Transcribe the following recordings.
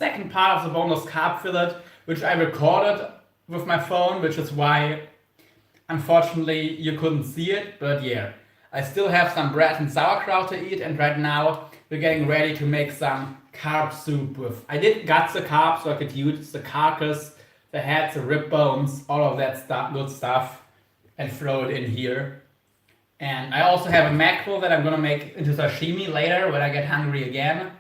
second part of the boneless carb fillet, which I recorded with my phone, which is why unfortunately you couldn't see it, but yeah. I still have some bread and sauerkraut to eat, and right now we're getting ready to make some carb soup with. I did gut the carb so I could use the carcass, the heads, the rib bones, all of that stuff, good stuff, and throw it in here. And I also have a mackerel that I'm gonna make into sashimi later when I get hungry again.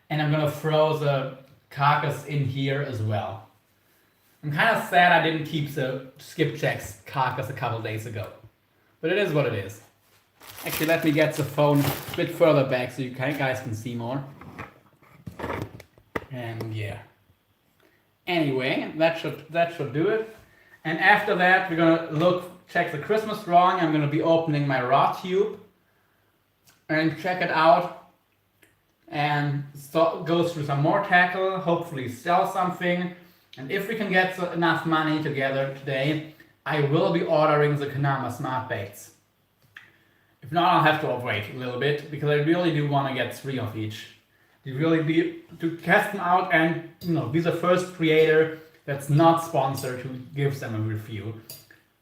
And I'm gonna throw the carcass in here as well. I'm kind of sad I didn't keep the skipjack's carcass a couple days ago. But it is what it is. Actually, let me get the phone a bit further back so you guys can see more. And yeah. Anyway, that should do it. And after that, we're gonna check the Christmas drawing. I'm gonna be opening my raw tube and check it out, and go through some more tackle. Hopefully, sell something. And if we can get enough money together today, I will be ordering the Kanama smart baits. If not, I'll have to wait a little bit because I really do want to get 3 of each. To test them out and be the first creator that's not sponsored who gives them a review.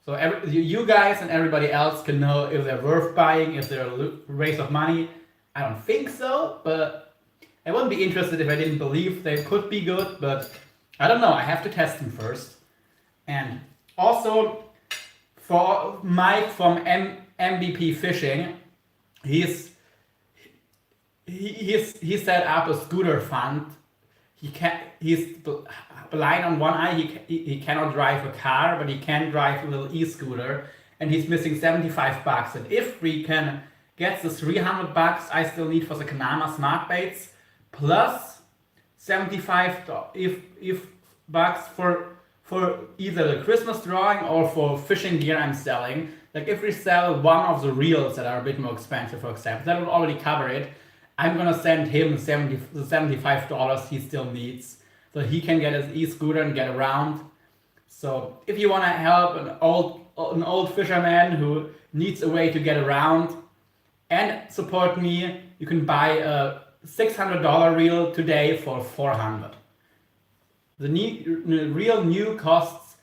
So you guys and everybody else can know if they're worth buying, if they're a waste of money. I don't think so, but I wouldn't be interested if I didn't believe they could be good, but I don't know, I have to test them first. And also, for Mike from MBP Fishing, he set up a scooter fund. He's blind on one eye. He cannot drive a car, but he can drive a little e-scooter, and he's missing $75. And if we can get the $300 I still need for the Kanama smart baits, plus $75 bucks for either the Christmas drawing or for fishing gear I'm selling. Like if we sell one of the reels that are a bit more expensive, for example, that would already cover it. I'm gonna send him the $75 he still needs, so he can get his e-scooter and get around. So if you wanna help an old fisherman who needs a way to get around and support me, you can buy a $600 reel today for $400. The real new costs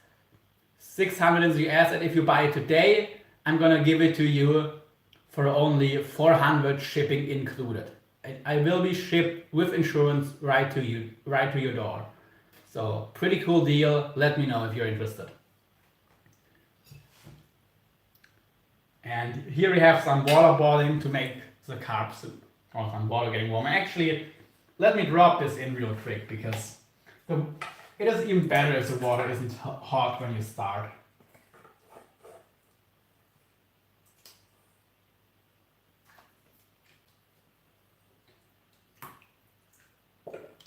$600 in the US, and if you buy it today, I'm gonna give it to you for only $400, shipping included. I will be shipped with insurance right to your door. So pretty cool deal. Let me know if you're interested. And here we have some water boiling to make the carb soup, or some water getting warm. Actually, let me drop this in real quick because it is even better if the water isn't hot when you start.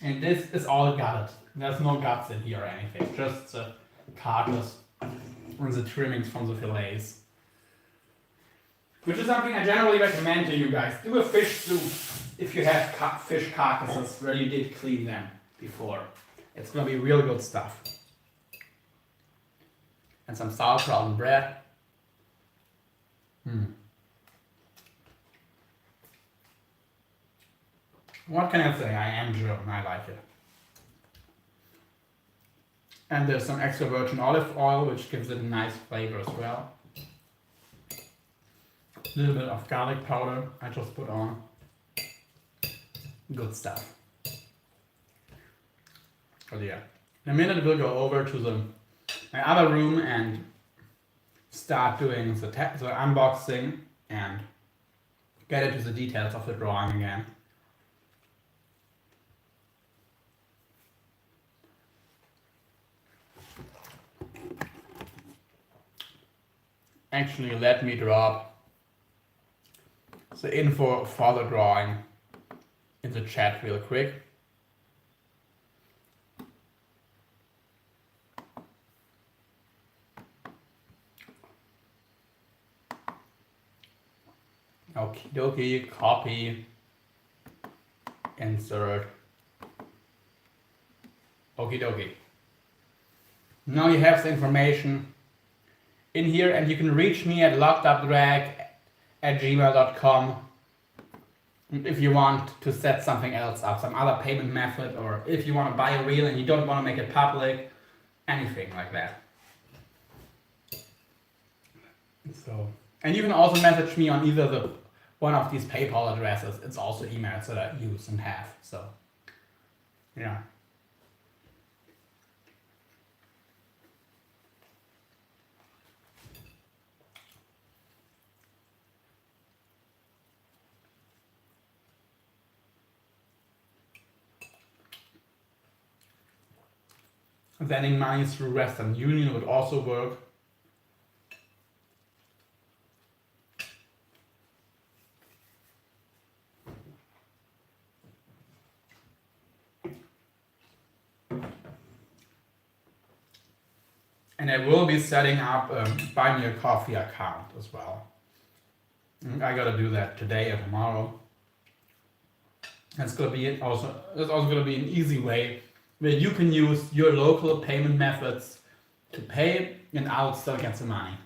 And this is all gutted. There's no guts in here or anything, just the carcass and the trimmings from the fillets. Which is something I generally recommend to you guys. Do a fish soup if you have fish carcasses where you did clean them before. It's gonna be real good stuff. And some sauerkraut and bread. What can I say? I am German, I like it. And there's some extra virgin olive oil, which gives it a nice flavor as well. A little bit of garlic powder I just put on. Good stuff. But yeah, in a minute we'll go over to my other room and start doing the unboxing and get into the details of the drawing again. Actually, let me drop the info for the drawing in the chat real quick. Okie dokie, copy, insert. Okie dokie. Now you have the information in here, and you can reach me at lockedupdrag@gmail.com if you want to set something else up, some other payment method, or if you want to buy a reel and you don't want to make it public, anything like that. So, and you can also message me on either the one of these PayPal addresses. It's also emails that I use and have. So, yeah. Sending money through Western Union would also work. And I will be setting up a Buy Me a Coffee account as well. I gotta do that today or tomorrow. It's also gonna be an easy way where you can use your local payment methods to pay and I'll still get some money.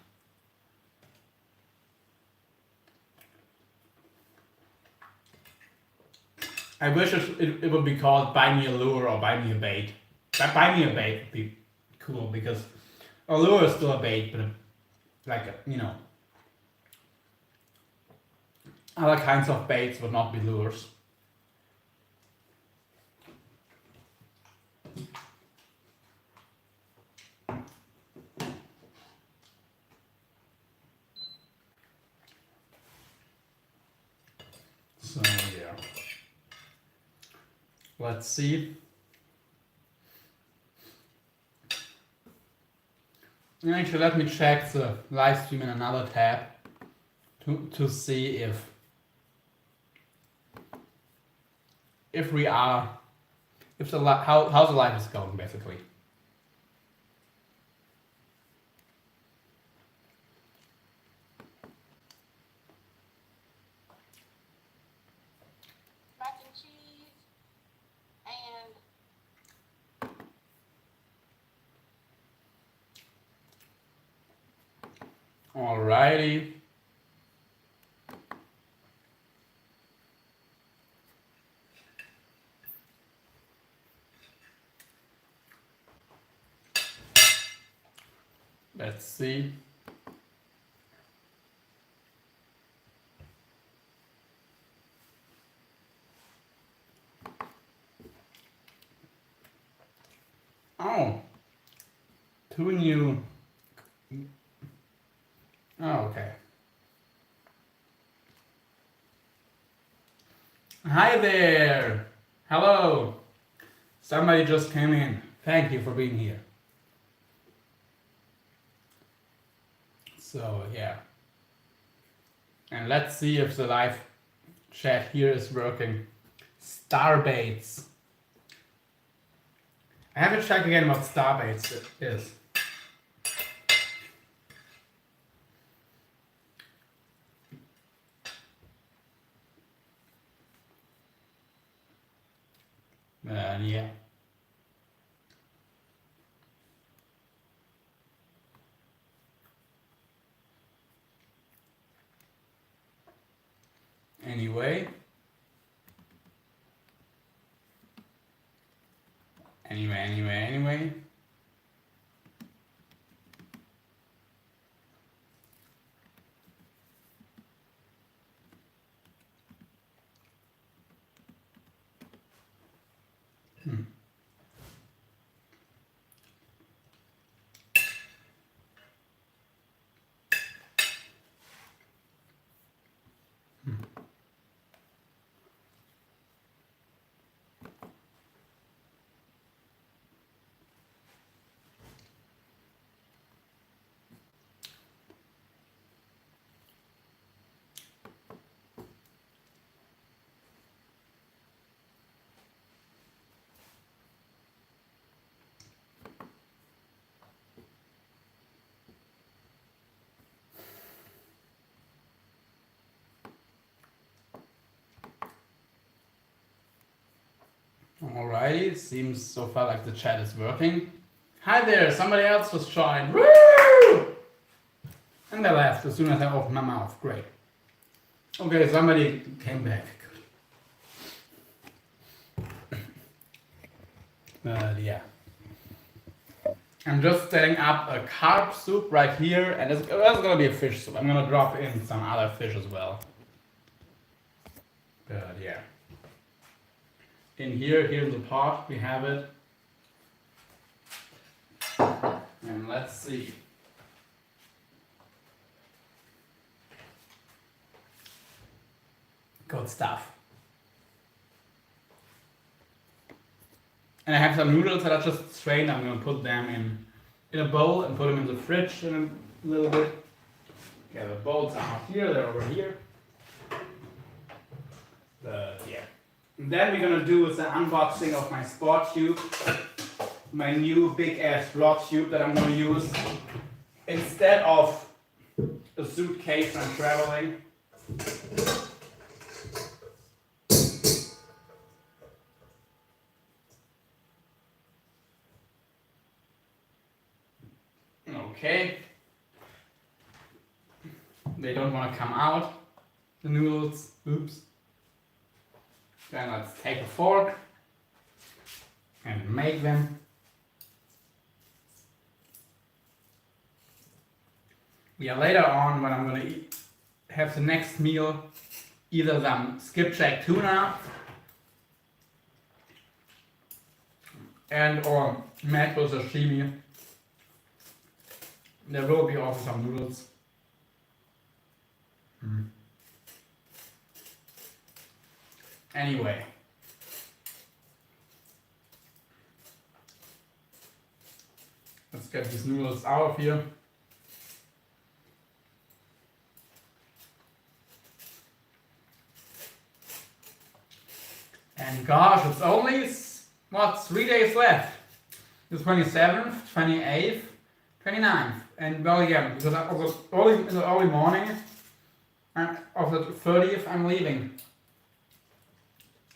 I wish it would be called Buy Me a Lure or Buy Me a Bait. Buy Me a Bait would be cool because a lure is still a bait, but other kinds of baits would not be lures. So yeah, let's see. Actually, let me check the live stream in another tab to see if we are how the live is going basically. Mac and cheese and Alrighty. Let's see. Oh, two new. Oh, okay. Hi there. Hello. Somebody just came in. Thank you for being here. So yeah. And let's see if the live chat here is working. Starbaits. I have to check again what Starbaits is. Yeah. Anyway. Anyway. Alrighty, it seems so far like the chat is working. Hi there, somebody else was joined. Woo! And they left as soon as I opened my mouth. Great. Okay, somebody came back. Yeah. I'm just setting up a carp soup right here, and that's gonna be a fish soup. I'm gonna drop in some other fish as well. But yeah. In here in the pot, we have it. And let's see. Good stuff. And I have some noodles that are just strained. I'm gonna put them in a bowl and put them in the fridge in a little bit. Okay, the bowls are not here, they're over here. Yeah. And then we're gonna do is an unboxing of my sport tube. My new big ass rod tube that I'm gonna use instead of a suitcase when I'm traveling. Okay. They don't want to come out, the noodles. Oops. Then let's take a fork and make them. Yeah, later on when I'm gonna have the next meal, either some skipjack tuna and or mackerel sashimi. There will be also some noodles. Anyway. Let's get these noodles out of here. And gosh, it's only, 3 days left? The 27th, 28th, 29th. And well, yeah, because I was in the early morning, and of the 30th, I'm leaving.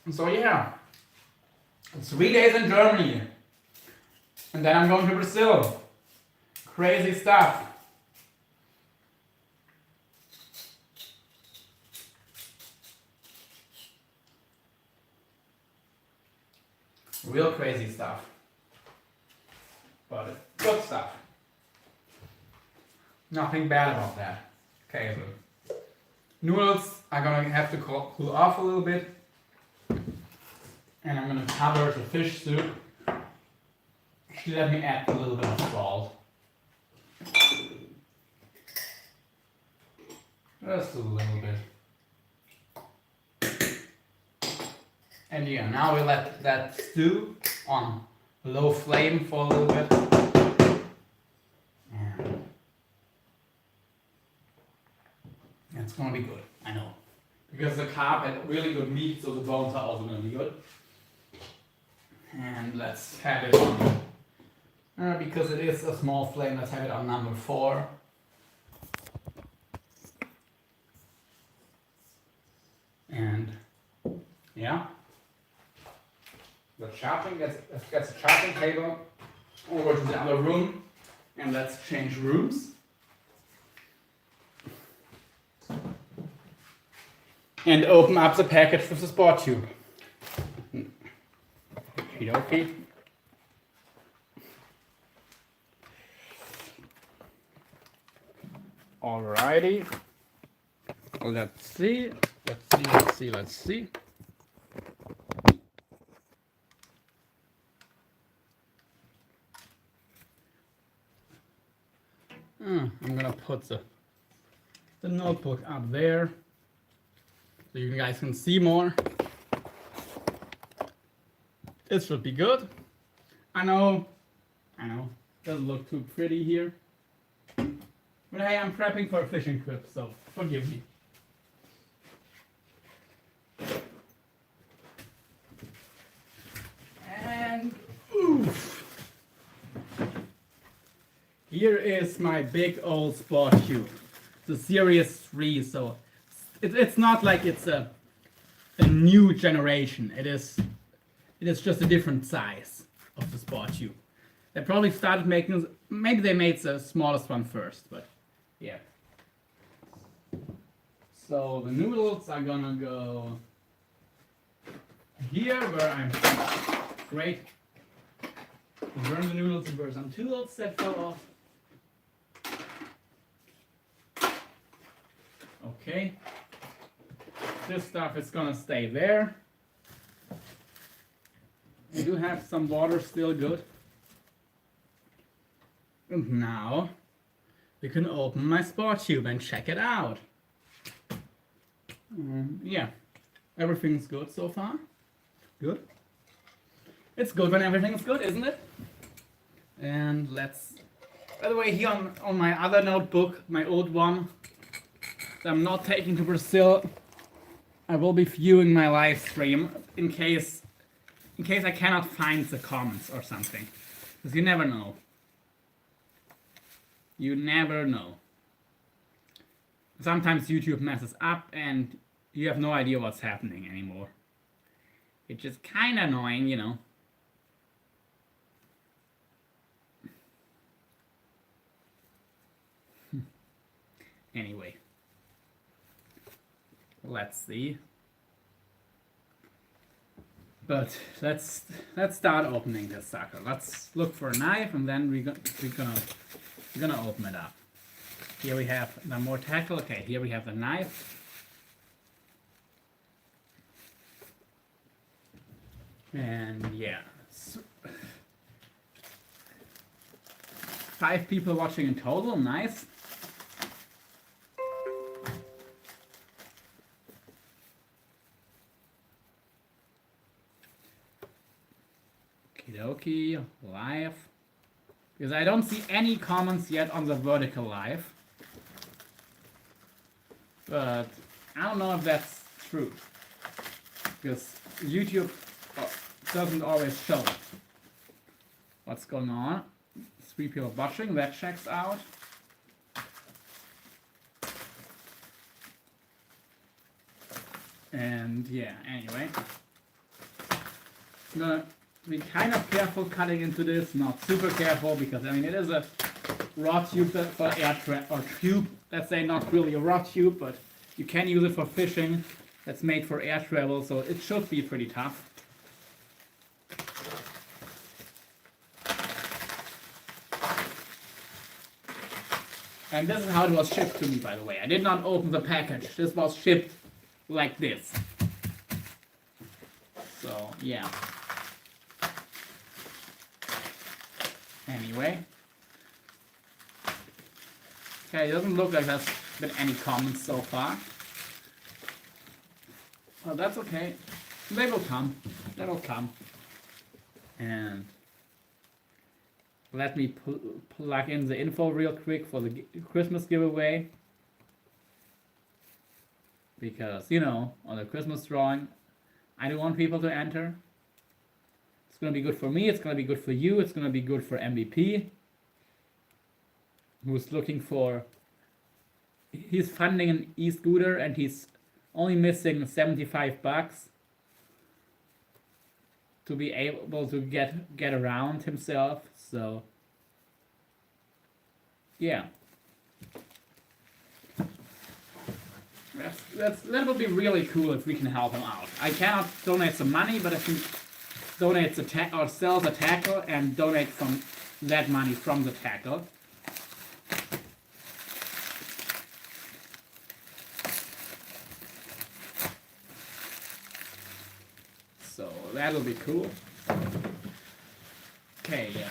And so yeah, it's 3 days in Germany. And then I'm going to Brazil. Crazy stuff. Real crazy stuff. But it's good stuff. Nothing bad about that. Okay, so noodles are gonna have to cool off a little bit. And I'm gonna cover the fish soup. She let me add a little bit of salt. Just a little bit. And yeah, now we let that stew on low flame for a little bit. And it's gonna be good, I know. Because the carp had really good meat, so the bones are also gonna be good. And let's have it on, because it is a small flame, let's have it on number 4. And yeah, the chopping, let's get the chopping table over to the other room, and let's change rooms. And open up the package with the sport tube. Okay. Alrighty. Let's see. I'm gonna put the notebook up there so you guys can see more. This should be good. I know, doesn't look too pretty here. But hey, I'm prepping for a fishing trip, so forgive me. And oof. Here is my big old sport tube. The Series 3, so it's not like it's a new generation. It is just a different size of the sport tube. They probably started making, maybe they made the smallest one first, but yeah. So the noodles are gonna go here where I'm great Burn the noodles and burn some tools that fell off. Okay. This stuff is gonna stay there. We do have some water still good. And now we can open my sport tube and check it out. Yeah, everything's good so far. Good. It's good when everything's good, isn't it? And let's... By the way, here on my other notebook, my old one, that I'm not taking to Brazil, I will be viewing my live stream in case I cannot find the comments or something. Because you never know. You never know. Sometimes YouTube messes up and you have no idea what's happening anymore. It's just kind of annoying, you know. Anyway. Let's see. But let's start opening this sucker. Let's look for a knife and then we're gonna open it up. Here we have the more tackle. Okay, here we have the knife. And yeah. 5 people watching in total, nice. Okie live. Because I don't see any comments yet on the vertical live. But I don't know if that's true. Because YouTube doesn't always show what's going on. 3 people watching, that checks out. And yeah, anyway. I'm gonna be kind of careful cutting into this, not super careful, because I mean it is a raw tube for air or tube, let's say, not really a raw tube, but you can use it for fishing. That's made for air travel, so it should be pretty tough. And this is how it was shipped to me, by the way. I did not open the package. This was shipped like this. So, yeah. Anyway. Okay, it doesn't look like there's been any comments so far. Well, that's okay. They will come. They will come. And let me plug in the info real quick for the Christmas giveaway. Because, you know, on the Christmas drawing, I do want people to enter. It's going to be good for me, it's going to be good for you, it's going to be good for MBP, who's looking for... He's funding an e-scooter and he's only missing $75 to be able to get around himself. So yeah, that would be really cool if we can help him out. I cannot donate some money, but if he donates or sells a tackle and donate from that money from the tackle. So that'll be cool. Okay, yeah.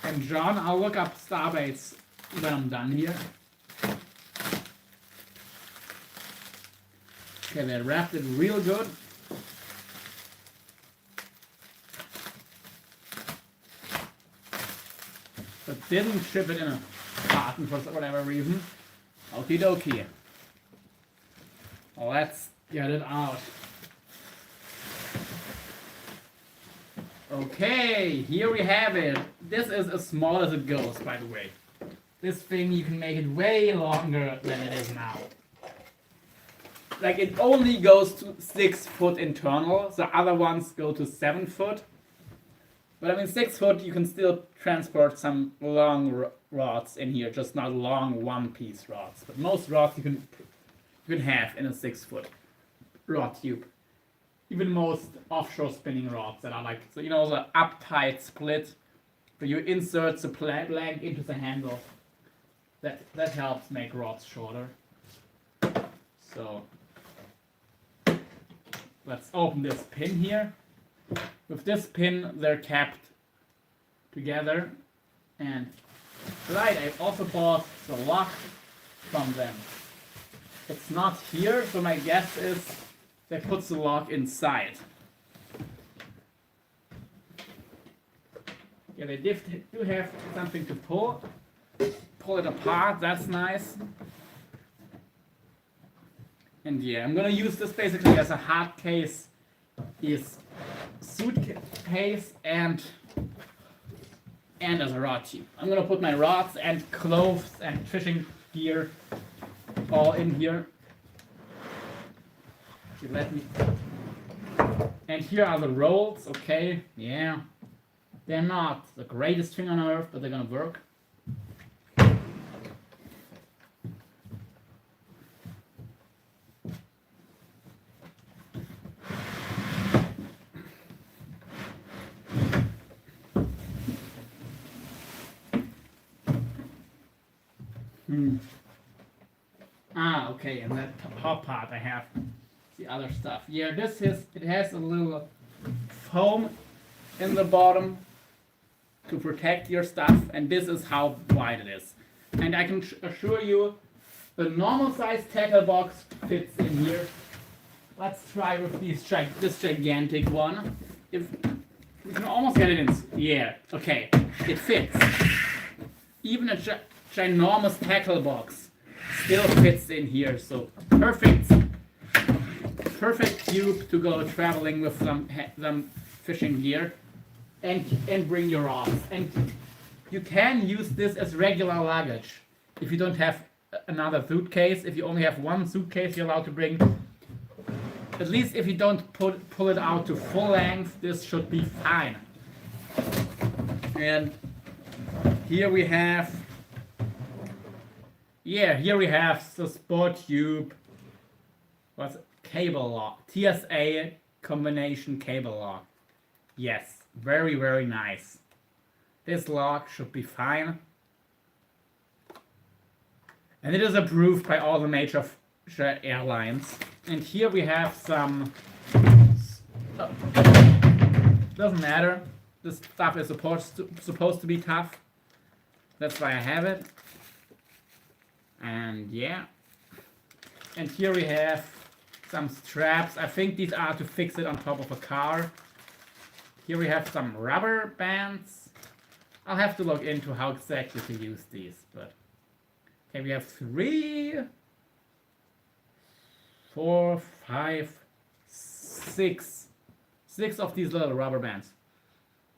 And John, I'll look up starbaits when I'm done here. Okay, they wrapped it real good. But didn't ship it in a carton for whatever reason. Okie dokie. Let's get it out. Okay, here we have it. This is as small as it goes, by the way. This thing, you can make it way longer than it is now. Like, it only goes to 6 foot internal, the other ones go to 7 foot. But I mean, 6 foot, you can still transport some long rods in here, just not long one-piece rods. But most rods you can have in a 6-foot rod tube. Even most offshore spinning rods that are like, so you know, the uptight split, where you insert the blank into the handle. That helps make rods shorter. So let's open this pin here. With this pin, they're kept together. And right, I also bought the lock from them. It's not here, so my guess is they put the lock inside. Yeah, they do have something to pull. Pull it apart, that's nice. And yeah, I'm gonna use this basically as a hard case, is suitcase and as a rod tube. I'm gonna put my rods and clothes and fishing gear all in here. Okay, let me. And here are the rolls. Okay, yeah, they're not the greatest thing on earth, but they're gonna work. Okay, and that top part I have the other stuff. Yeah, it has a little foam in the bottom to protect your stuff, and this is how wide it is. And I can assure you, the normal size tackle box fits in here. Let's try with this gigantic one. If you can almost get it in, yeah, okay, it fits. Even a ginormous tackle box still fits in here, so perfect tube to go traveling with some fishing gear, and bring your rods. And you can use this as regular luggage if you don't have another suitcase. If you only have one suitcase, you're allowed to bring. At least if you don't pull it out to full length, this should be fine. And here we have. Yeah, here we have the sport tube. What's it? Cable lock. TSA combination cable lock. Yes, very, very nice. This lock should be fine. And it is approved by all the major airlines. And here we have some. Doesn't matter. This stuff is supposed to be tough. That's why I have it. And yeah, and here we have some straps. I think these are to fix it on top of a car. Here we have some rubber bands. I'll have to look into how exactly to use these, but okay, we have 3, 4, 5, 6 of these little rubber bands,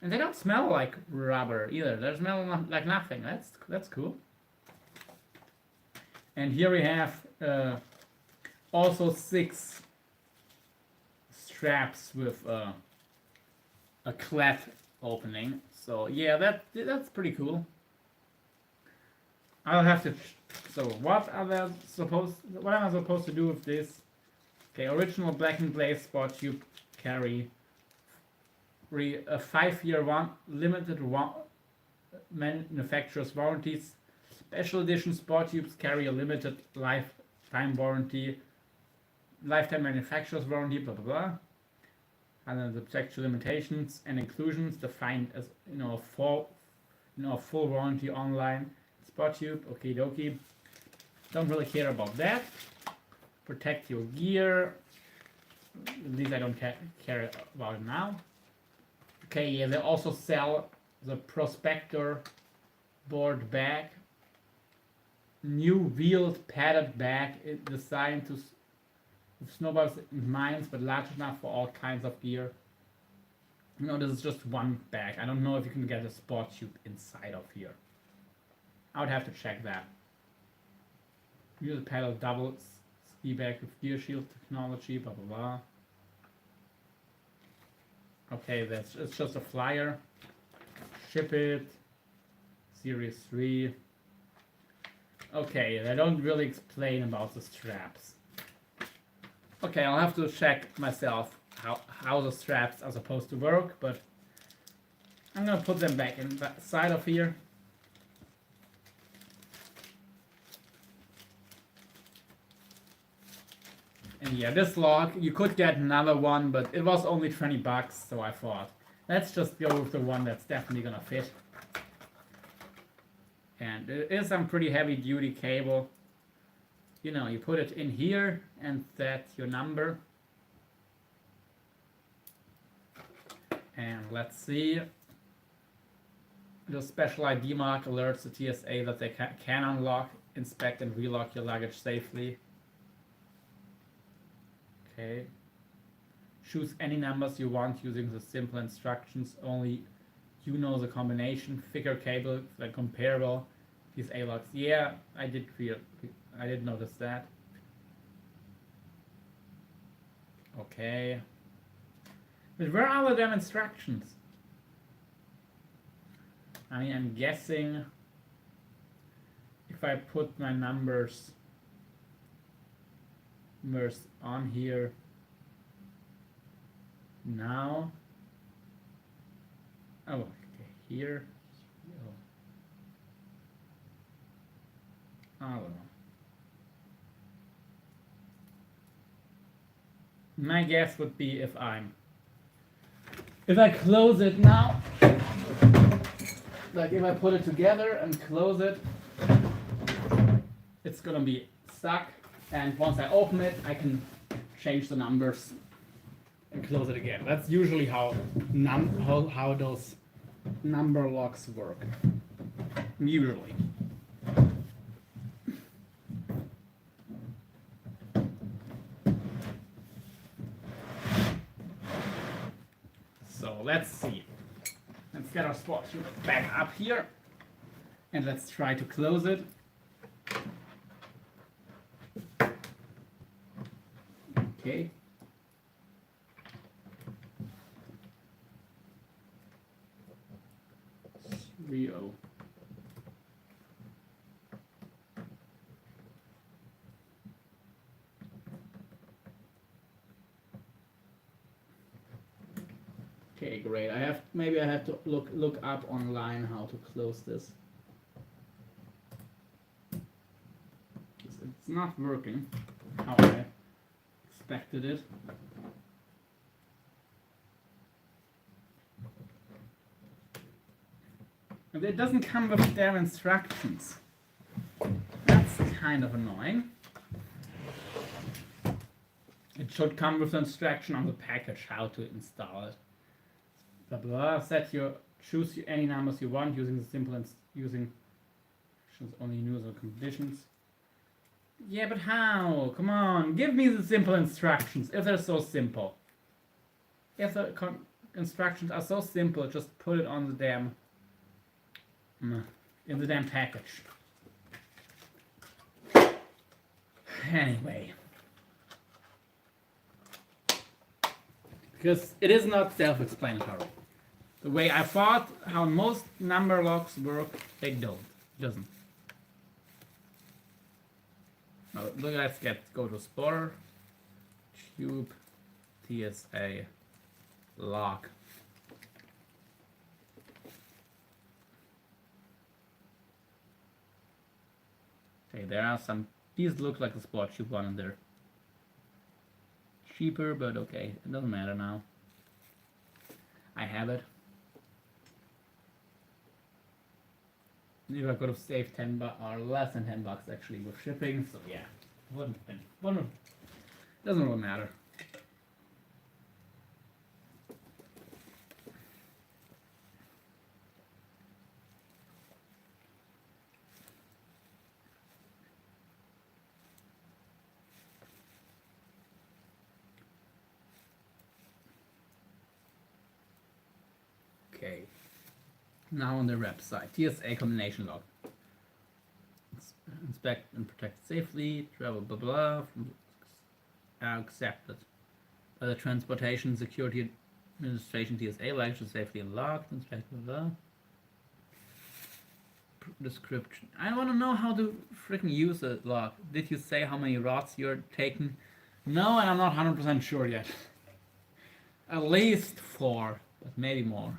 and they don't smell like rubber either. They smell like nothing. That's cool. And here we have also 6 straps with a cleft opening. So yeah, that's pretty cool. I'll have to. So what am I supposed to do with this? Okay, original Black and Glaze sport tube carry a 5-year limited manufacturer's warranties. Special edition sport tubes carry a limited lifetime warranty, lifetime manufacturer's warranty, blah blah blah. And then the textual limitations and inclusions defined as a full warranty online. Sport tube, okie dokie. Don't really care about that. Protect your gear. These I don't care about now. Okay, yeah, they also sell the Prospector board bag. New wheeled padded bag designed with snowballs in mind, but large enough for all kinds of gear. This is just one bag. I don't know if you can get a sport tube inside of here. I would have to check that. Use a paddle double ski bag with gear shield technology, blah blah blah. Okay, it's just a flyer. Ship it. Series 3. Okay, they don't really explain about the straps. Okay, I'll have to check myself how the straps are supposed to work, but I'm gonna put them back inside of here. And yeah, this log, you could get another one, but it was only 20 bucks, so I thought, let's just go with the one that's definitely gonna fit. And it is some pretty heavy duty cable. You know, you put it in here and set your number. And let's see. The special ID mark alerts the TSA that they can unlock, inspect, and relock your luggage safely. Okay. Choose any numbers you want using the simple instructions. Only you know the combination. Figure cable, they're comparable. These A-locks. Yeah, I did notice that. Okay. But where are the damn instructions? I mean, I'm guessing if I put my numbers on here now. Oh, okay, here. I don't know. My guess would be if I close it now, like if I put it together and close it, it's gonna be stuck, and once I open it, I can change the numbers and close it again. That's usually how those number locks work. Usually. So let's see. Let's get our spot back up here and let's try to close it. Okay. Rio. Okay, great. Maybe I have to look up online how to close this. It's not working how I expected it. And it doesn't come with their instructions. That's kind of annoying. It should come with the instruction on the package how to install it. Blah blah. Choose any numbers you want using the simple using only user conditions. Yeah, but how? Come on, give me the simple instructions if they're so simple. If the instructions are so simple, just put it on the damn in the damn package. Anyway. Because it is not self-explanatory. The way I thought how most number locks work, they don't. It doesn't. Now, let's go to Spotter, Tube, TSA, lock. Okay, there are some. These look like the Sport Tube one in there. Cheaper, but okay, it doesn't matter now. I have it. If I could have saved 10 bucks or less than 10 bucks actually with shipping, so yeah, doesn't really matter. Okay. Now on the website, TSA combination lock. Inspect and protect safely, travel blah blah, accepted. By the Transportation Security Administration TSA luggage is safely unlocked, inspect blah blah. Description. I want to know how to freaking use a lock. Did you say how many rods you're taking No, and I'm not 100% sure yet. At least 4, but maybe more.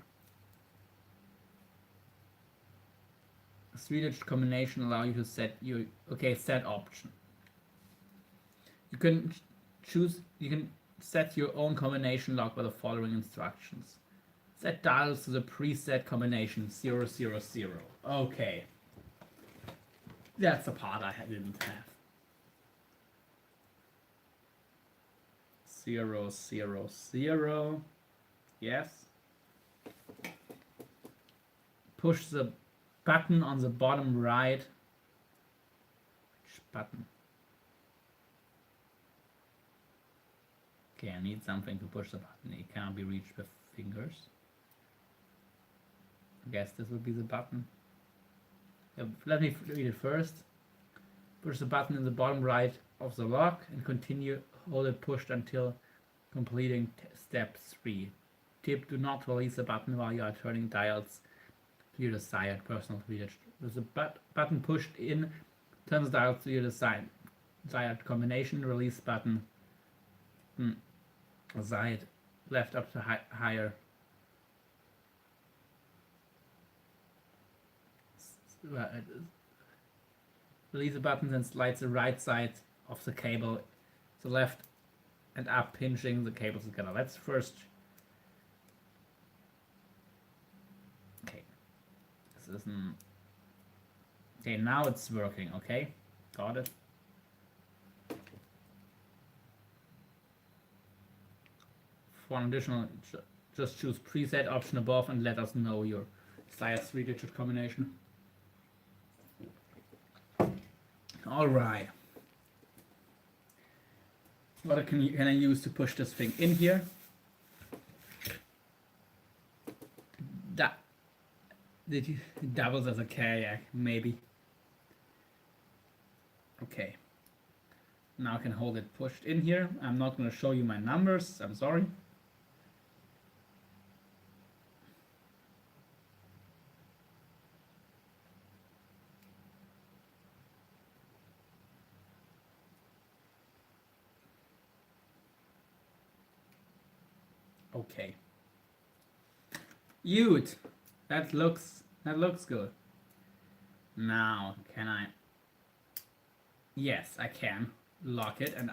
A 3-digit combination allow you to set your set option. You can choose. You can set your own combination lock by the following instructions. Set dials to the preset combination 000. Okay, that's the part I didn't have. 000. Yes. Push the button on the bottom right. Which button? Okay, I need something to push the button. It cannot be reached with fingers. I guess this would be the button. Let me read it first. Push the button in the bottom right of the lock and continue. Hold it pushed until completing step 3. Tip: do not release the button while you are turning dials to your desired personal 3-digit. With the button pushed in, turn the dials to your desired combination. Release button. Side left up to higher. Release the buttons and slide the right side of the cable to the left and up, pinching the cables together. Let's first. Okay. This isn't. Okay, now it's working. Okay, got it. For an additional, just choose preset option above and let us know your desired 3-digit combination. All right. What can I use to push this thing in here? It doubles as a kayak, maybe. Okay. Now I can hold it pushed in here. I'm not going to show you my numbers. I'm sorry. Okay. Ute. That looks good. Now, can I? Yes, I can lock it and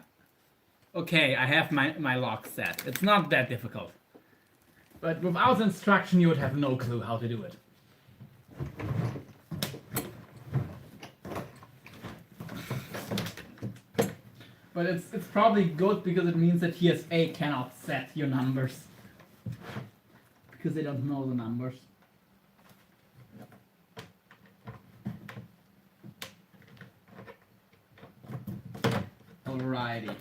okay, I have my lock set. It's not that difficult. But without instruction you would have no clue how to do it. But it's probably good because it means that TSA cannot set your numbers. Because they don't know the numbers. Alrighty.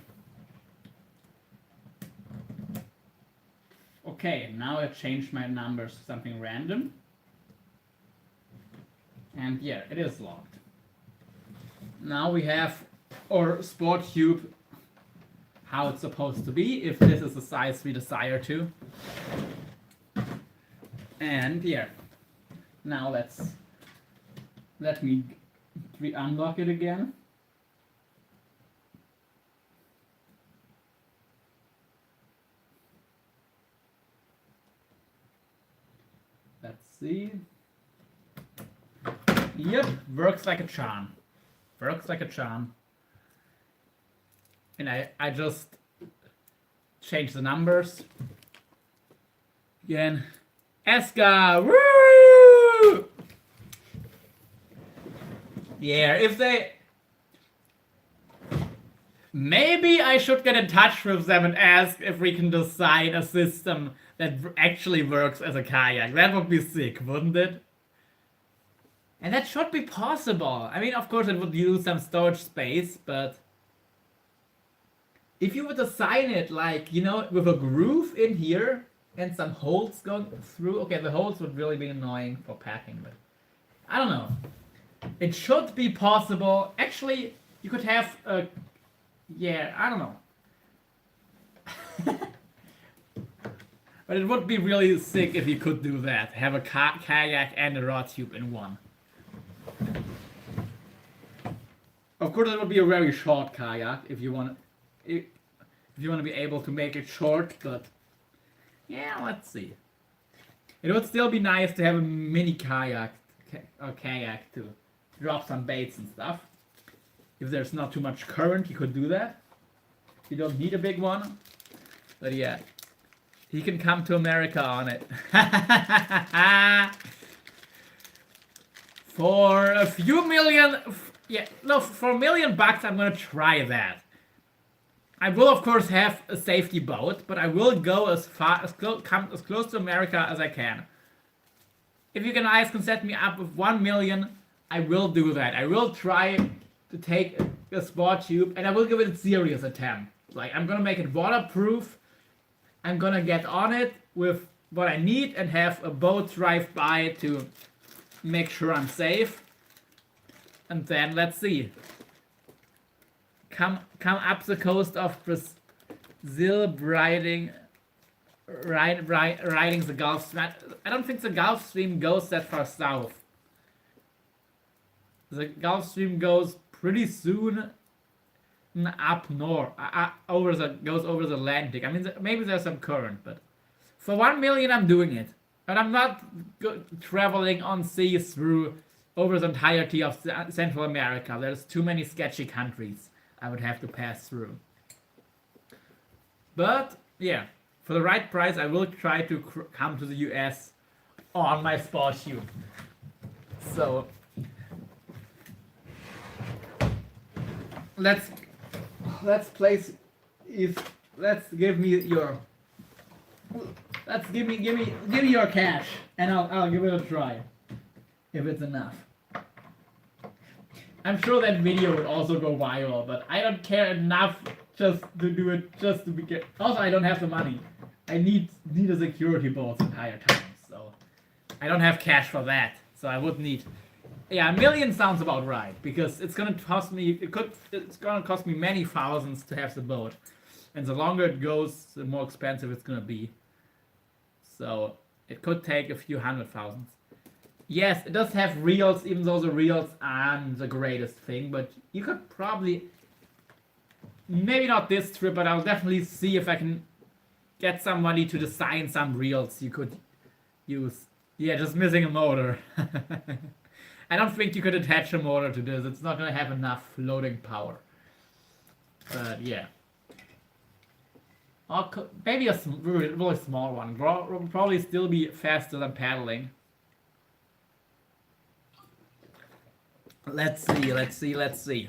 Okay, now I changed my numbers to something random. And yeah, it is locked. Now we have our sport tube, how it's supposed to be, if this is the size we desire to. And yeah, now let me unlock it again. Let's see. Yep, works like a charm. Works like a charm. And I just changed the numbers. Again. Eska! Woo! Yeah, if they... Maybe I should get in touch with them and ask if we can design a system that actually works as a kayak. That would be sick, wouldn't it? And that should be possible. I mean, of course it would use some storage space, but... If you would design it like, you know, with a groove in here and some holes going through. Okay, the holes would really be annoying for packing, but I don't know. It should be possible. Actually, you could have a... Yeah, I don't know. But it would be really sick if you could do that. Have a kayak and a rod tube in one. Of course, it would be a very short kayak if you want. if you want to be able to make it short, but yeah, let's see. It would still be nice to have a mini kayak or kayak to drop some baits and stuff. If there's not too much current, you could do that. You don't need a big one. But yeah, he can come to America on it. For a few million, for $1 million, I'm gonna try that. I will of course have a safety boat, but I will go come as close to America as I can. If you guys can set me up with 1 million, I will do that. I will try to take a sport tube and I will give it a serious attempt. Like, I'm gonna make it waterproof. I'm gonna get on it with what I need and have a boat drive by to make sure I'm safe. And then let's see. Come up the coast of Brazil, riding the Gulf Stream. I don't think the Gulf Stream goes that far south. The Gulf Stream goes pretty soon up north, goes over the Atlantic. I mean, maybe there's some current, but for 1 million, I'm doing it. And I'm not traveling on seas over the entirety of Central America. There's too many sketchy countries I would have to pass through. But yeah, for the right price, I will try to come to the US on my sport tube. So let's give me your cash and I'll give it a try if it's enough. I'm sure that video would also go viral, but I don't care enough just to do it just to begin. Also, I don't have the money. I need a security boat the entire time, so I don't have cash for that. So I would need. Yeah, 1 million sounds about right because it's gonna cost me. It's gonna cost me many thousands to have the boat, and the longer it goes, the more expensive it's gonna be. So it could take a few $100,000. Yes, it does have reels, even though the reels aren't the greatest thing, but you could probably, maybe not this trip, but I'll definitely see if I can get somebody to design some reels you could use. Yeah, just missing a motor. I don't think you could attach a motor to this. It's not going to have enough floating power. But yeah. Maybe a really small one. Will probably still be faster than paddling. Let's see.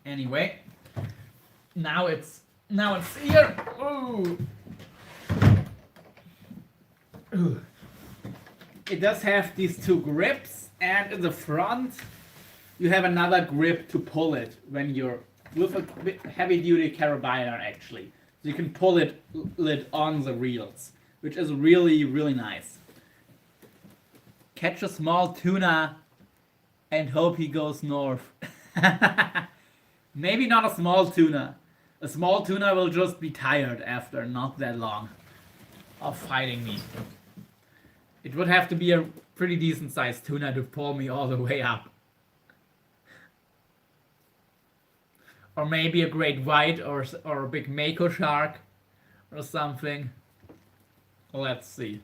Anyway, now it's here. Ooh. Ooh. It does have these two grips, and in the front, you have another grip to pull it when you're with a heavy-duty carabiner, actually. So you can pull it on the reels, which is really, really nice. Catch a small tuna and hope he goes north. Maybe not a small tuna. A small tuna will just be tired after not that long of fighting me. It would have to be a pretty decent sized tuna to pull me all the way up. Or maybe a great white or a big mako shark or something. Let's see.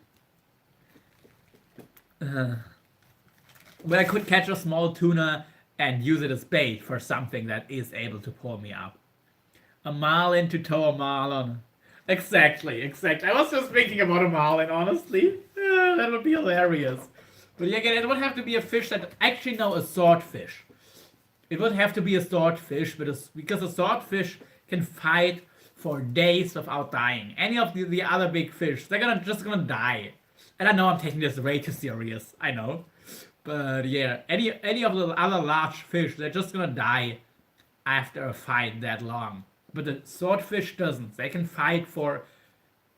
But I could catch a small tuna and use it as bait for something that is able to pull me up. A marlin to tow a marlin. Exactly. I was just thinking about a marlin, honestly. That would be hilarious. But yeah, again, it would have to be a fish that actually a swordfish. It would have to be a swordfish, because a swordfish can fight for days without dying. Any of the other big fish, they're just gonna die. And I know I'm taking this way too serious. I know. But yeah, any of the other large fish, they're just gonna die after a fight that long. But the swordfish doesn't. They can fight for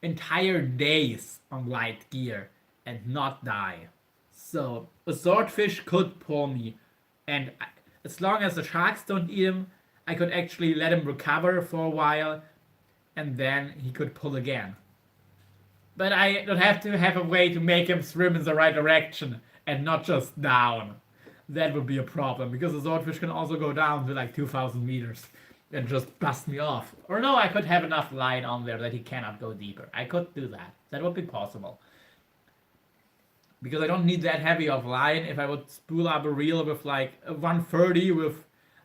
entire days on light gear and not die. So a swordfish could pull me, and as long as the sharks don't eat him, I could actually let him recover for a while, and then he could pull again. But I would have to have a way to make him swim in the right direction and not just down. That would be a problem, because the swordfish can also go down to like 2,000 meters. and just bust me off. Or no, I could have enough line on there that he cannot go deeper. I could do that. That would be possible. Because I don't need that heavy of line. If I would spool up a reel with like a 130 with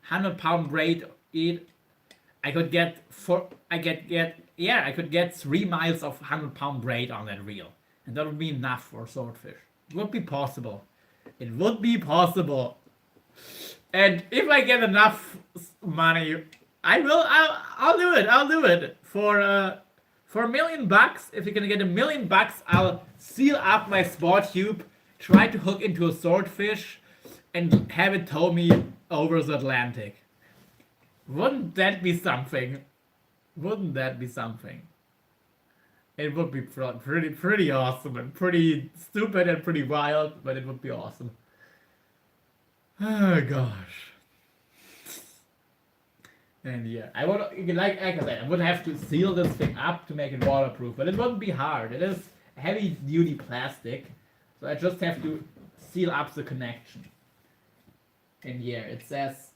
100-pound braid, I could get I could get 3 miles of 100-pound braid on that reel, and that would be enough for swordfish. It would be possible. It would be possible. And if I get enough money, I'll do it. I'll do it for $1 million. If you're gonna get $1 million, I'll seal up my sport tube, try to hook into a swordfish, and have it tow me over the Atlantic. Wouldn't that be something? Wouldn't that be something? It would be pretty awesome and pretty stupid and pretty wild, but it would be awesome. Oh gosh. And yeah, I would like I said, I would have to seal this thing up to make it waterproof, but it wouldn't be hard. It is heavy duty plastic, so I just have to seal up the connection. And yeah, it says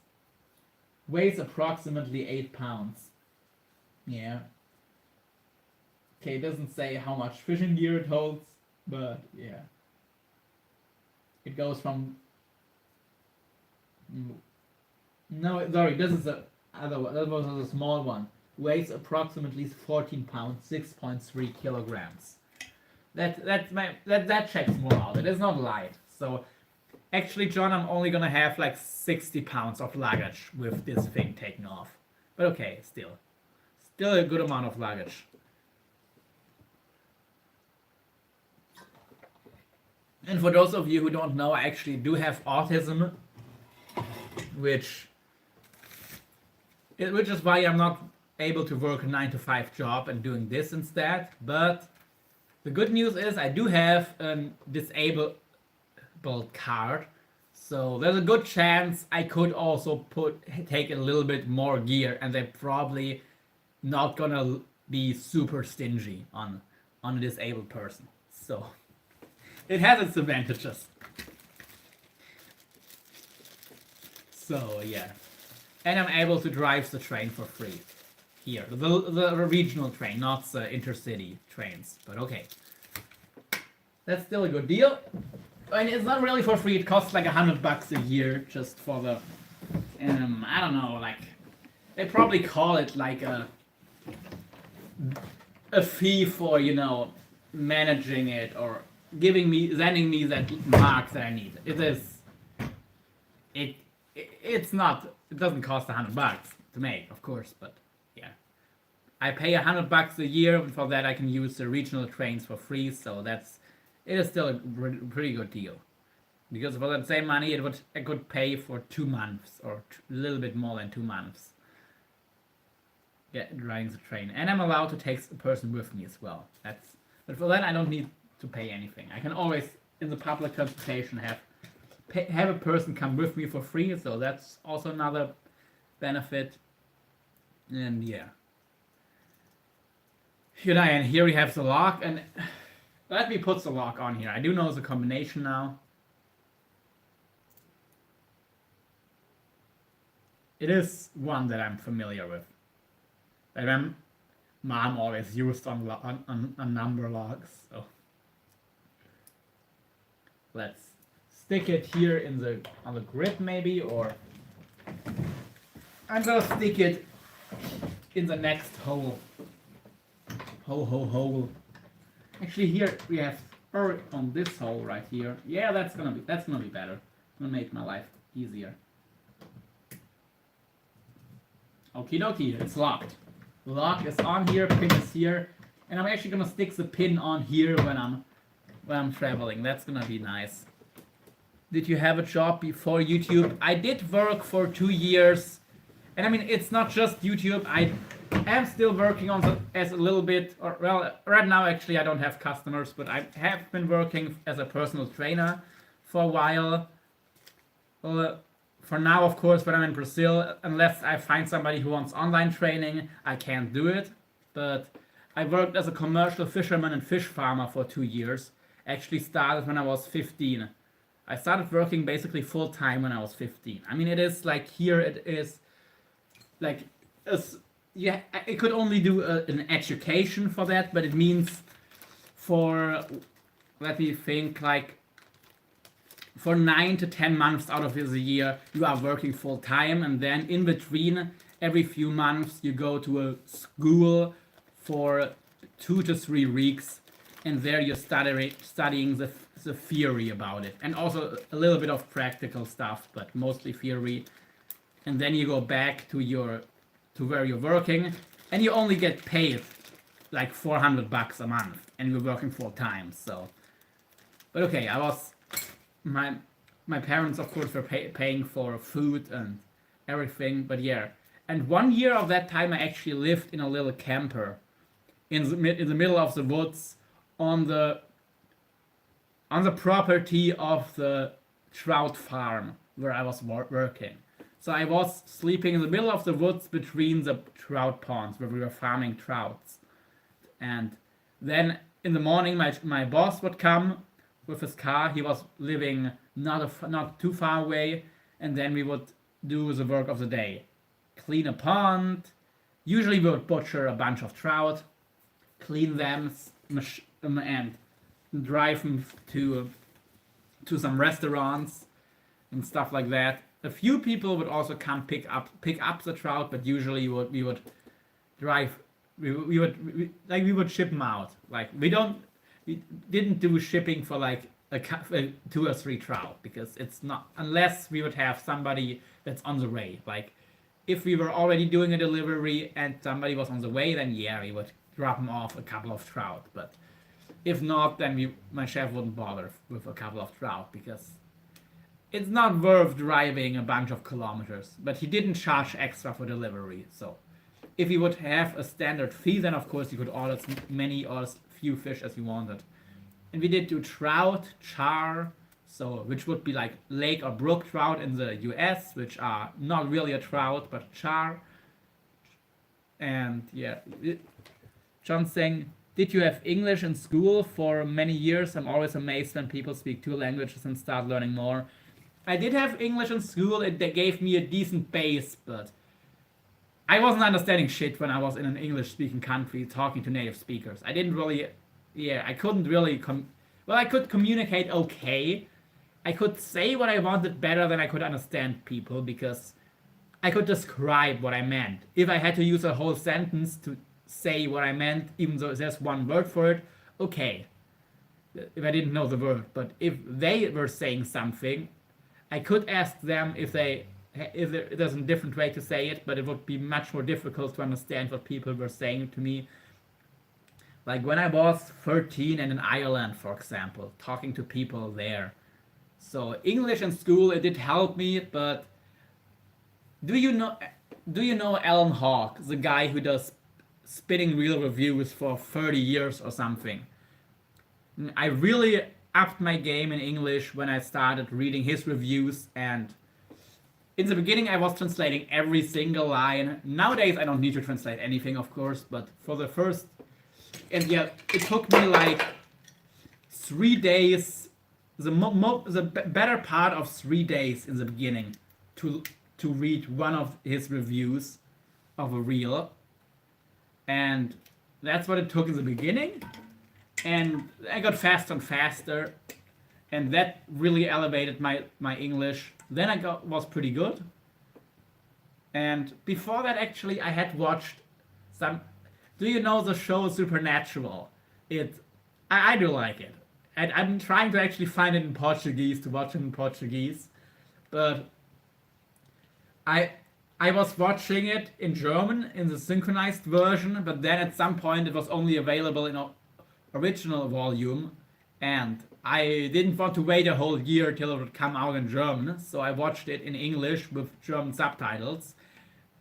weighs approximately 8 pounds. Yeah. Okay, it doesn't say how much fishing gear it holds, but yeah. It goes from... No, sorry, this is the other one. That was a small one. Weighs approximately 14 pounds, 6.3 kilograms. That checks more out. It is not light. So actually, John, I'm only gonna have like 60 pounds of luggage with this thing taken off. But okay, still a good amount of luggage. And for those of you who don't know, I actually do have autism, which is why I'm not able to work a 9-to-5 job and doing this instead. But the good news is I do have a disabled card, so there's a good chance I could also take a little bit more gear, and they're probably not gonna be super stingy on a disabled person. So it has its advantages. So yeah, and I'm able to drive the train for free here, the regional train, not the intercity trains. But okay, that's still a good deal. And it's not really for free. It costs like $100 a year just for the, I don't know, like they probably call it like a fee for, you know, managing it or sending me that marks that I need. It's not. It doesn't cost $100 to make, of course, but yeah, I pay $100 a year. For that, I can use the regional trains for free. So it is still a pretty good deal, because for that same money, I could pay for 2 months or a little bit more than 2 months. Yeah, driving the train, and I'm allowed to take a person with me as well. But for that, I don't need to pay anything. I can always, in the public transportation, have a person come with me for free. So that's also another benefit. And yeah. And here we have the lock, and let me put the lock on here. I do know the combination now. It is one that I'm familiar with. That my mom always used on number locks. So let's stick it here on the grip maybe, or I'm gonna stick it in the next hole. Hole. Actually, here we have on this hole right here. Yeah, that's gonna be better. It's gonna make my life easier. Okie dokie, it's locked. The lock is on here, pin is here, and I'm actually gonna stick the pin on here when I'm traveling. That's gonna be nice. Did you have a job before YouTube? I did work for 2 years, and I mean, it's not just YouTube. I am still working on as a little bit, or well, right now actually I don't have customers, but I have been working as a personal trainer for a while. For now, of course, when I'm in Brazil, unless I find somebody who wants online training, I can't do it. But I worked as a commercial fisherman and fish farmer for 2 years. Actually started when I was 15. I started working basically full time when I was 15. I mean, it is like here, it is like yeah, I could only do an education for that, but it means for, let me think, like for 9 to 10 months out of the year, you are working full time, and then in between, every few months, you go to a school for 2 to 3 weeks, and there you're studying the theory about it, and also a little bit of practical stuff, but mostly theory. And then you go back to where you're working, and you only get paid like $400 a month, and you're working full time. So, but okay, my parents of course were paying for food and everything. But yeah, and 1 year of that time I actually lived in a little camper in the middle of the woods on the property of the trout farm where I was working. So I was sleeping in the middle of the woods between the trout ponds where we were farming trouts. And then in the morning, my boss would come with his car. He was living not too far away, and then we would do the work of the day. Clean a pond. Usually we would butcher a bunch of trout, clean them, and drive them to some restaurants and stuff like that. A few people would also come pick up the trout, but usually we would drive. We would ship them out. Like we didn't do shipping for like a 2 or 3 trout, because it's not, unless we would have somebody that's on the way. Like if we were already doing a delivery and somebody was on the way, then yeah, we would drop them off a couple of trout. But if not, then my chef wouldn't bother with a couple of trout, because it's not worth driving a bunch of kilometers. But he didn't charge extra for delivery. So if you would have a standard fee, then of course you could order as many or as few fish as you wanted. And we did do trout, char, so which would be like lake or brook trout in the US, which are not really a trout but char. And yeah, John's saying, did you have English in school for many years? I'm always amazed when people speak 2 languages and start learning more. I did have English in school. It gave me a decent base, but I wasn't understanding shit when I was in an English-speaking country talking to native speakers. I didn't really, I couldn't really, I could communicate okay. I could say what I wanted better than I could understand people, because I could describe what I meant. If I had to use a whole sentence to say what I meant, even though there's one word for it, okay. If I didn't know the word, but if they were saying something, I could ask them if there's a different way to say it, but it would be much more difficult to understand what people were saying to me. Like when I was 13 and in Ireland, for example, talking to people there. So English in school, it did help me, but do you know Alan Hawke, the guy who does spinning wheel reviews for 30 years or something? I really upped my game in English when I started reading his reviews, and in the beginning I was translating every single line. Nowadays I don't need to translate anything, of course, but for the first, and yeah, it took me like 3 days, the better part of 3 days in the beginning to read one of his reviews of a reel. And that's what it took in the beginning. And I got faster and faster, and that really elevated my English. Then I was pretty good. And before that, actually, I had watched some. Do you know the show Supernatural? I do like it. And I'm trying to actually find it in Portuguese, to watch it in Portuguese. But I was watching it in German in the synchronized version, but then at some point it was only available in original volume, and I didn't want to wait a whole year till it would come out in German, so I watched it in English with German subtitles.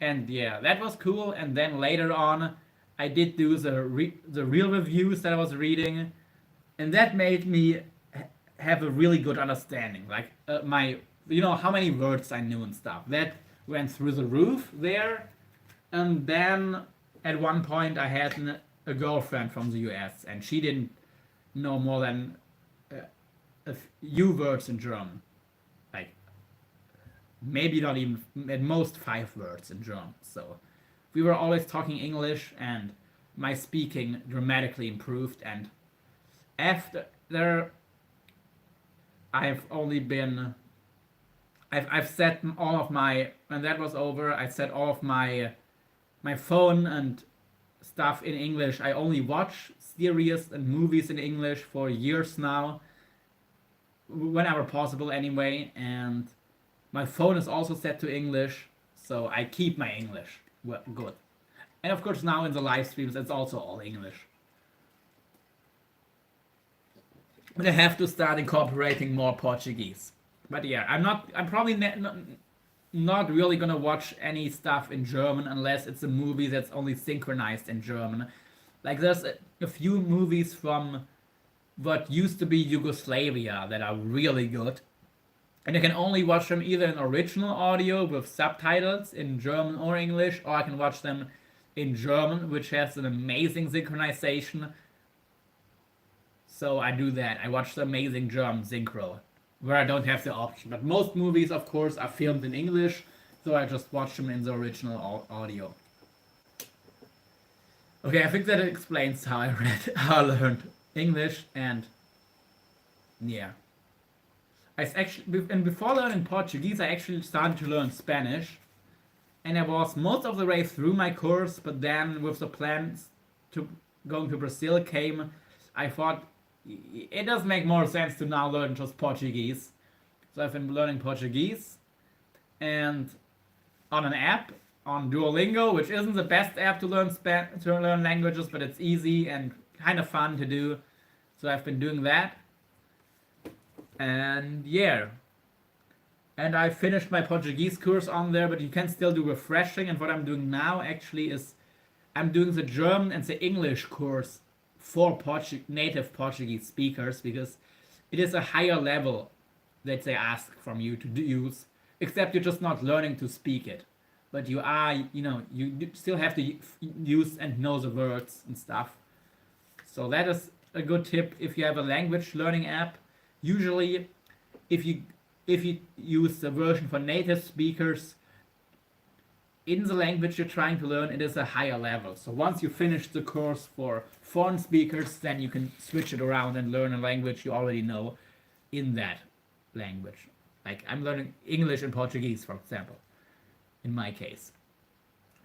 And yeah, that was cool. And then later on I did do the real reviews that I was reading, and that made me have a really good understanding, like how many words I knew and stuff. That went through the roof there. And then at one point I had a girlfriend from the US, and she didn't know more than a few words in German, like maybe not even, at most 5 words in German. So we were always talking English, and my speaking dramatically improved. And after there, I've only been, I've set all of my, when that was over, I set all of my phone and stuff in English. I only watch series and movies in English for years now, whenever possible anyway, and my phone is also set to English, so I keep my English good. And of course now in the live streams it's also all English. But I have to start incorporating more Portuguese. But yeah, I'm probably not really gonna watch any stuff in German unless it's a movie that's only synchronized in German. Like there's a few movies from what used to be Yugoslavia that are really good. And you can only watch them either in original audio with subtitles in German or English, or I can watch them in German, which has an amazing synchronization. So I do that. I watch the amazing German synchro, where I don't have the option. But most movies, of course, are filmed in English, so I just watch them in the original audio. Okay, I think that explains how I learned English, and yeah. And before learning Portuguese, I actually started to learn Spanish, and I was most of the way through my course. But then, with the plans to going to Brazil came, I thought it does make more sense to now learn just Portuguese. So I've been learning Portuguese, and on an app on Duolingo, which isn't the best app to learn languages, but it's easy and kind of fun to do. So I've been doing that. And yeah, and I finished my Portuguese course on there, but you can still do refreshing. And what I'm doing now actually is I'm doing the German and the English course for native Portuguese speakers, because it is a higher level that they ask from you to use, except you're just not learning to speak it, but you are, you still have to use and know the words and stuff. So that is a good tip if you have a language learning app. Usually, if you use the version for native speakers in the language you're trying to learn, it is a higher level. So once you finish the course for foreign speakers, then you can switch it around and learn a language you already know in that language. Like I'm learning English and Portuguese, for example, in my case.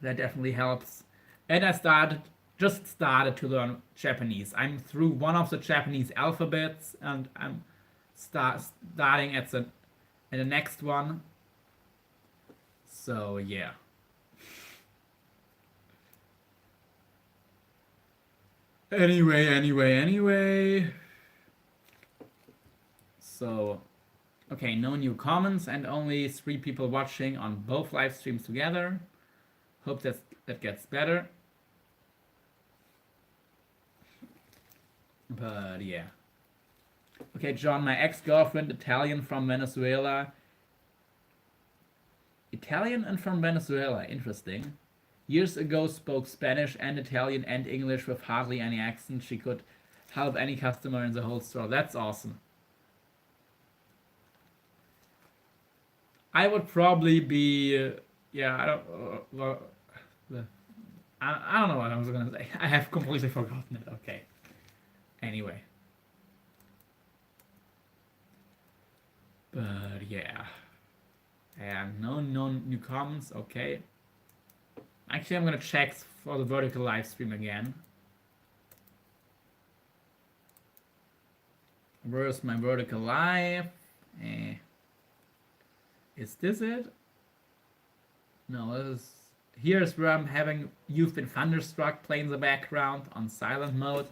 That definitely helps. And I just started to learn Japanese. I'm through one of the Japanese alphabets, and I'm starting at the next one. So yeah. Anyway. So, okay, no new comments and only 3 people watching on both live streams together. Hope that gets better. But yeah. Okay, John, my ex-girlfriend, Italian from Venezuela. Italian and from Venezuela, interesting. Years ago spoke Spanish and Italian and English with hardly any accent. She could help any customer in the whole store. That's awesome. I would probably be, I don't know what I was gonna say. I have completely forgotten it. Okay. Anyway. But yeah. And no new comments. Okay. Actually, I'm gonna check for the vertical live stream again. Where's my vertical live? Is this it? No, here's where I'm having You've Been Thunderstruck playing in the background on silent mode.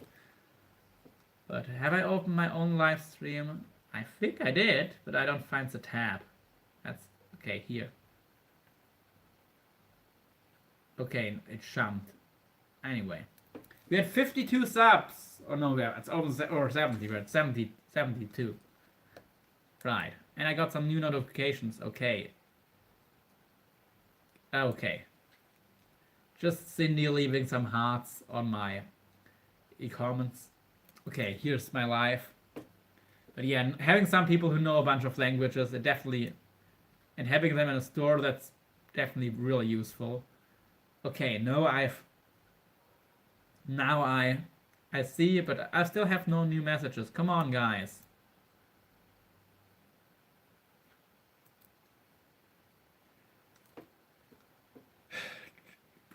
But have I opened my own live stream? I think I did, but I don't find the tab. That's okay, here. Okay, it jumped. Anyway. We had 52 subs. Oh no, it's almost, or 70, we're at 72. Right. And I got some new notifications. Okay. Okay. Just Cindy leaving some hearts on my comments. Okay, here's my live. But yeah, having some people who know a bunch of languages, and having them in a store, that's definitely really useful. Okay, no, now I see, but I still have no new messages. Come on, guys.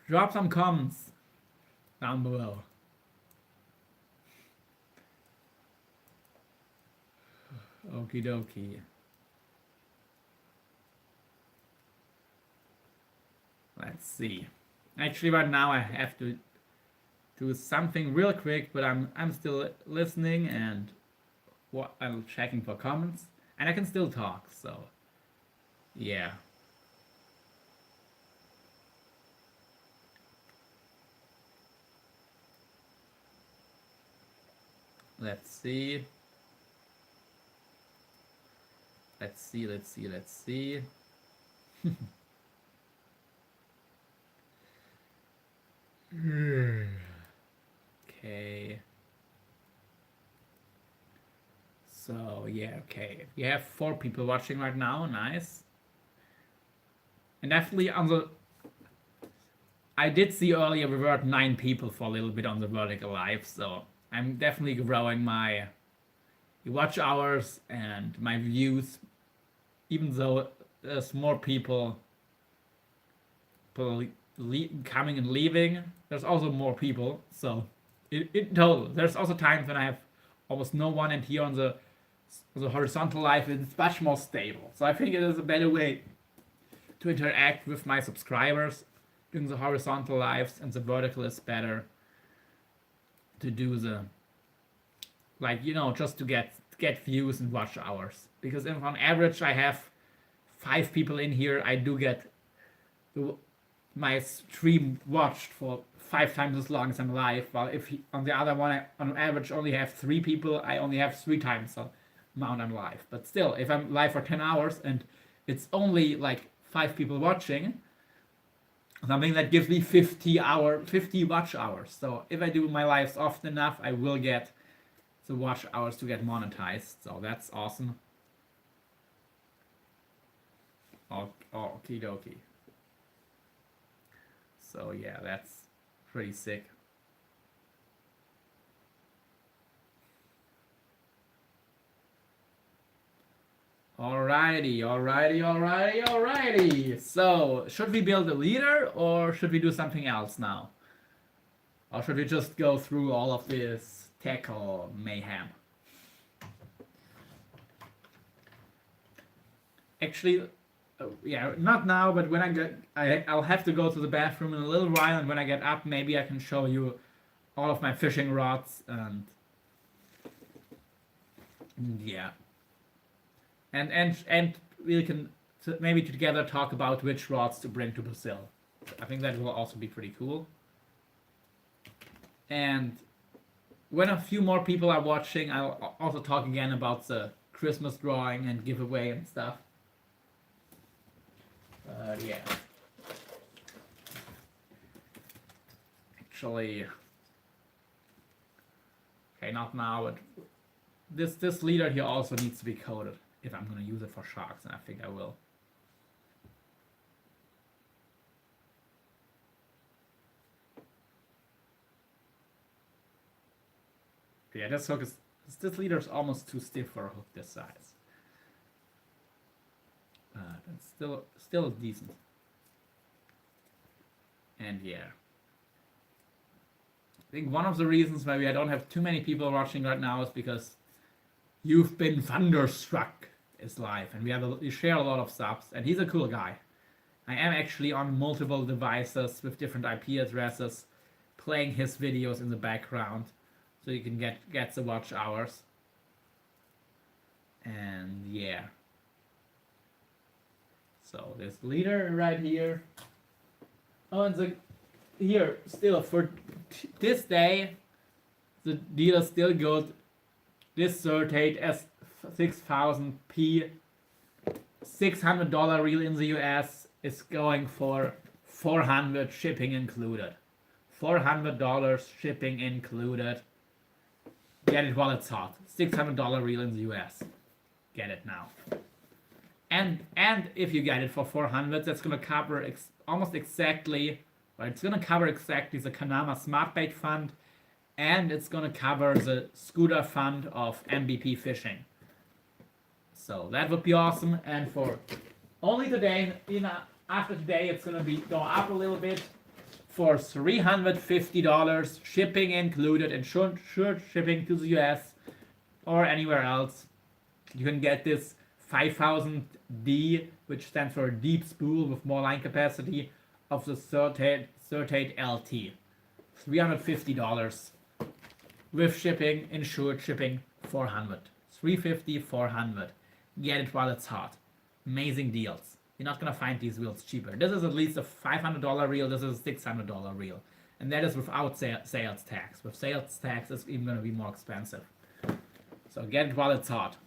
Drop some comments down below. Okie dokie. Let's see. Actually, right now I have to do something real quick, but I'm still listening and I'm checking for comments, and I can still talk. So, yeah. Let's see. Let's see. Okay. So, yeah, okay. We have 4 people watching right now. Nice. And definitely on the... I did see earlier we were at 9 people for a little bit on the vertical live, so I'm definitely growing my watch hours and my views, even though there's more people coming and leaving. There's also more people, so in total there's also times when I have almost no one, and here on the horizontal live it's much more stable. So I think it is a better way to interact with my subscribers doing the horizontal lives, and the vertical is better to do the, like, you know, just to get views and watch hours. Because if on average I have 5 people in here, I do get my stream watched for 5 times as long as I'm live. While if on the other one I on average only have 3 people, I only have 3 times the amount I'm live. But still, if I'm live for 10 hours and it's only like 5 people watching, something that gives me 50 watch hours. So if I do my lives often enough, I will get the watch hours to get monetized. So that's awesome. Okie dokie. So yeah, that's pretty sick. Alrighty. So, should we build a leader, or should we do something else now? Or should we just go through all of this tackle mayhem? Actually, yeah, not now, but when I'll have to go to the bathroom in a little while, and when I get up, maybe I can show you all of my fishing rods, and yeah. And we can maybe together talk about which rods to bring to Brazil. I think that will also be pretty cool. And when a few more people are watching, I'll also talk again about the Christmas drawing and giveaway and stuff. Yeah. Actually, okay, not now, but this leader here also needs to be coded if I'm gonna use it for sharks, and I think I will. Yeah, this hook is, this leader is almost too stiff for a hook this size. But still decent. And yeah. I think one of the reasons maybe I don't have too many people watching right now is because You've Been Thunderstruck is live, and we share a lot of subs, and he's a cool guy. I am actually on multiple devices with different IP addresses playing his videos in the background, so you can get the watch hours. And yeah. So this leader right here. Oh, and here still for this day, the dealer still got this Certate S6000P $600 reel in the US is going for $400 shipping included. $400 shipping included. Get it while it's hot. $600 reel in the US. Get it now. And if you get it for 400, that's gonna cover almost exactly But it's gonna cover exactly the Kanama Smart Bait Fund, and it's gonna cover the scooter fund of MBP fishing. So that would be awesome. And for only today, after today, it's gonna be go up a little bit for $350, shipping included, insured shipping to the US or anywhere else. You can get this 5000D, which stands for deep spool with more line capacity, of the Certate LT. $350 with shipping, insured shipping, 400. 350, 400. Get it while it's hot. Amazing deals. You're not gonna find these reels cheaper. This is at least a $500 reel. This is a $600 reel, and that is without sales tax. With sales tax, it's even gonna be more expensive. So get it while it's hot.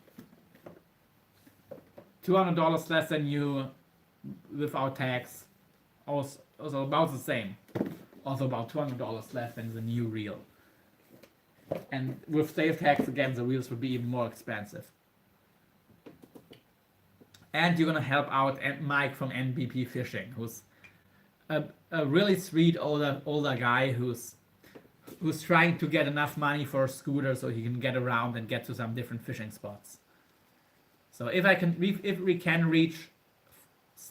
$200 less than new without tax. Also about the same. Also about $200 less than the new reel. And with sales tax again, the reels would be even more expensive. And you're gonna help out Mike from MBP Fishing, who's a really sweet older guy who's trying to get enough money for a scooter so he can get around and get to some different fishing spots. So if we can reach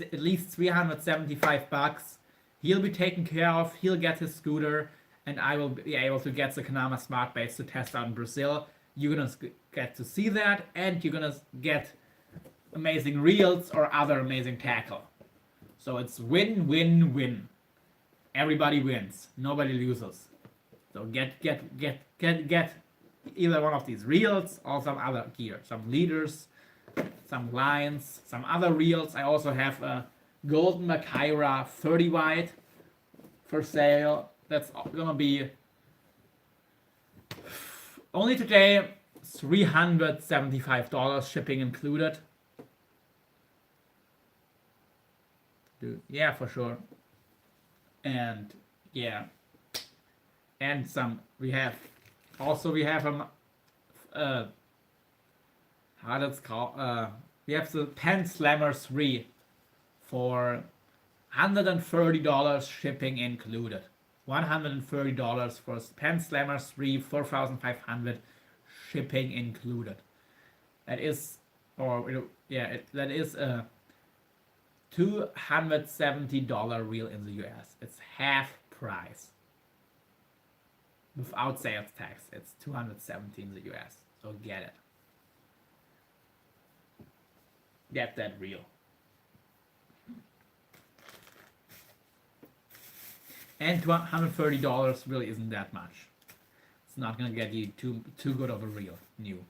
at least $375, he'll be taken care of. He'll get his scooter, and I will be able to get the Kanama Smart Baits to test out in Brazil. You're gonna get to see that, and you're gonna get amazing reels or other amazing tackle. So it's win, win, win. Everybody wins. Nobody loses. So get either one of these reels or some other gear, some leaders, some lines, some other reels. I also have a golden Mackerel 30 wide for sale. That's gonna be only today $375, shipping included. Dude, yeah, for sure. And yeah, and some we have how that's called, we have the Pen Slammer 3 for $130, shipping included. $130 for Pen Slammer 3, 4,500, shipping included. That is, that is a $270 reel in the US. It's half price. Without sales tax, it's $270 in the US. So get it. Get that reel. And $130 really isn't that much. It's not gonna get you too good of a reel, new.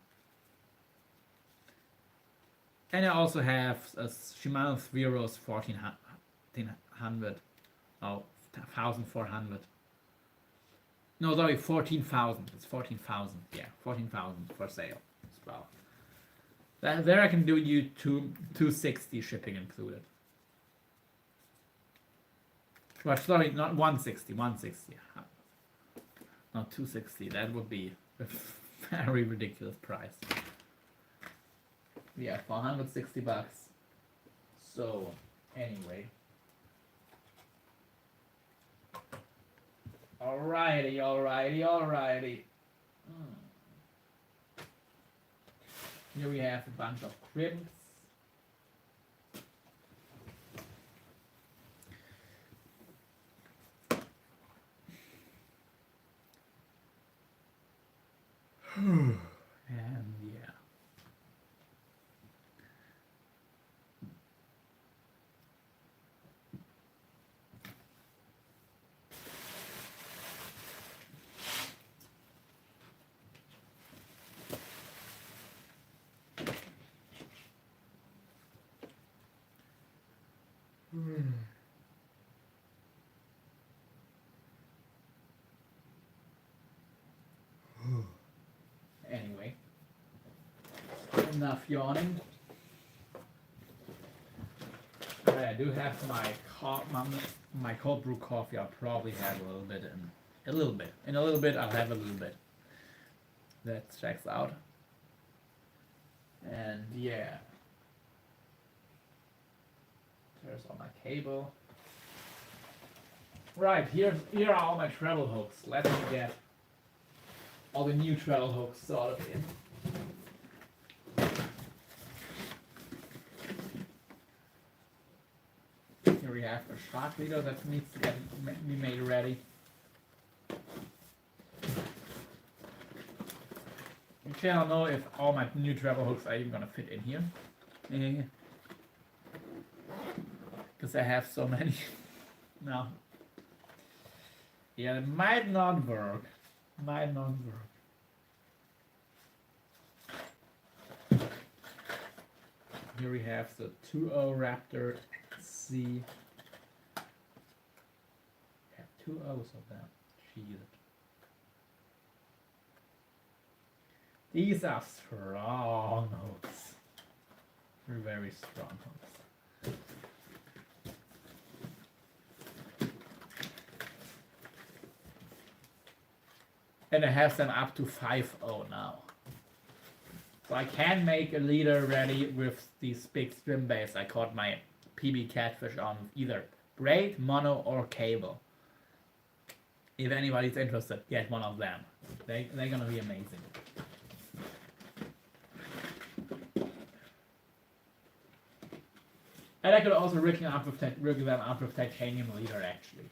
And I also have a Shimano Thviros 1400. Oh, 1,400. No, sorry, 14,000. It's 14,000. Yeah, 14,000 for sale as well. There I can do you 260 shipping included. Well, sorry, not 160. 160. Not 260. That would be a very ridiculous price. Yeah, for $160. So, anyway. Alrighty. Here we have a bunch of cribs. And yeah. Anyway, enough yawning. I do have my cold brew coffee. I'll probably have a little bit. In a little bit, I'll have a little bit. That checks out. And yeah, there's all my cable. Right, here are all my treble hooks. Let me get all the new treble hooks sorted in. Here we have a shock leader that needs to be made ready. Actually, I don't know if all my new treble hooks are even gonna fit in here. Because I have so many. No. Yeah, it might not work. Might not work. Here we have the 2.0 Raptor C. We have 2 O's of them. Jeez. These are strong hooks. They're very strong hooks. And I have them up to 5.0 now. So I can make a leader ready with these big swim baits I caught my PB catfish on, either braid, mono, or cable. If anybody's interested, get one of them. They're gonna be amazing. And I could also rig them up with titanium leader actually.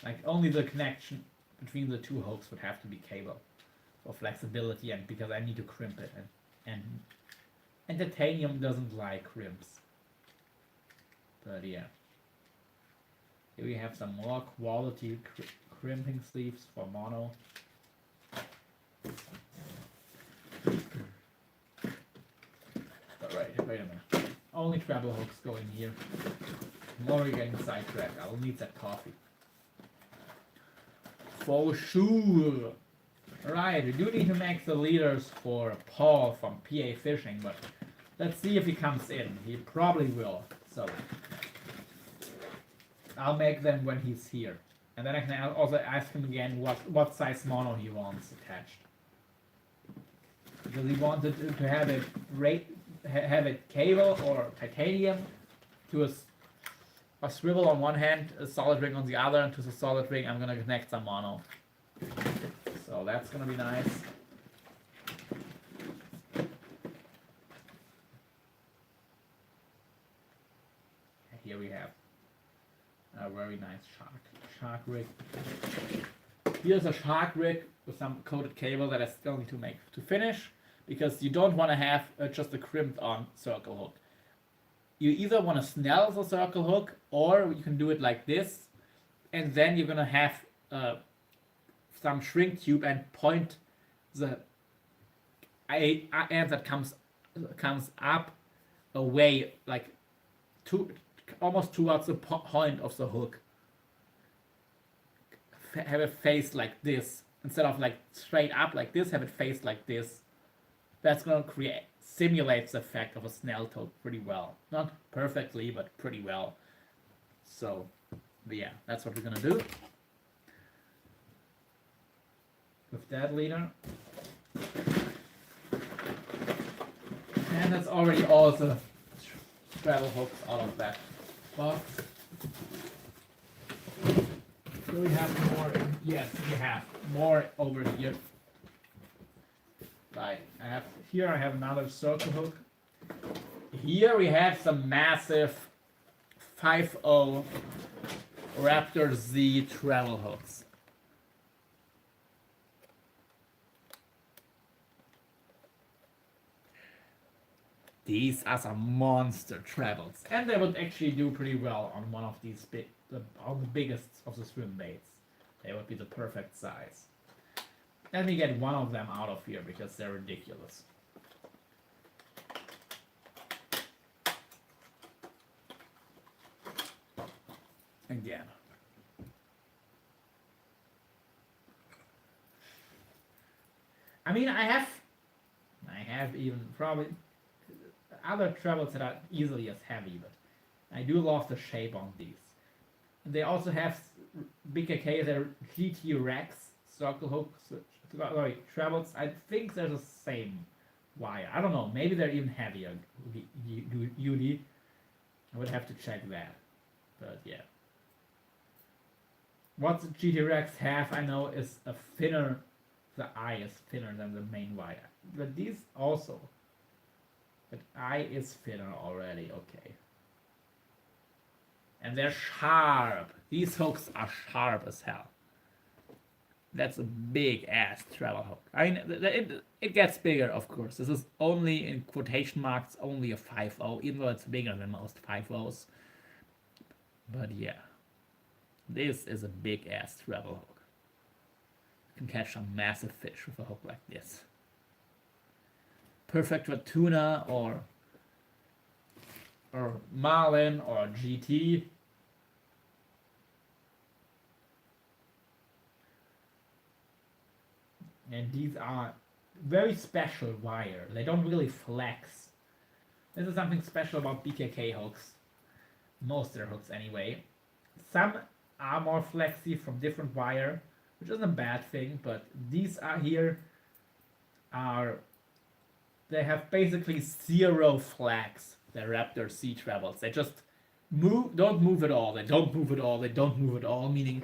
Like only the connection between the two hooks would have to be cable for flexibility, and because I need to crimp it, and titanium doesn't like crimps. But yeah, here we have some more quality crimping sleeves for mono. Alright, wait a minute. Only treble hooks go in here. More we're getting sidetracked. I will need that coffee. For sure. Right, we do need to make the leaders for Paul from PA Fishing, but let's see if he comes in. He probably will. So I'll make them when he's here. And then I can also ask him again what size mono he wants attached. Because he wanted to have it cable or titanium to a swivel on one hand, a solid ring on the other, and to the solid ring I'm gonna connect some mono. So that's gonna be nice. Here we have a very nice shark rig. Here's a shark rig with some coated cable that I still need to finish, because you don't want to have just a crimped on circle hook. You either want to snell the circle hook, or you can do it like this, and then you're gonna have some shrink tube and point the end that comes up away, like almost towards the point of the hook. Have it face like this instead of like straight up like this. Have it face like this. That's gonna simulate the effect of a snell toad pretty well. Not perfectly, but pretty well. So, but yeah, that's what we're gonna do with that leader. And that's already all the straddle hooks out of that box. Do we have more? Yes, we have more over here. Right, I have another circle hook. Here we have some massive 5.0 Raptor Z treble hooks. These are some monster trebles, and they would actually do pretty well on one of these on the biggest of the swim baits. They would be the perfect size. Let me get one of them out of here because they're ridiculous. Again. I mean, I have even probably other trebles that are easily as heavy, but I do love the shape on these. They also have BKK, they're GT Rex circle hooks, sorry, trebles. I think they're the same wire. I don't know, maybe they're even heavier. UD. I would have to check that, but yeah. What the GT Rex have, I know, is a thinner. The eye is thinner than the main wire, but these also. But eye is thinner already. Okay. And they're sharp. These hooks are sharp as hell. That's a big ass travel hook. I mean, it gets bigger, of course. This is only, in quotation marks, only a 5.0, even though it's bigger than most 5.0s. But yeah, this is a big ass travel hook. You can catch some massive fish with a hook like this. Perfect for tuna or marlin or GT. And these are very special wire. They don't really flex. This is something special about BKK hooks. Most of their hooks anyway. Some are more flexy from different wire, which isn't a bad thing, but these are here are, they have basically zero flex. They're Raptor sea travels. They just don't move at all. They don't move at all. They don't move at all, meaning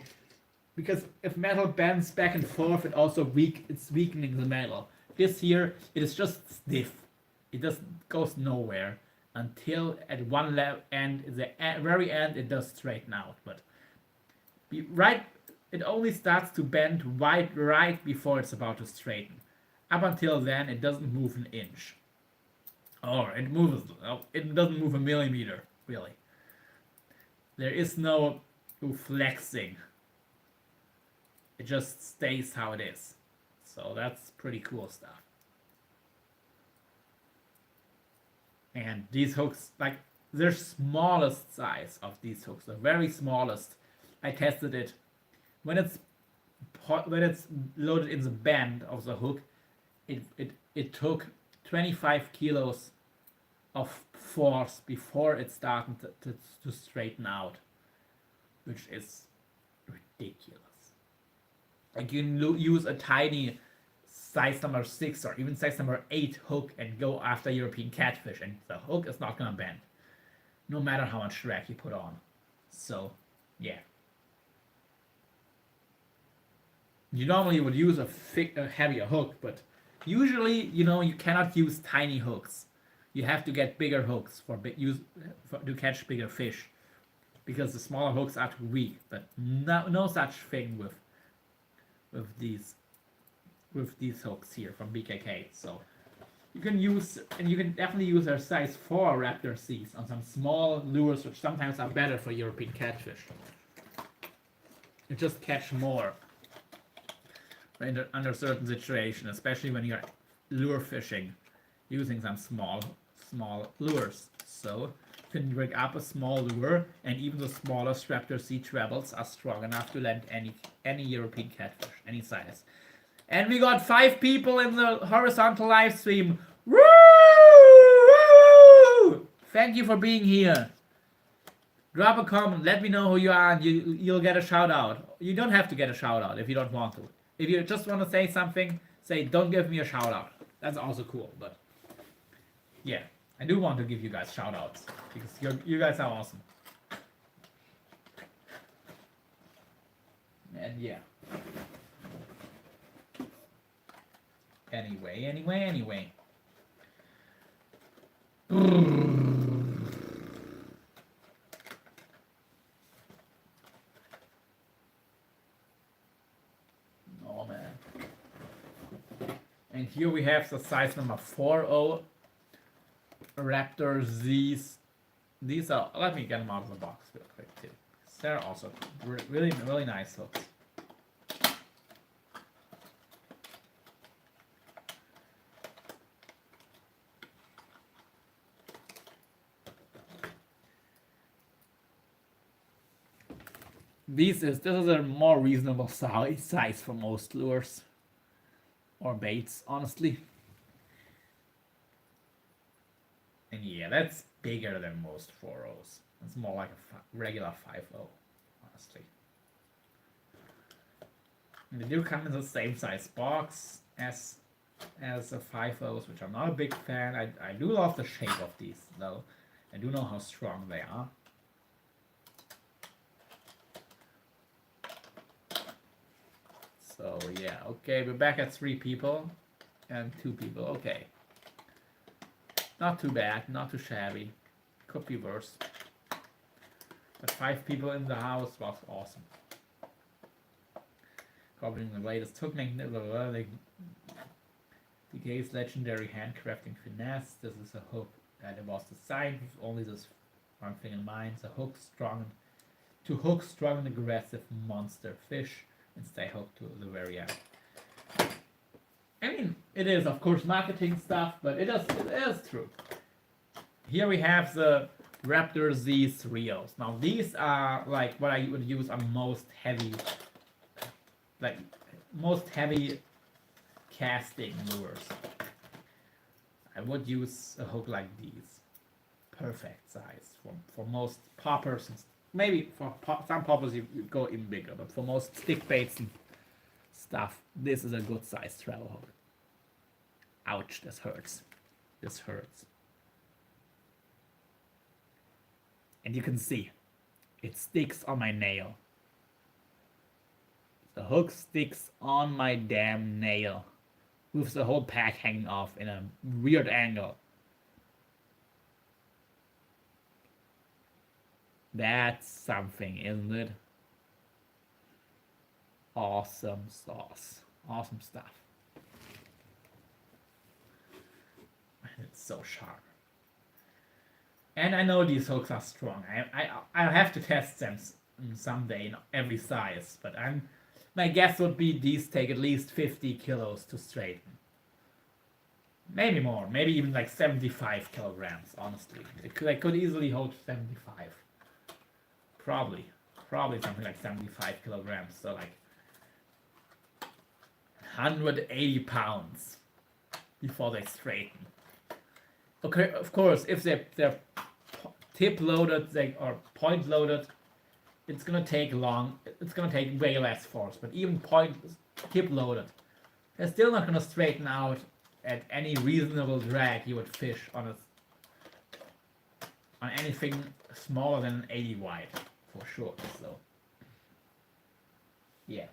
because if metal bends back and forth, it's weakening the metal. This here, it is just stiff. It just goes nowhere until at one end, the very end, it does straighten out. But it only starts to bend right before it's about to straighten. Up until then, it doesn't move an inch. Or it doesn't move a millimeter, really. There is no flexing. It just stays how it is. So that's pretty cool stuff. And these hooks, like their smallest size of these hooks, the very smallest, I tested it when it's loaded in the bend of the hook. It took 25 kilos of force before it started to straighten out, which is ridiculous. Like you can use a tiny size number 6 or even size number 8 hook and go after European catfish, and the hook is not gonna bend, no matter how much drag you put on. So, yeah. You normally would use a heavier hook, but usually, you cannot use tiny hooks. You have to get bigger hooks to catch bigger fish, because the smaller hooks are too weak. But no such thing with these hooks here from BKK. So you can definitely use their size 4 Raptor Cs on some small lures, which sometimes are better for European catfish. You just catch more under certain situations, especially when you're lure fishing using some small lures. So you can rig up a small lure, and even the smallest Raptor Sea trebles are strong enough to land any European catfish, any size. And we got 5 people in the horizontal live stream. Woo! Thank you for being here. Drop a comment, let me know who you are, and you'll get a shout out. You don't have to get a shout out if you don't want to. If you just want to say something, say don't give me a shout out. That's also cool, but yeah, I do want to give you guys shout outs because you guys are awesome. And yeah. Anyway. Oh man. And here we have the size number 4.0 Raptor Z's. These are, let me get them out of the box real quick too. They're also really, really nice hooks. This is a more reasonable size for most lures or baits, honestly. And yeah, that's bigger than most 4.0s. It's more like a regular 5.0, honestly. And they do come in the same size box as the 5.0s, which I'm not a big fan. I do love the shape of these, though. I do know how strong they are. So yeah, okay, we're back at 3 people and 2 people. Okay, not too bad, not too shabby. Could be worse. But 5 people in the house was awesome. Covering the latest hook DK's legendary handcrafting finesse. This is a hook that was designed with only this one thing in mind: to hook strong and aggressive monster fish and stay hooked to the very end. I mean, it is of course marketing stuff, but it is true. Here we have the Raptor Z Trios. Now these are like what I would use on most heavy casting lures. I would use a hook like these. Perfect size for most poppers. And maybe for some poppers you go even bigger, but for most stick baits and stuff, this is a good size travel hook. Ouch, this hurts. This hurts. And you can see, it sticks on my nail. The hook sticks on my damn nail, with the whole pack hanging off in a weird angle. That's something, isn't it? Awesome sauce. Awesome stuff. It's so sharp. And I know these hooks are strong. I'll have to test them someday in every size, but my guess would be these take at least 50 kilos to straighten. Maybe more, maybe even like 75 kilograms, honestly. They could easily hold 75. Probably something like 75 kilograms, so like 180 pounds before they straighten. Okay, of course, if they're tip loaded or point loaded, it's gonna take way less force. But even tip loaded, they're still not gonna straighten out at any reasonable drag you would fish on anything smaller than 80 wide, for sure. So yeah,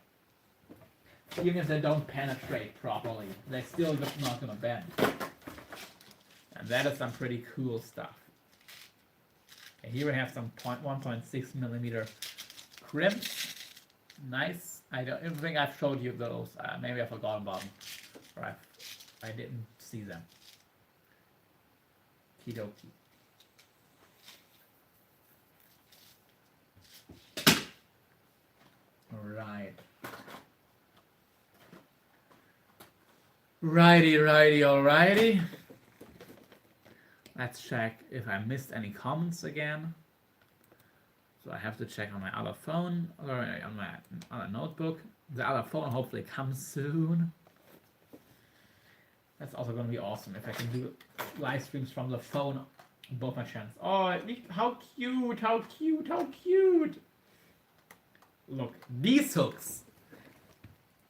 even if they don't penetrate properly, they're still not gonna bend. And that is some pretty cool stuff. And here we have some 1.6 millimeter crimps. Nice. I don't think I've showed you those. Maybe I forgot about them, or I didn't see them. Kidoki. Alright. Alrighty. Let's check if I missed any comments again. So I have to check on my other phone or on my other notebook. The other phone hopefully comes soon. That's also going to be awesome if I can do live streams from the phone on both my channels. Oh, how cute! Look, these hooks.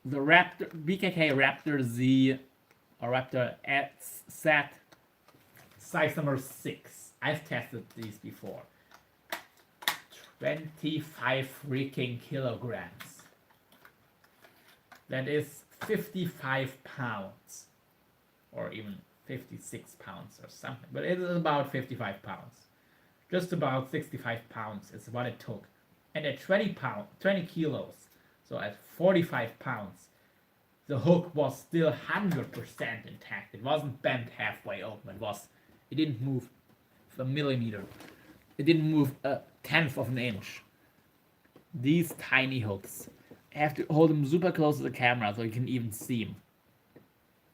The BKK Raptor Z or Raptor Set size number 6. I've tested these before. 25 freaking kilograms. That is 55 pounds. Or even 56 pounds or something. But it is about 55 pounds. Just about 65 pounds is what it took. And at 20 kilos, so at 45 pounds, the hook was still 100% intact. It wasn't bent halfway open. It didn't move a millimeter. It didn't move a tenth of an inch. These tiny hooks. I have to hold them super close to the camera so you can even see them.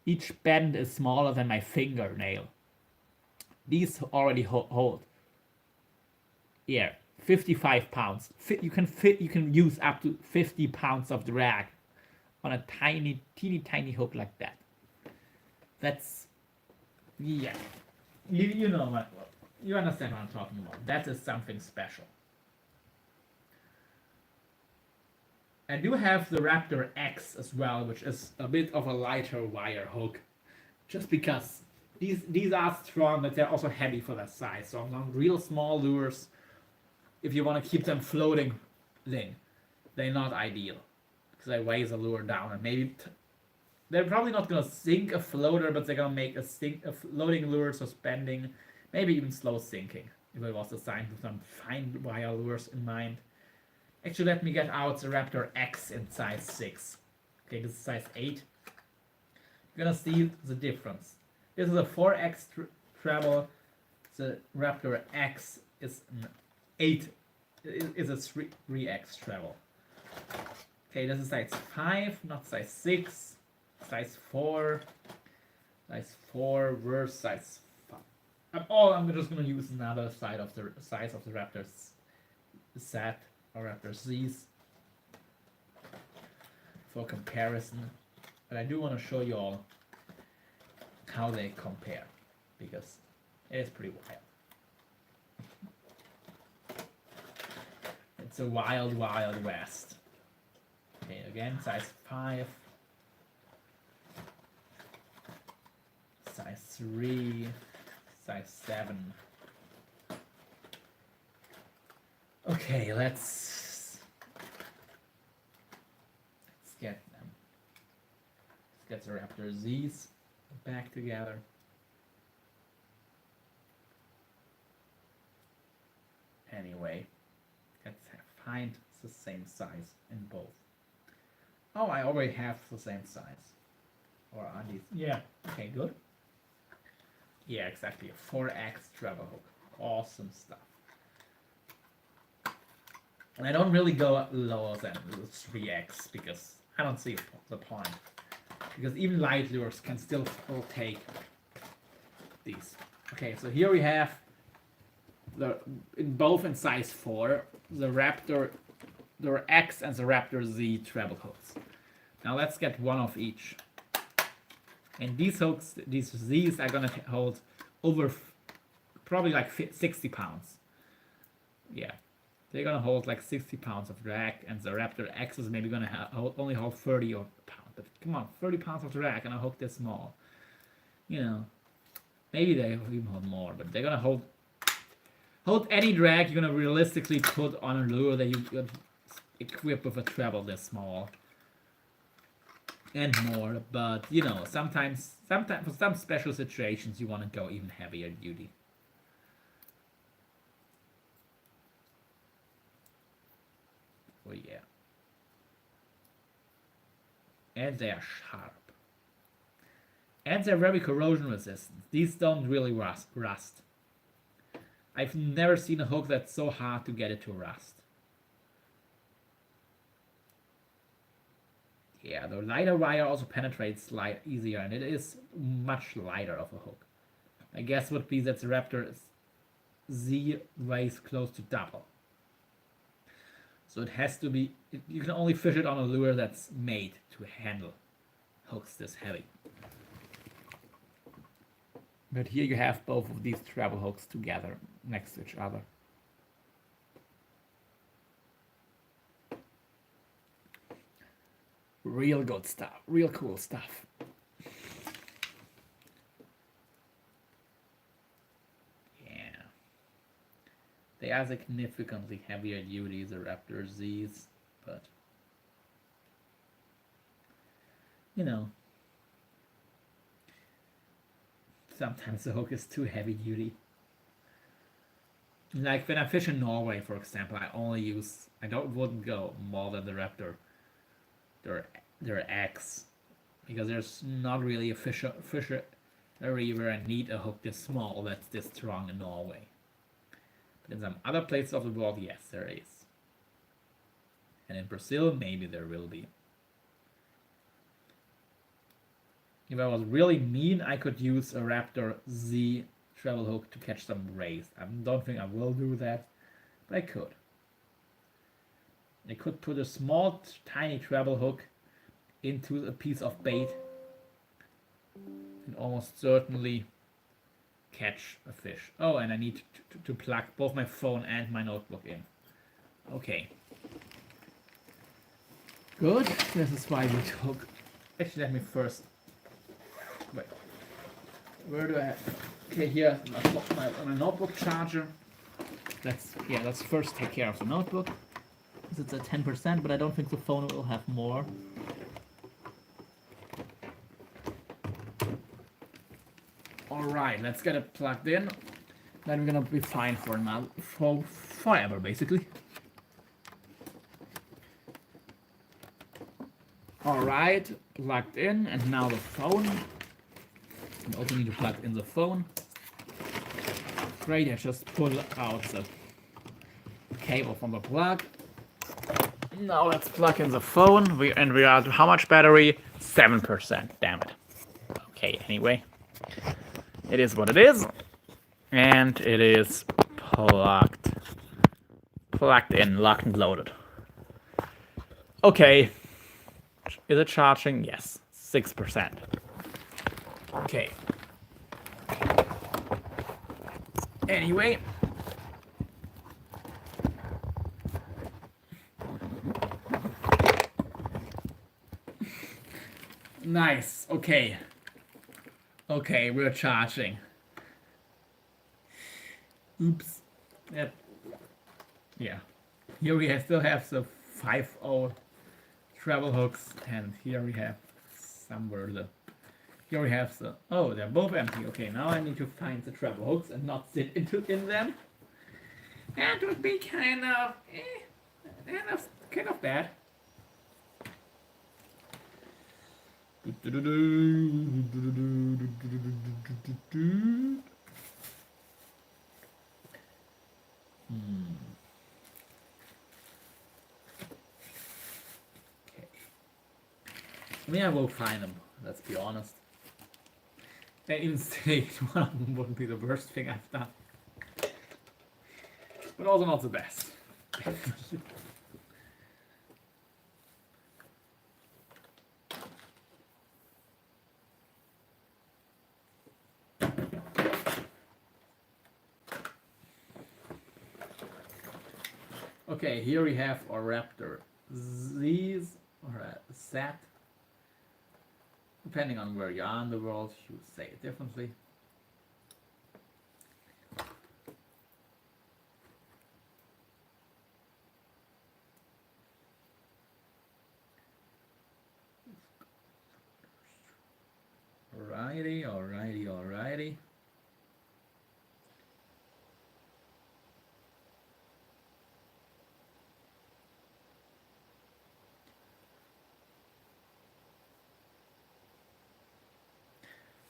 Each bend is smaller than my fingernail. These already hold. Here, 55 pounds. You can use up to 50 pounds of drag on a teeny tiny hook like that. That's, yeah. You know what, you understand what I'm talking about. That is something special. I do have the Raptor X as well, which is a bit of a lighter wire hook. Just because these are strong, but they're also heavy for that size. So on real small lures, if you want to keep them floating, they're not ideal. because I weigh the lure down, and maybe they're probably not gonna sink a floater, but they're gonna make a floating lure suspending, maybe even slow sinking, if I was assigned with some fine wire lures in mind. Actually, let me get out the Raptor X in size 6. Okay, this is size 8. You're gonna see the difference. This is a 4X treble. The Raptor X is an 8. Is a 3X treble. Okay, this is size 5, not size 6. Size 4. Size 4 versus size 5. I'm just gonna use another side of the size of the Raptor's Z or Raptor Z's for comparison. But I do want to show you all how they compare, because it is pretty wild. It's a wild, wild west. Okay, again, size 5, size 3, size 7. Okay, let's get them. Let's get the Raptor Z's back together. Anyway, let's find the same size in both. Oh, I already have the same size. Or are these? Yeah. Okay, good. Yeah, exactly. A 4X treble hook. Awesome stuff. And I don't really go lower than 3X because I don't see the point. Because even light lures can still take these. Okay, so here we have both in size 4, the Raptor X and the Raptor Z treble hooks. Now let's get one of each. And these hooks, these Z's are gonna hold over probably like 60 pounds. Yeah, they're gonna hold like 60 pounds of drag, and the Raptor X is maybe gonna only hold 30 pounds. But come on, 30 pounds of drag and a hook this small. You know, maybe they even hold more, but they're gonna hold any drag you're gonna realistically put on a lure that you equip with a treble this small. And more, but you know, sometimes for some special situations you want to go even heavier duty. Oh yeah. And they are sharp. And they're very corrosion resistant. These don't really rust. I've never seen a hook that's so hard to get it to rust. Yeah, the lighter wire also penetrates easier, and it is much lighter of a hook. My guess would be that the Raptor Z weighs close to double. So it has to be, you can only fish it on a lure that's made to handle hooks this heavy. But here you have both of these treble hooks together next to each other. Real good stuff, real cool stuff. Yeah. They are significantly heavier duty, the Raptor Z's, but you know, sometimes the hook is too heavy duty. Like when I fish in Norway, for example, I wouldn't go more than the Raptor. Their X, because there's not really a fisher where I need a hook this small that's this strong in Norway. But in some other places of the world, yes, there is. And in Brazil, maybe there will be. If I was really mean, I could use a Raptor Z treble hook to catch some rays. I don't think I will do that, but I could. I could put a small, tiny treble hook into a piece of bait and almost certainly catch a fish. Oh, and I need to plug both my phone and my notebook in. Okay. Good. This is why we took... Actually, let me first... Wait. Where do I have... Okay, here, my notebook charger. Let's first take care of the notebook. because it's at 10%, but I don't think the phone will have more. Alright, let's get it plugged in. Then we're gonna be fine for now, for forever basically. Alright, plugged in, and now the phone. We also need to plug in the phone. Great, I just pull out the cable from the plug. Now let's plug in the phone. We are at how much battery? 7%. Damn it. Okay, anyway. It is what it is. And it is plugged in, locked and loaded. Okay. Is it charging? Yes. 6%. Okay. Anyway. Nice. Okay. Okay, we're charging. Oops. Yep. Yeah. Here we still have the 5.0 travel hooks, and here we have somewhere the. Here we have the. Oh, they're both empty. Okay, now I need to find the travel hooks and not sit in them. That would be kind of bad. Okay. I mean, I will find them, let's be honest. And even say one of them wouldn't be the worst thing I've done. But also not the best. Okay, here we have our Raptor Z's or a Z. Depending on where you are in the world, you would say it differently. Alrighty.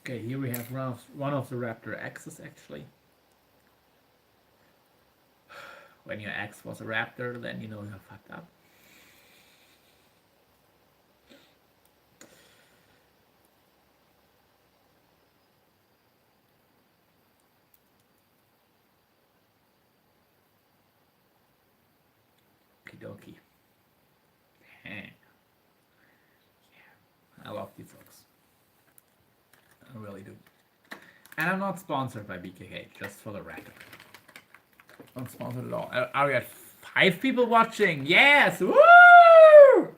Okay, here we have one of the Raptor X's actually. When your X was a Raptor, then you know you're fucked up. Okie dokie. Yeah. I love these hooks. I really do. And I'm not sponsored by BKK, just for the record. Not sponsored at all. Are we at 5 people watching? Yes! Woo!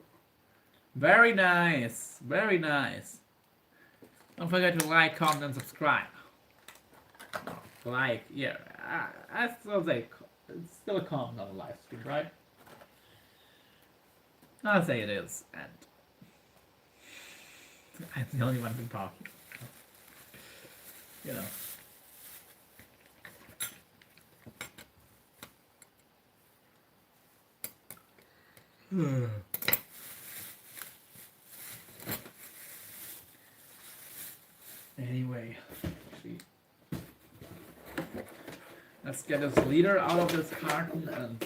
Very nice. Very nice. Don't forget to like, comment, and subscribe. Like, yeah. I still say it's still a comment on the live stream, right? I'll say it is, and I'm the only one who's talking. You know. Anyway, let's get this leader out of this carton and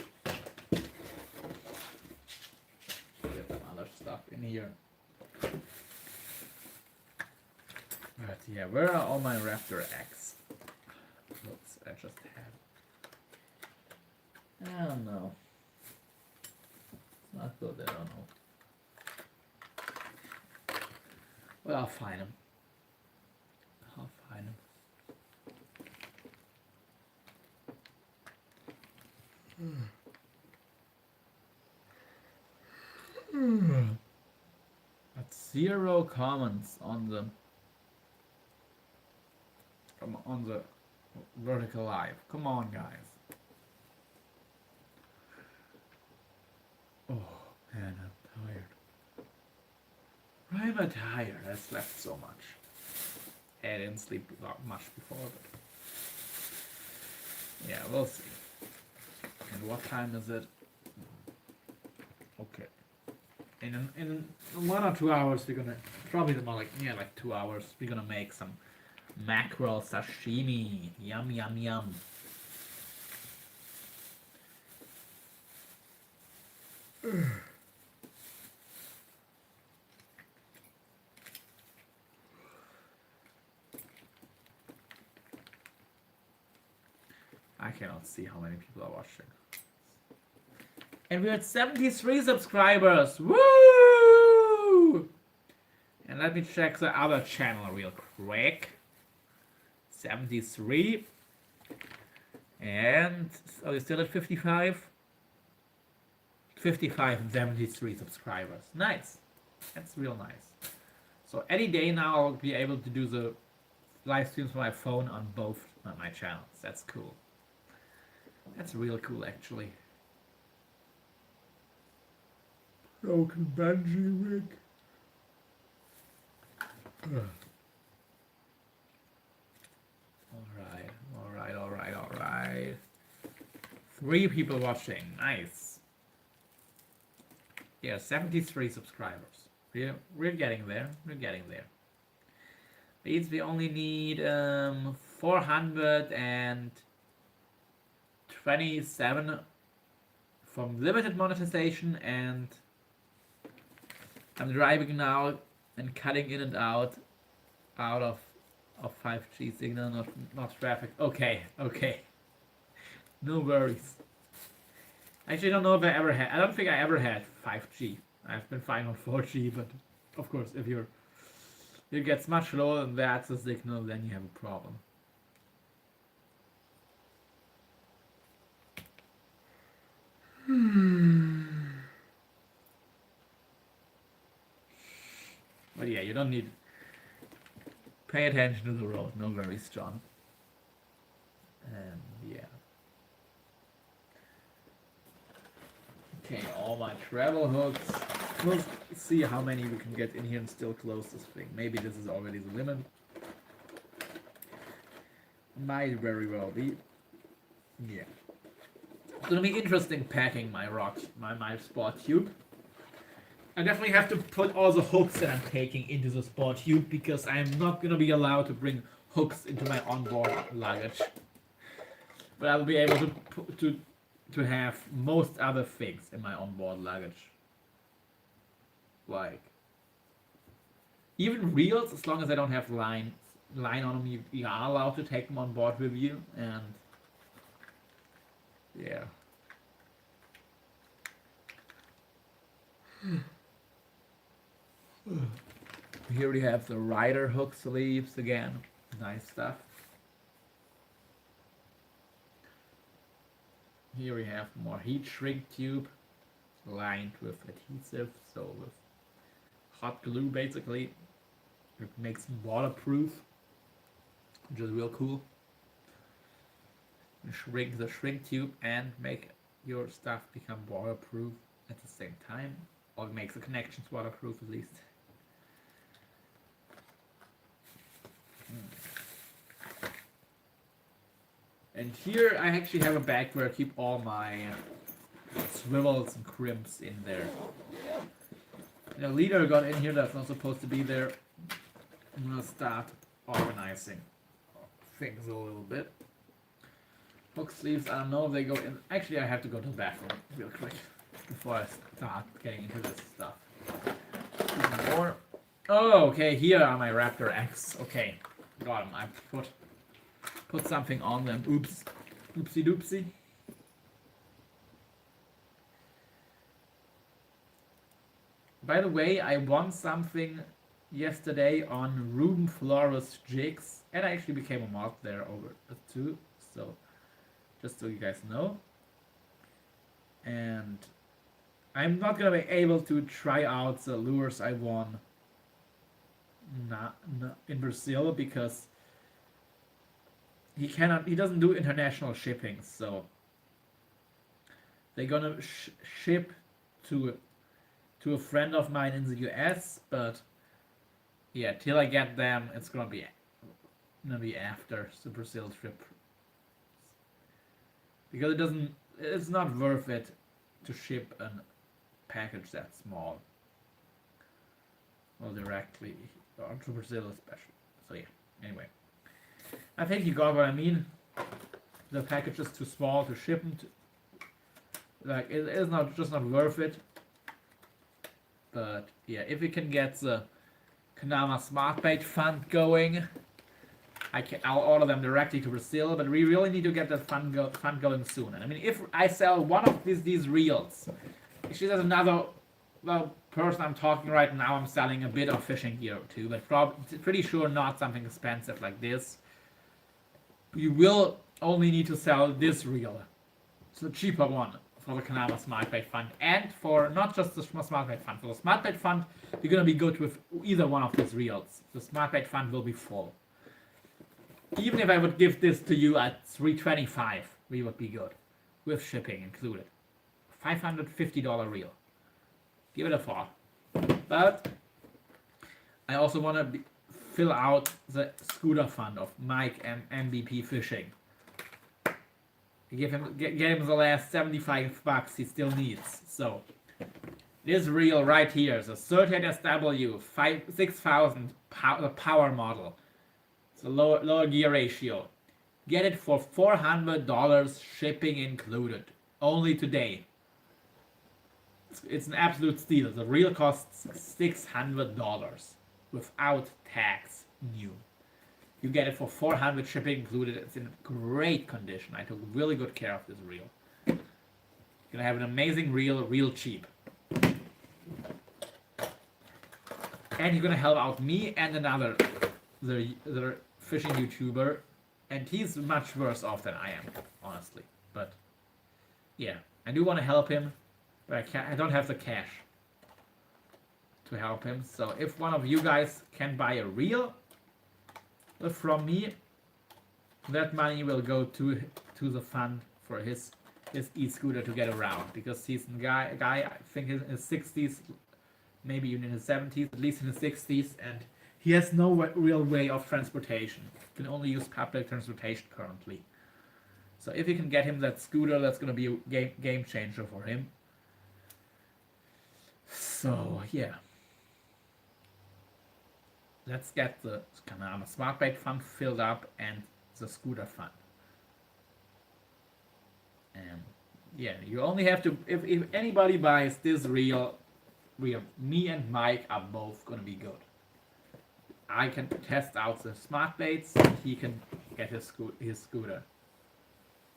get some other stuff in here. But yeah, where are all my Raptor X? Oops, I just have. I don't know. It's not good, I don't know. Well, I'll find him. That's 0 comments on the vertical live. Come on, guys. Oh man, I'm tired. I'm tired. I slept so much. I didn't sleep much before, but yeah, we'll see. And what time is it? Okay. In 1 or 2 hours, we're gonna probably more like 2 hours. We're gonna make some mackerel sashimi. Yum yum yum. I cannot see how many people are watching. And we're at 73 subscribers. Woo! And let me check the other channel real quick. 73. And are we still at 55? 55 and 73 subscribers. Nice. That's real nice. So any day now I'll be able to do the live streams from my phone on both my channels. That's cool. That's real cool actually. Broken bungee rig. Alright. 3 people watching. Nice. Yeah, 73 subscribers. We're getting there. Means we only need 427 from limited monetization, and I'm driving now and cutting in and out of 5G signal, not traffic. Okay. No worries. Actually, I don't know if I ever had. I don't think I ever had 5G. I've been fine on 4G, but of course, if it gets much lower than that's the signal, then you have a problem. But yeah, you don't need. Pay attention to the road. No worries, John. And yeah. Okay, all my travel hooks. We'll see how many we can get in here and still close this thing. Maybe this is already the limit. Might very well be. Yeah. It's gonna be interesting packing my rocks, my sport tube. I definitely have to put all the hooks that I'm taking into the sport tube because I'm not gonna be allowed to bring hooks into my onboard luggage. But I will be able to have most other things in my onboard luggage. Like even reels, as long as I don't have line on them, you are allowed to take them on board with you, and yeah. Here we have the rider hook sleeves again. Nice stuff. Here we have more heat shrink tube lined with adhesive, so with hot glue basically. It makes them waterproof, which is real cool. You shrink the shrink tube and make your stuff become waterproof at the same time, or it makes the connections waterproof at least. And here I actually have a bag where I keep all my swivels and crimps in there. And a leader got in here that's not supposed to be there. I'm gonna start organizing things a little bit. Hook sleeves, I don't know if they go in. Actually, I have to go to the bathroom real quick before I start getting into this stuff. More. Oh, okay, here are my Raptor X. Okay, got them. I put something on them. Oops. Oopsie doopsie. By the way, I won something yesterday on Ruben Flores jigs, and I actually became a mod there over too, so just so you guys know. And I'm not gonna be able to try out the lures I won in Brazil because he doesn't do international shipping, so they're gonna ship to a friend of mine in the US, but yeah, till I get them, it's gonna be after the Brazil trip because it's not worth it to ship a package that small or directly or to Brazil especially. So yeah, anyway, I think you got what I mean. The package is too small to ship them to, like it is not worth it. But yeah, if we can get the Kanama Smart Bait Fund going, I'll order them directly to Brazil. But we really need to get that fund going soon. And I mean, if I sell one of these reels, actually there's another person I'm talking right now. I'm selling a bit of fishing gear too, but pretty sure not something expensive like this. You will only need to sell this reel. It's the cheaper one for the Kanama Smart Bait Fund, and for not just the Smart Bait Fund. For the Smart Bait Fund, you're gonna be good with either one of these reels. The Smart Bait Fund will be full. Even if I would give this to you at $325, we would be good with shipping included. $550 reel. Give it a thought. But I also want to fill out the scooter fund of Mike and MBP Fishing. Get him the last $75 he still needs. So this reel right here is a 30SW 6000 power model. It's a lower gear ratio. Get it for $400 shipping included. Only today. It's an absolute steal. The reel costs $600 without tax new. You get it for $400 shipping included. It's in great condition. I took really good care of this reel. You're gonna have an amazing reel, real cheap. And you're gonna help out me and another the fishing YouTuber, and he's much worse off than I am, honestly. But yeah, I do want to help him, but I don't have the cash to help him. So if one of you guys can buy a reel from me, that money will go to the fund for his e-scooter to get around, because he's a guy I think in his 60s, maybe even in his 70s, at least in his 60s, and he has no real way of transportation. He can only use public transportation currently. So if you can get him that scooter, that's going to be a game changer for him. So yeah, let's get the Kanama Smart Bait Fund filled up and the scooter fund. And yeah, you only have to, if anybody buys this reel, me and Mike are both going to be good. I can test out the smart baits, and he can get his scooter.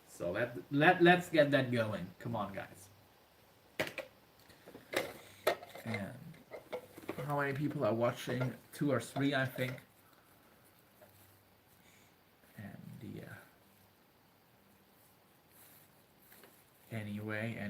So let's get that going. Come on, guys. And how many people are watching? 2 or 3, I think. And yeah. Anyway.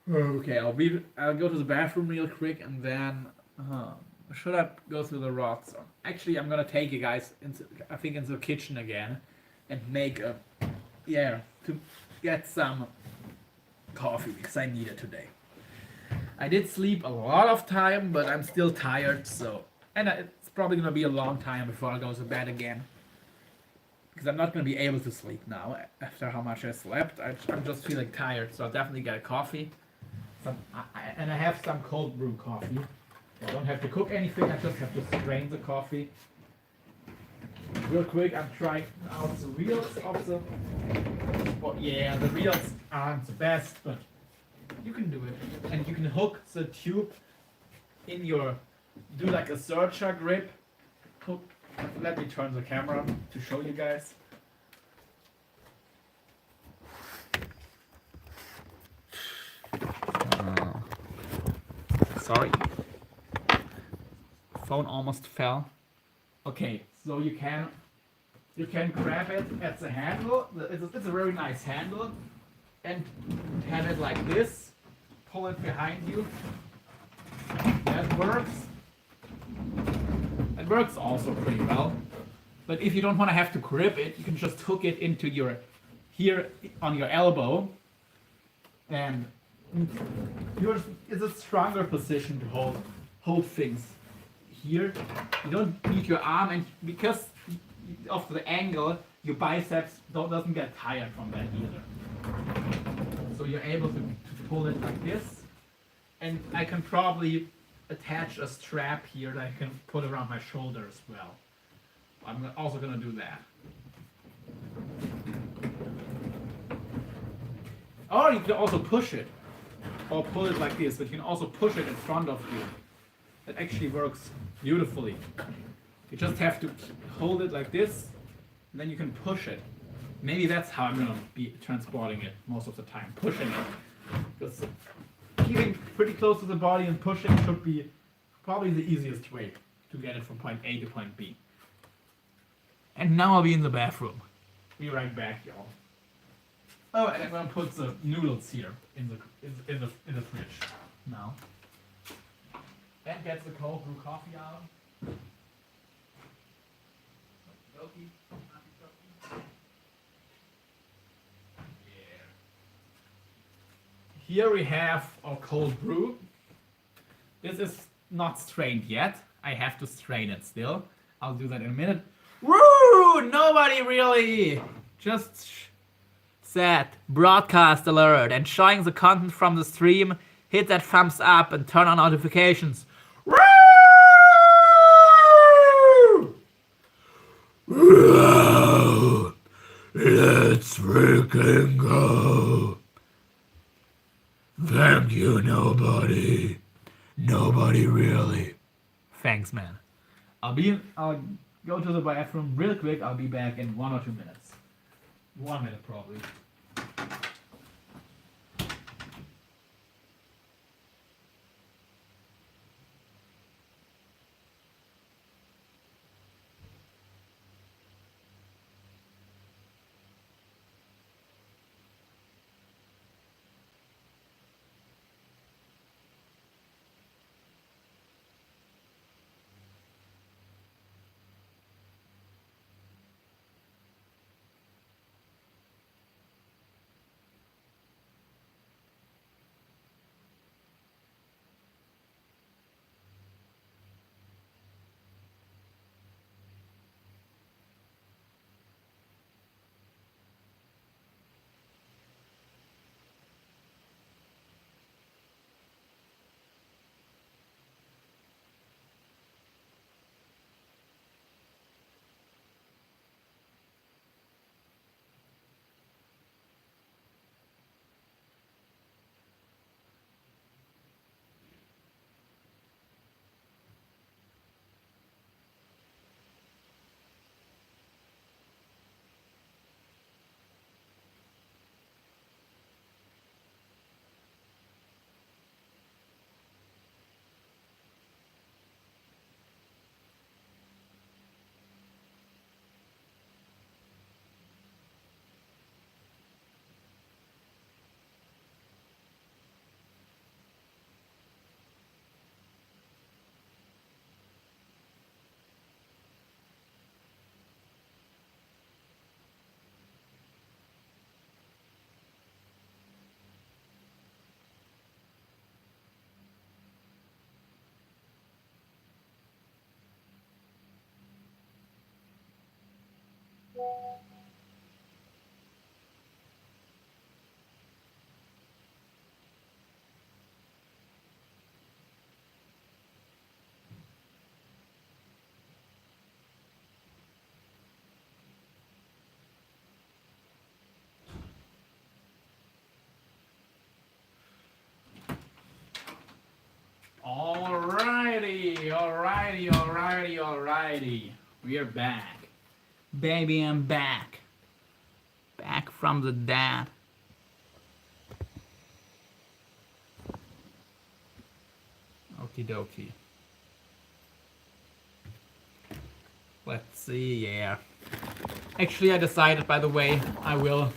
Okay, I'll go to the bathroom real quick, and then should I go through the rods? Actually, I'm gonna take you guys into the kitchen again and make to get some coffee, because I need it today. I did sleep a lot of time, but I'm still tired, and it's probably gonna be a long time before I go to bed again, because I'm not gonna be able to sleep now after how much I slept. I'm just feeling tired, so I'll definitely get a coffee. And I have some cold brew coffee. I don't have to cook anything, I just have to strain the coffee. Real quick, I'm trying out the reels of the... Well, yeah, the reels aren't the best, but you can do it. And you can hook the tube in your... Do like a searcher grip. Let me turn the camera to show you guys. Sorry. Phone almost fell. Okay, so you can grab it at the handle. It's a very nice handle, and have it like this. Pull it behind you. That works. That works also pretty well. But if you don't want to have to grip it, you can just hook it into your here on your elbow, and yours is a stronger position to hold things. Here, you don't need your arm, and because of the angle, your biceps doesn't get tired from that either. So you're able to pull it like this, and I can probably attach a strap here that I can put around my shoulder as well. I'm also gonna do that. Or you can also push it, or pull it like this, but you can also push it in front of you. That actually works beautifully. You just have to hold it like this, and then you can push it. Maybe that's how I'm gonna be transporting it most of the time, pushing it. Because keeping pretty close to the body and pushing should be probably the easiest way to get it from point A to point B. And now I'll be in the bathroom. Be right back, y'all. Oh, and I'm gonna put the noodles here in the fridge now. And get the cold brew coffee out. Here we have our cold brew. This is not strained yet. I have to strain it still. I'll do that in a minute. Woo! Nobody really just said broadcast alert and showing the content from the stream. Hit that thumbs up and turn on notifications. Woo! Whoa! Let's freaking go. Thank you, nobody. Nobody really. Thanks, man. I'll go to the bathroom real quick. I'll be back in 1 or 2 minutes. 1 minute probably. Alrighty. We are back. Baby, I'm back. Back from the dead. Okie dokie. Let's see, yeah. Actually, I decided, by the way, I will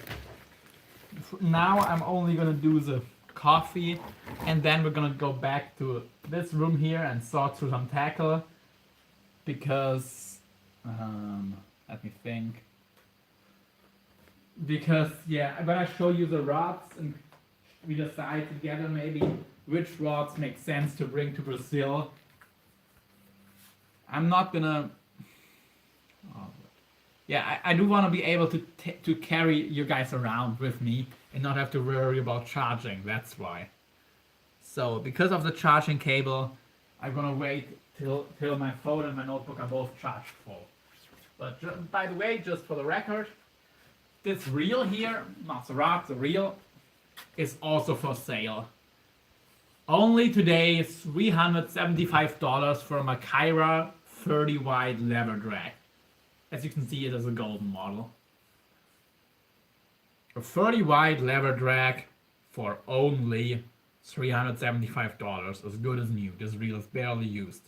now I'm only gonna do the coffee, and then we're gonna go back to this room here and sort through some tackle, because let me think. Because yeah, I'm gonna show you the rods, and we decide together maybe which rods make sense to bring to Brazil. I'm not gonna. Oh, yeah, I do want to be able to carry you guys around with me and not have to worry about charging. That's why. So because of the charging cable, I'm gonna wait till my phone and my notebook are both charged full. But by the way, just for the record, this reel here, not the rod, the reel, is also for sale. Only today, $375 for a Mackerel 30 wide lever drag. As you can see, it is a golden model. A 30 wide lever drag for only $375, as good as new. This reel is barely used.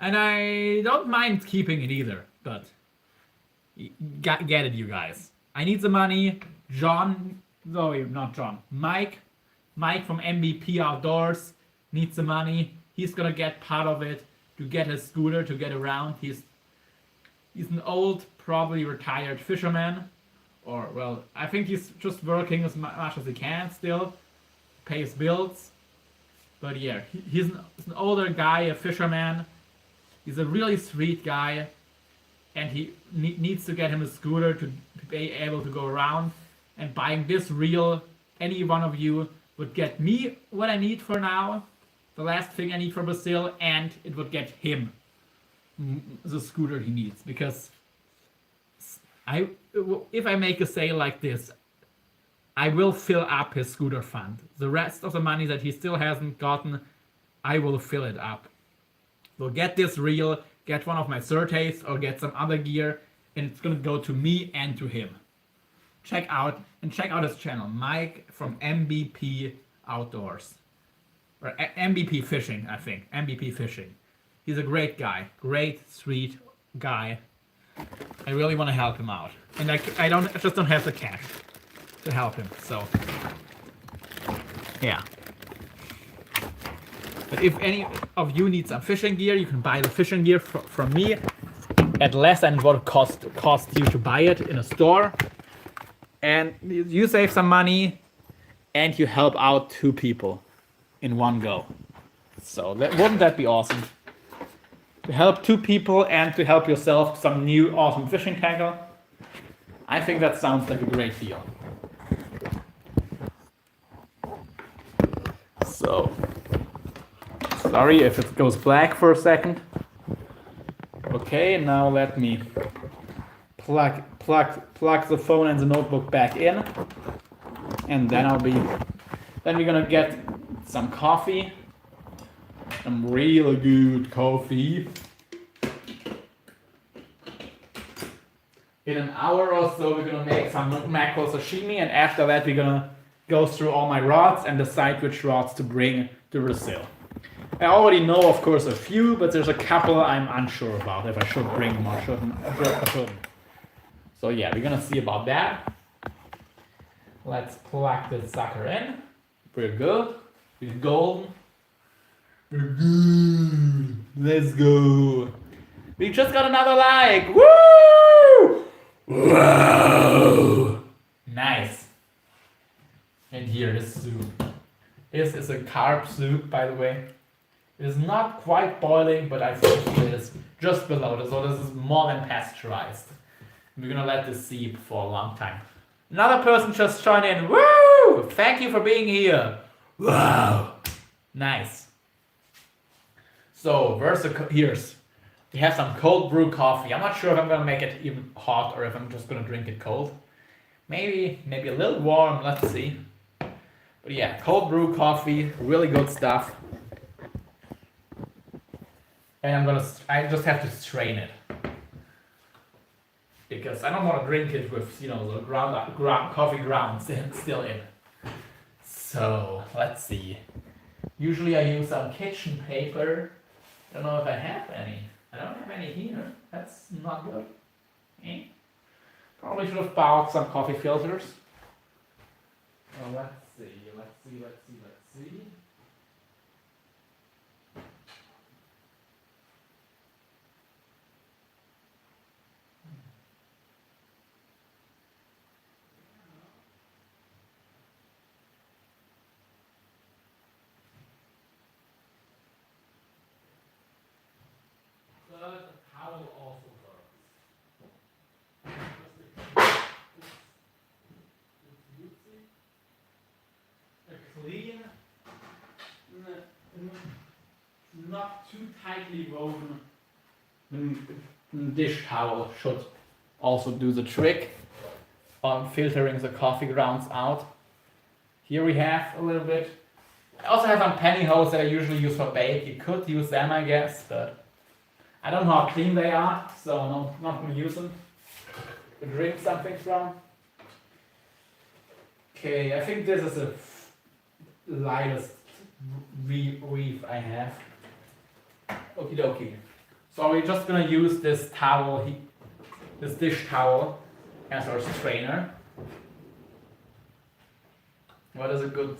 And I don't mind keeping it either, but get it, you guys. I need the money. Mike from MBP Outdoors needs the money. He's gonna get part of it to get his scooter to get around. He's an old, probably retired fisherman, or well, I think he's just working as much as he can still, pay his bills. But yeah, he's an older guy, a fisherman. He's a really sweet guy, and he needs to get him a scooter to be able to go around. And buying this reel, any one of you would get me what I need for now, the last thing I need for Brazil, and it would get him the scooter he needs. Because if I make a sale like this, I will fill up his scooter fund. The rest of the money that he still hasn't gotten, I will fill it up. So get this reel, get one of my surtays, or get some other gear, and it's gonna go to me and to him. Check out his channel, Mike from MBP Outdoors, or MBP Fishing, I think. MBP Fishing. He's a great guy, great, sweet guy. I really want to help him out, and I just don't have the cash to help him. So yeah. But if any of you need some fishing gear, you can buy the fishing gear from me at less than what it costs you to buy it in a store. And you save some money, and you help out 2 people in one go. So wouldn't that be awesome? To help 2 people and to help yourself some new awesome fishing tackle. I think that sounds like a great deal. So, sorry if it goes black for a second. Okay, now let me plug the phone and the notebook back in, and then we're gonna get some coffee, some real good coffee. In an hour or so, we're gonna make some mackerel sashimi, and after that, we're gonna go through all my rods and decide which rods to bring to Brazil. I already know, of course, a few, but there's a couple I'm unsure about if I should bring them or shouldn't. So yeah, we're gonna see about that. Let's plug this sucker in. We're good. We're golden. We're good. Let's go. We just got another like. Woo! Wow! Nice. And here is soup. This is a carb soup, by the way. It is not quite boiling, but I think it is just below this, so this is more than pasteurized. We're gonna let this seep for a long time. Another person just joined in. Woo! Thank you for being here. Wow! Nice. So, we have some cold brew coffee. I'm not sure if I'm gonna make it even hot or if I'm just gonna drink it cold. Maybe a little warm, let's see. But yeah, cold brew coffee, really good stuff. And I just have to strain it. Because I don't want to drink it with, the coffee grounds still in. So, let's see. Usually I use some kitchen paper. I don't know if I have any. I don't have any here. That's not good. Probably should have bought some coffee filters. Well, let's see. But a towel also works. A clean, not too tightly woven dish towel should also do the trick on filtering the coffee grounds out. Here we have a little bit. I also have some pantyhose that I usually use for bake. You could use them, I guess, but I don't know how clean they are, so I'm not going to use them to drink something from. Okay, I think this is the lightest weave I have. Okie dokie. So we're just going to use this towel, this dish towel, as our strainer. What is a good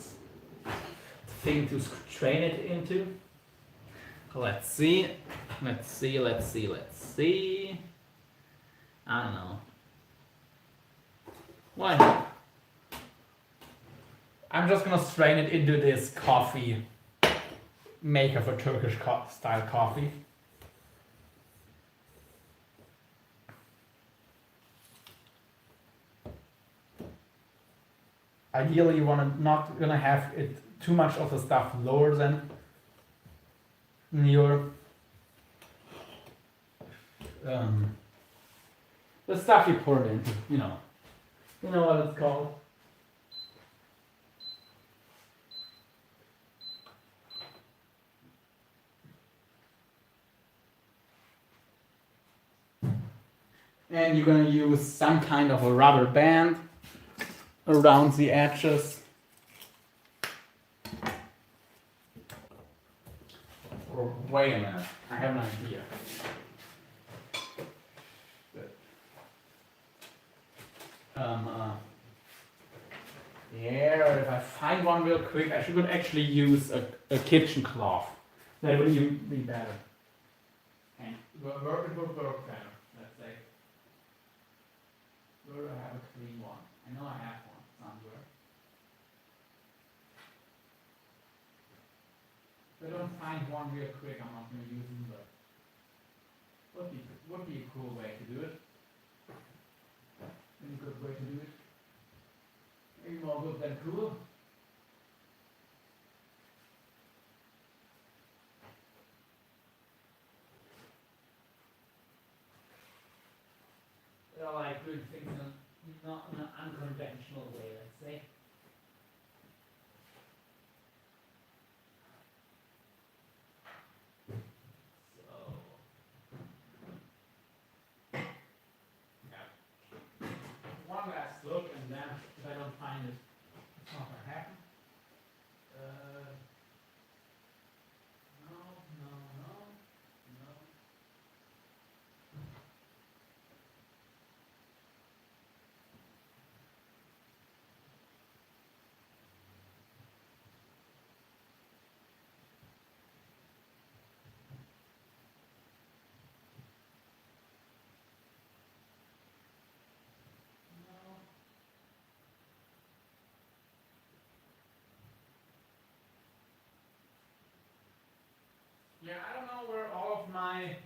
thing to strain it into? Let's see. I don't know. Why not? I'm just gonna strain it into this coffee maker for Turkish style coffee. Ideally, you not gonna have it too much of the stuff lower than your the stuff you pour it into. You know what it's called. And you're gonna use some kind of a rubber band around the edges. Or wait a minute, I have an idea. Yeah, if I find one real quick, I should actually use a kitchen cloth. That would even be better. And it would work better, let's say. Where do I have a clean one? I know I have one somewhere. If I don't find one real quick, I'm not going to use them, but would be a cool way to do it. Any good way to do it? Maybe more good than cool. I like doing things not in an unconventional way, let's say. One last look, and then if I don't find it, it's not gonna happen. No. Yeah, I don't know where all of my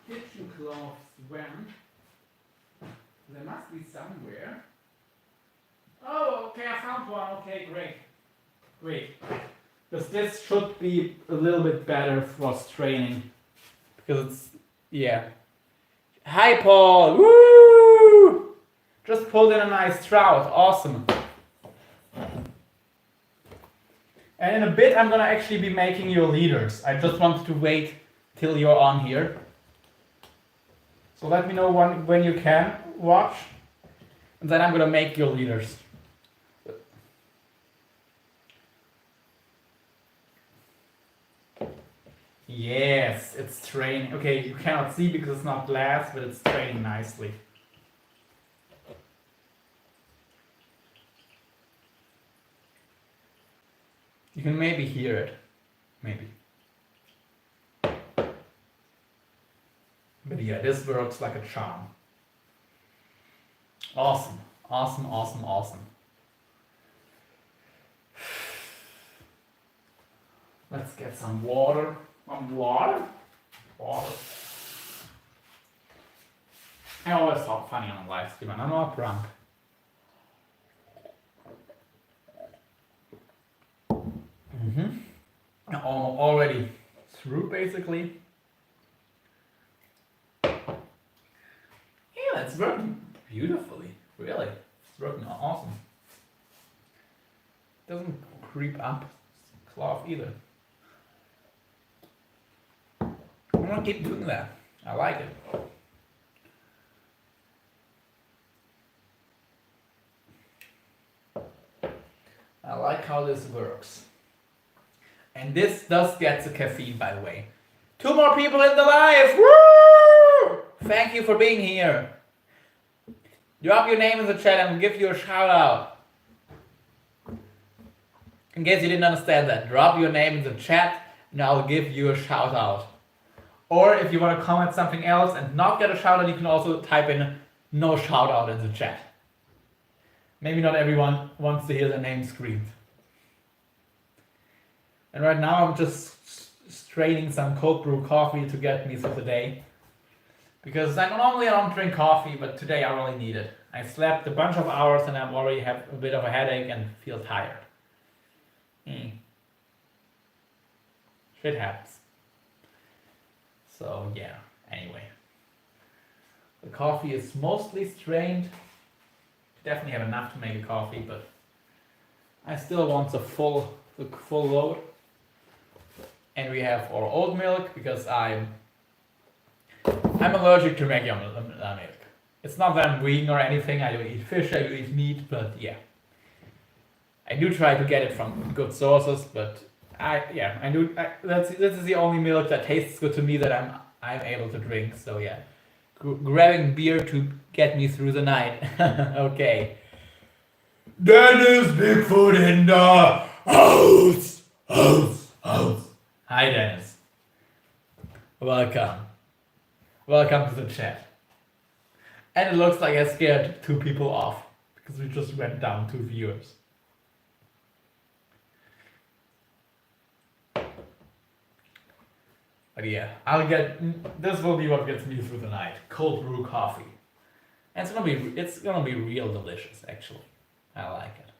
kitchen cloths went. There must be somewhere. Oh, okay, I found one. Okay, great. Because this should be a little bit better for straining. Because it's, yeah. Hi, Paul. Woo! Just pulled in a nice trout. Awesome. And in a bit, I'm gonna actually be making your leaders. I just wanted to wait till you're on here. So let me know when you can watch. And then I'm gonna make your leaders. Yes, it's training. Okay, you cannot see because it's not glass, but it's training nicely. You can maybe hear it. Maybe. But yeah, this works like a charm. Awesome. Awesome, awesome, awesome. Let's get some water. Water. I always talk funny on live stream, and I'm not drunk. I'm already through, basically. Yeah, it's working beautifully. Really, it's working awesome. Doesn't creep up cloth either. I'm gonna keep doing that. I like it. I like how this works. And this does get the caffeine, by the way. 2 more people in the live! Woo! Thank you for being here. Drop your name in the chat and we'll give you a shout out. In case you didn't understand that, drop your name in the chat and I'll give you a shout out. Or if you want to comment something else and not get a shout out, you can also type in no shout out in the chat. Maybe not everyone wants to hear their name screamed. And right now I'm just straining some cold brew coffee to get me through the day. Because I don't drink coffee, but today I really need it. I slept a bunch of hours and I already have a bit of a headache and feel tired. Shit happens. So yeah, anyway. The coffee is mostly strained. Definitely have enough to make a coffee, but I still want the full load. And we have our oat milk because I'm allergic to regular milk. It's not that I'm vegan or anything. I don't eat fish, I do eat meat, but yeah. I do try to get it from good sources, but this is the only milk that tastes good to me that I'm able to drink. So yeah, grabbing beer to get me through the night. Okay. Dennis Bigfoot in the house. Hi Dennis. Welcome to the chat. And it looks like I scared 2 people off because we just went down 2 viewers. But yeah, this will be what gets me through the night. Cold brew coffee. And it's gonna be real delicious, actually. I like it.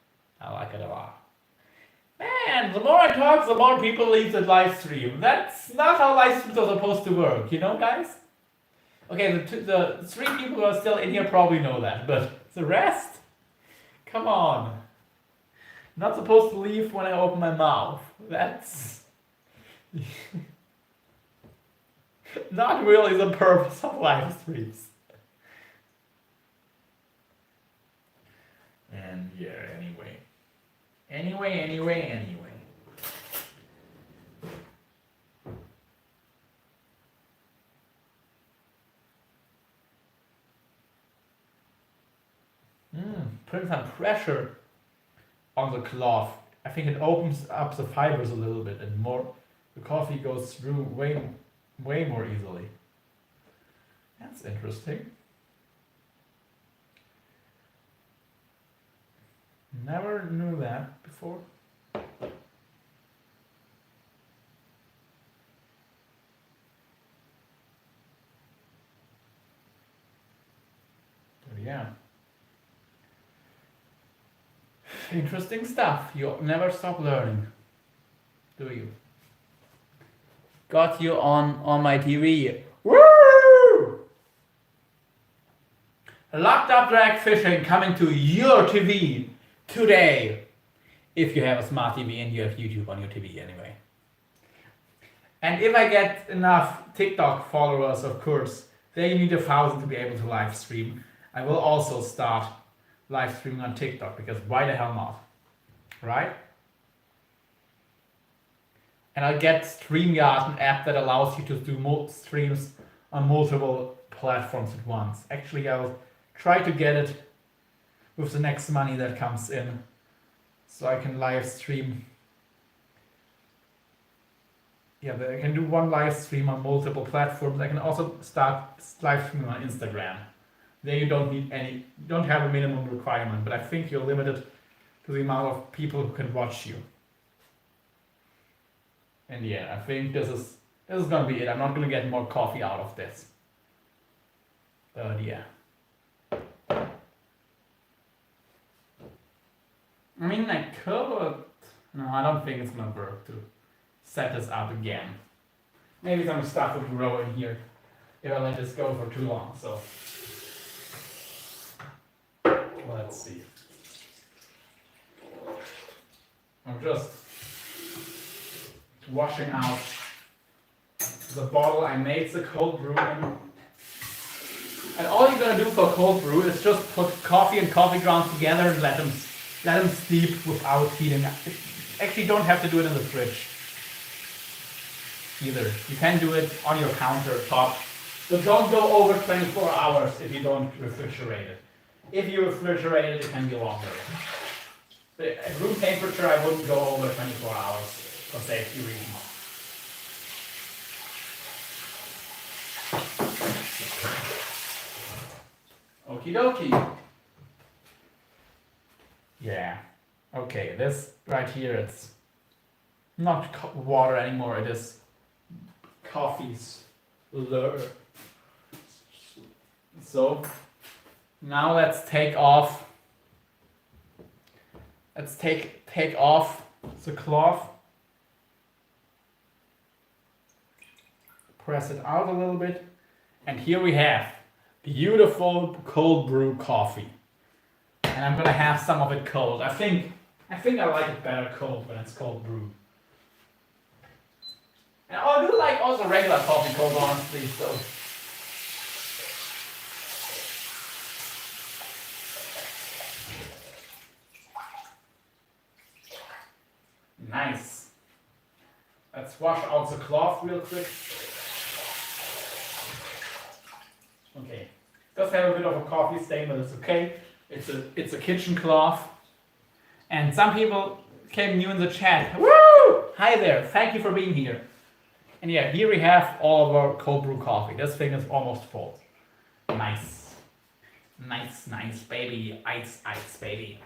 I like it a lot. Man, the more I talk, the more people leave the live stream. That's not how live streams are supposed to work, you know, guys? Okay, the 3 people who are still in here probably know that, but the rest? Come on. Not supposed to leave when I open my mouth. That's not really the purpose of live streams. And yeah, anyway. Putting some pressure on the cloth. I think it opens up the fibers a little bit and the coffee goes through way more easily. That's interesting. Never knew that before. But yeah. Interesting stuff. You never stop learning, do you? Got you on my TV. Woo! Locked up drag fishing coming to your TV today. If you have a smart TV and you have YouTube on your TV anyway. And if I get enough TikTok followers, of course, they need 1,000 to be able to live stream. I will also start live streaming on TikTok because why the hell not? Right? And I'll get StreamYard, an app that allows you to do streams on multiple platforms at once. Actually, I'll try to get it with the next money that comes in so I can live stream yeah, I can do one live stream on multiple platforms. I can also start live streaming on Instagram. There you don't have a minimum requirement, but I think you're limited to the amount of people who can watch you. And yeah, I think this is gonna be it. I'm not gonna get more coffee out of this. But yeah. I mean, I could. No, I don't think it's gonna work to set this up again. Maybe some stuff will grow in here if I let this go for too long. So let's see. I'm just washing out the bottle I made the cold brew in. And all you're gonna do for cold brew is just put coffee and coffee grounds together and let them steep without heating. Actually, don't have to do it in the fridge either. You can do it on your countertop, but don't go over 24 hours if you don't refrigerate it. If you refrigerate it, it can be longer. But at room temperature, I wouldn't go over 24 hours for safety reasons. Okie dokie. Yeah. Okay, this right here, it's not water anymore, it is coffee's lure. So now let's take off. Let's take off the cloth. Press it out a little bit. And here we have beautiful cold brew coffee. And I'm gonna have some of it cold. I think I like it better cold when it's cold brew. And I do like also regular coffee cold, honestly, so. Nice. Let's wash out the cloth real quick. Okay. Does have a bit of a coffee stain, but it's okay. It's a kitchen cloth. And some people came new in the chat. Woo! Hi there. Thank you for being here. And yeah, here we have all of our cold brew coffee. This thing is almost full. Nice. Nice, baby. Ice, baby.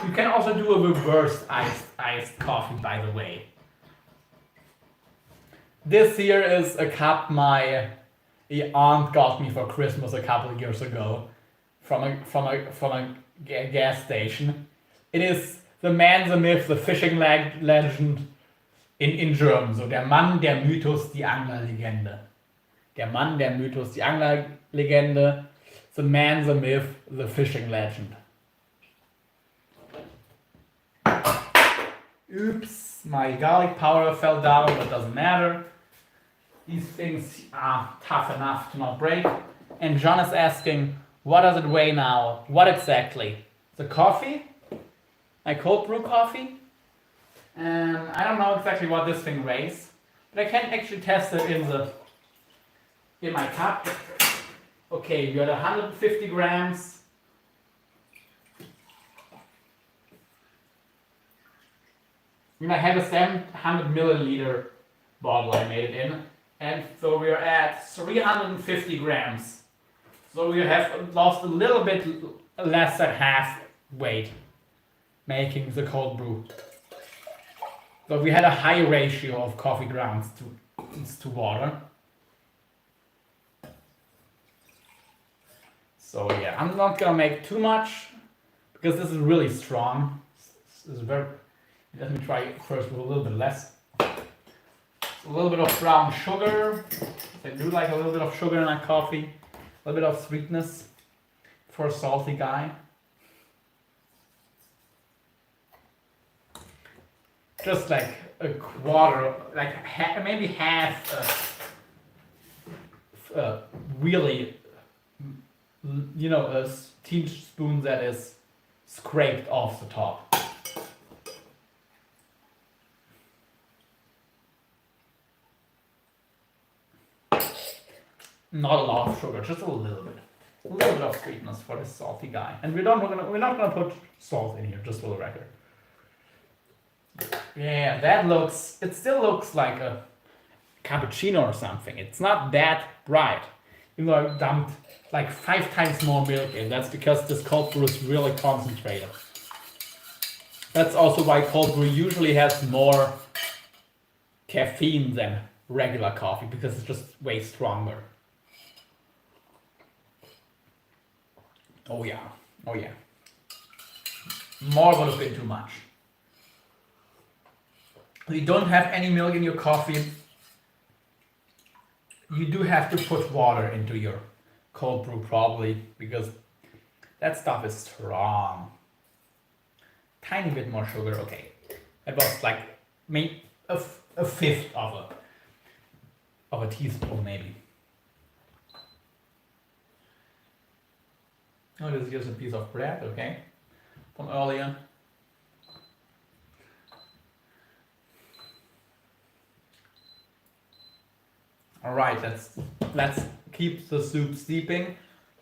You can also do a reverse iced coffee, by the way. This here is a cup my aunt got me for Christmas a couple of years ago from a gas station. It is the man, the myth, the fishing legend in German. So der Mann, der Mythos, die Anglerlegende. Der Mann, der Mythos, die Anglerlegende. The man, the myth, the fishing legend. Oops, my garlic powder fell down, but doesn't matter. These things are tough enough to not break. And John is asking, what does it weigh now? What exactly? The coffee? My cold brew coffee? I don't know exactly what this thing weighs, but I can actually test it in my cup. Okay, we got 150 grams. I have a 700 milliliter bottle I made it in, and so we are at 350 grams. So we have lost a little bit less than half weight making the cold brew. So we had a high ratio of coffee grounds to water. So yeah, I'm not gonna make too much because this is really strong. This is very. Let me try it first with a little bit less. A little bit of brown sugar. I do like a little bit of sugar in my coffee. A little bit of sweetness for a salty guy. Just like a quarter, like maybe half really, a teaspoon that is scraped off the top. Not a lot of sugar, just a little bit. A little bit of sweetness for this salty guy. And we're not gonna put salt in here, just for the record. Yeah, that looks. It still looks like a cappuccino or something. It's not that bright. Even though I dumped like 5 times more milk in. That's because this cold brew is really concentrated. That's also why cold brew usually has more caffeine than regular coffee because it's just way stronger. Oh yeah, oh yeah. More would have been too much. If you don't have any milk in your coffee, you do have to put water into your cold brew probably because that stuff is strong. Tiny bit more sugar, okay. It was like maybe a fifth of a teaspoon maybe. Oh, this is just a piece of bread, okay, from earlier. All right, let's keep the soup steeping.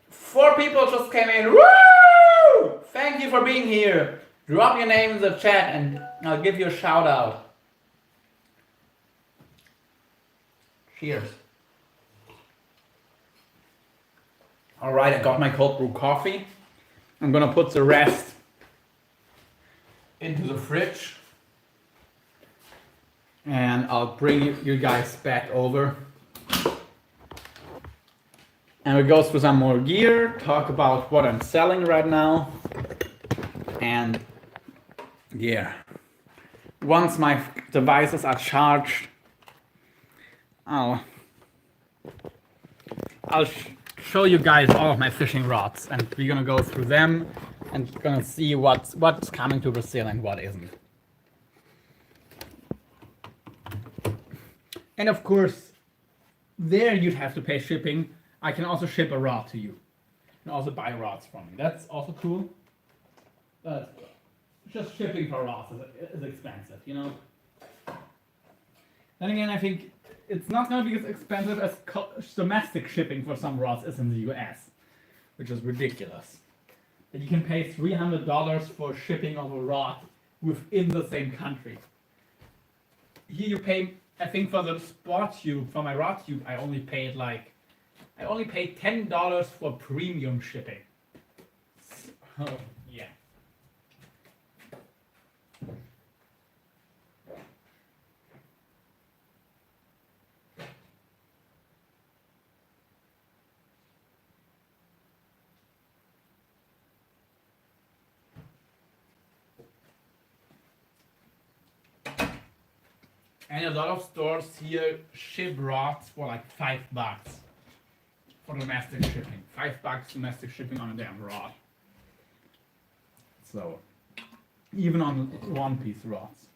4 people just came in. Woo! Thank you for being here. Drop your name in the chat and I'll give you a shout out. Cheers. All right, I got my cold brew coffee. I'm gonna put the rest into the fridge. And I'll bring you guys back over. And we go through some more gear, talk about what I'm selling right now. And yeah, once my devices are charged, I'll show you guys all of my fishing rods, and we're gonna go through them and gonna see what's coming to Brazil and what isn't. And of course, there you'd have to pay shipping. I can also ship a rod to you. You can also buy rods from me. That's also cool. But just shipping for rods is expensive, you know? Then again, I think it's not going to be as expensive as domestic shipping for some rods is in the US, which is ridiculous. That you can pay $300 for shipping of a rod within the same country. Here you pay, I think for the sport tube, for my rod tube, I only paid $10 for premium shipping. So, yeah. And a lot of stores here ship rods for like $5 for domestic shipping. $5 domestic shipping on a damn rod. So, even on one-piece rods.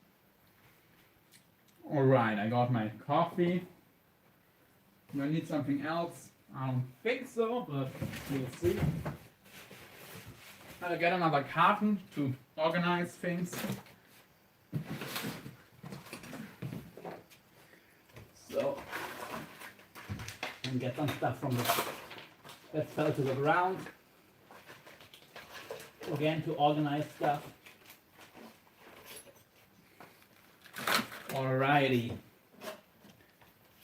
Alright, I got my coffee. Do I need something else? I don't think so, but we'll see. I'll get another carton to organize things. So, and get some stuff from that fell to the ground. Again, to organize stuff. Alrighty.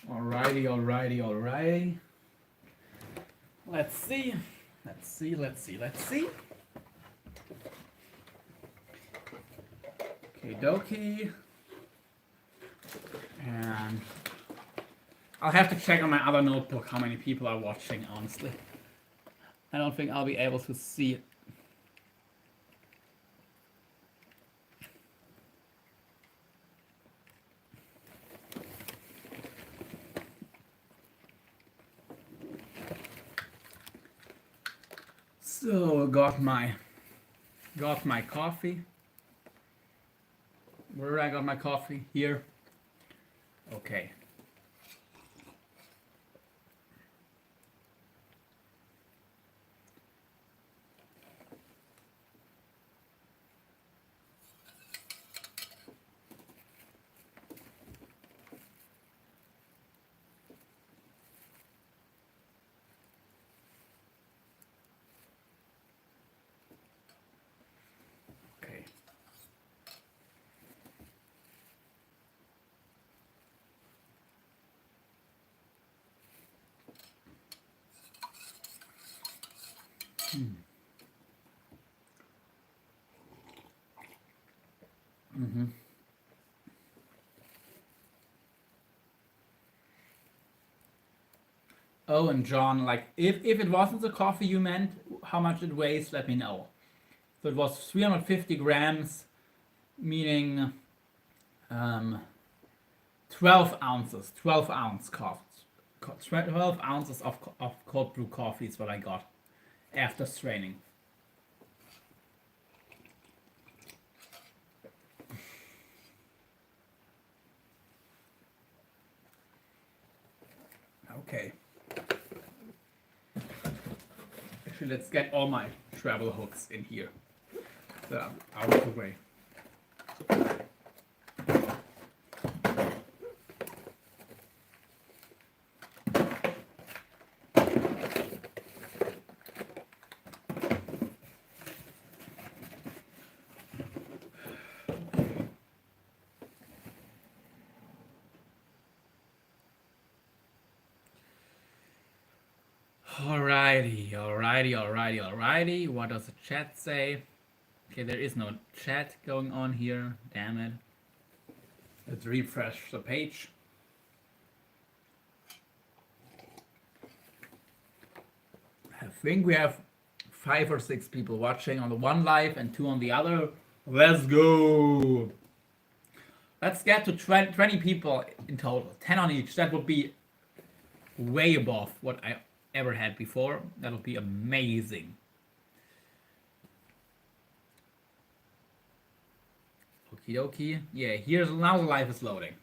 Alrighty. Let's see. Okay, dokie. And I'll have to check on my other notebook how many people are watching, honestly. I don't think I'll be able to see it. So got my coffee. Where I got my coffee? Here. Okay. Oh, and John, like, if it wasn't the coffee you meant, how much it weighs, let me know. So it was 350 grams, meaning 12 ounces, 12 ounce coffee. 12 ounces of cold brew coffee is what I got after straining. Okay. Actually, let's get all my travel hooks in here. So out of the way. Alrighty. What does the chat say? Okay, there is no chat going on here. Damn it. Let's refresh the page. I think we have 5 or 6 people watching on the one live and 2 on the other. Let's go. Let's get to 20 people in total. 10 on each. That would be way above what I ever had before. That would be amazing. Okie dokie. Yeah, here's now the live is loading.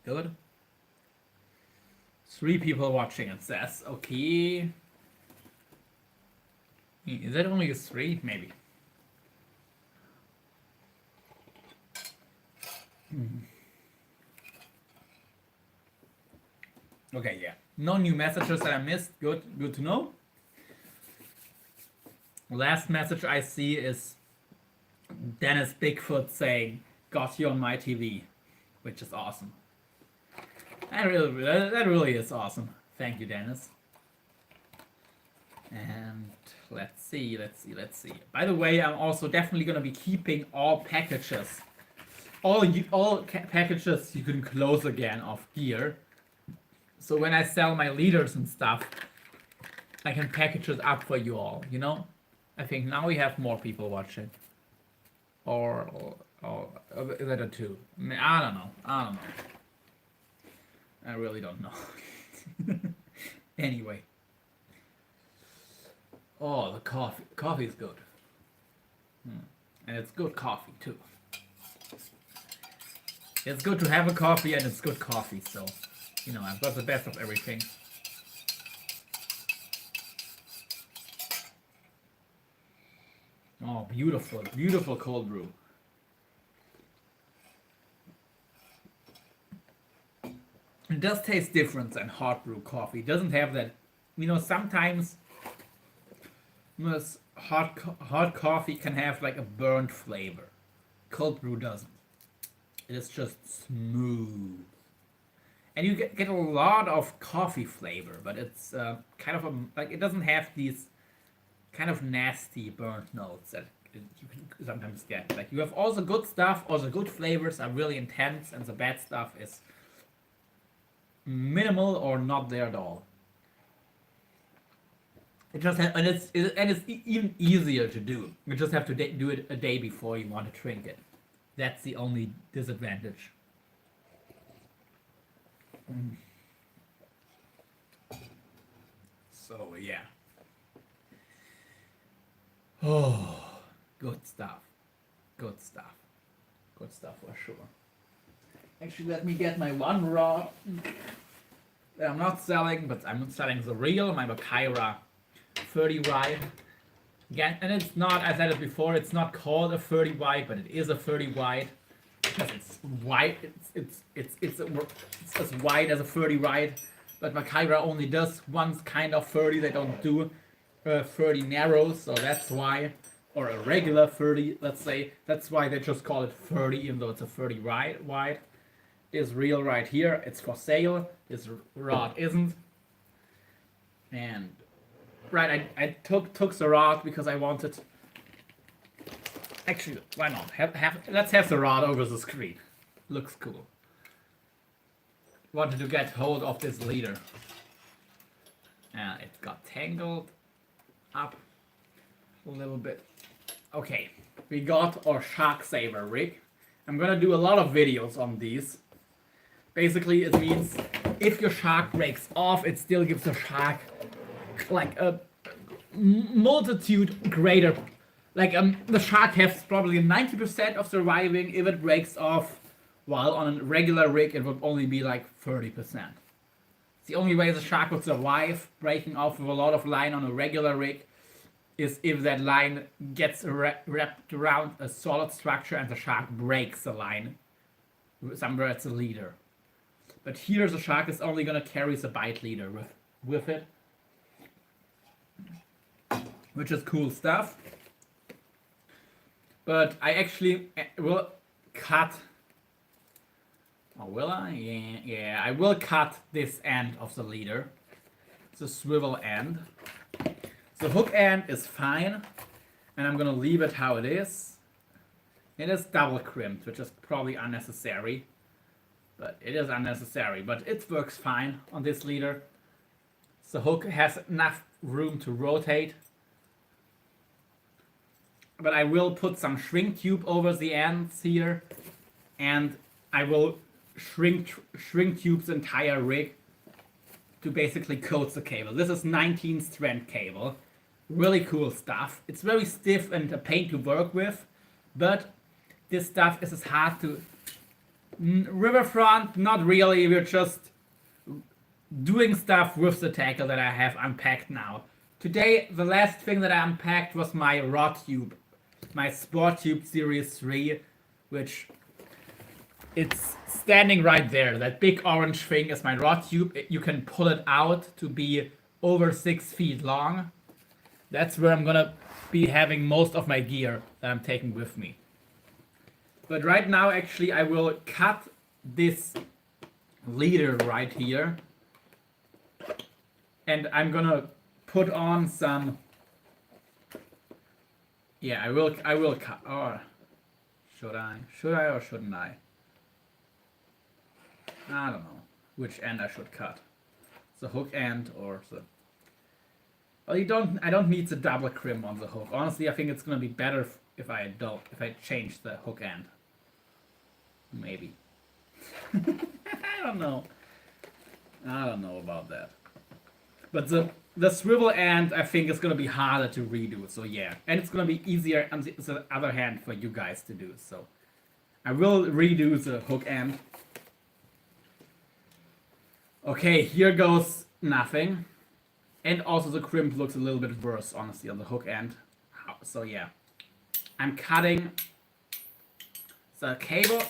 Good. 3 people watching, it says. Okay. Is that only a 3? Maybe. Okay, yeah. No new messages that I missed. Good to know. Last message I see is Dennis Bigfoot saying, "Got you on my TV," which is awesome. That really is awesome. Thank you, Dennis. And let's see. By the way, I'm also definitely gonna be keeping all packages, packages you can close again of gear. So when I sell my leaders and stuff, I can package it up for you all. You know, I think now we have more people watching. Or is that a 2? I don't know. I really don't know. Anyway. Oh, the coffee. Coffee is good. And it's good coffee, too. It's good to have a coffee and it's good coffee, so, you know, I've got the best of everything. Oh, beautiful cold brew. It does taste different than hot brew coffee. It doesn't have that, you know, sometimes hot coffee can have like a burnt flavor. Cold brew doesn't. It is just smooth. And you get a lot of coffee flavor, but it's kind of like it doesn't have these kind of nasty burnt notes that you can sometimes get. Like you have all the good stuff, all the good flavors are really intense, and the bad stuff is minimal or not there at all. It just and it's even easier to do. You just have to do it a day before you want to drink it. That's the only disadvantage. So yeah. Oh, good stuff. Good stuff for sure. Actually, let me get my one raw that I'm not selling, but I'm selling the real, my Mackerel 30 wide. Again, and it's not, I said it before, it's not called a 30 wide, but it is a 30 wide because it's wide. It's as wide as a 30 wide, but Mackerel only does one kind of 30. They don't do 30 narrow, so that's why, or a regular 30, let's say. That's why they just call it 30, even though it's a 30 wide. Is real right here. It's for sale. This rod isn't. And Right, I took the rod because I wanted. Actually, why not? Let's have the rod over the screen. Looks cool. Wanted to get hold of this leader. And it got tangled up a little bit. Okay, we got our shark saver rig. I'm gonna do a lot of videos on these. Basically, it means if your shark breaks off, it still gives the shark like a multitude greater. Like the shark has probably 90% of surviving if it breaks off, while on a regular rig it would only be like 30%. It's the only way the shark would survive breaking off with a lot of line on a regular rig is if that line gets wrapped around a solid structure and the shark breaks the line somewhere at the leader. But here the shark is only gonna carry the bite leader with it, which is cool stuff. But I actually will cut. Oh, will I? Yeah, I will cut this end of the leader, the swivel end. The hook end is fine, and I'm gonna leave it how it is. It is double crimped, which is probably unnecessary, but it is unnecessary. But it works fine on this leader. The hook has enough room to rotate, but I will put some shrink tube over the ends here, and I will shrink tube's entire rig to basically coat the cable. This is 19 strand cable. Really cool stuff. It's very stiff and a pain to work with, but this stuff is hard to... Riverfront, not really. We're just doing stuff with the tackle that I have unpacked now. Today, the last thing that I unpacked was my rod tube. My Sport Tube Series 3, which it's standing right there. That big orange thing is my rod tube. You can pull it out to be over 6 feet long. That's where I'm gonna be having most of my gear that I'm taking with me. But right now, actually, I will cut this leader right here. And I'm gonna put on some... Yeah, I will cut. Or should I? Should I or shouldn't I? I don't know which end I should cut. The hook end or the... Well, I don't need the double crimp on the hook. Honestly, I think it's gonna be better if I change the hook end. Maybe. I don't know. I don't know about that. But the swivel end, I think, is going to be harder to redo, so yeah. And it's going to be easier on the other hand for you guys to do, so. I will redo the hook end. Okay, here goes nothing. And also the crimp looks a little bit worse, honestly, on the hook end. So yeah. I'm cutting the cable.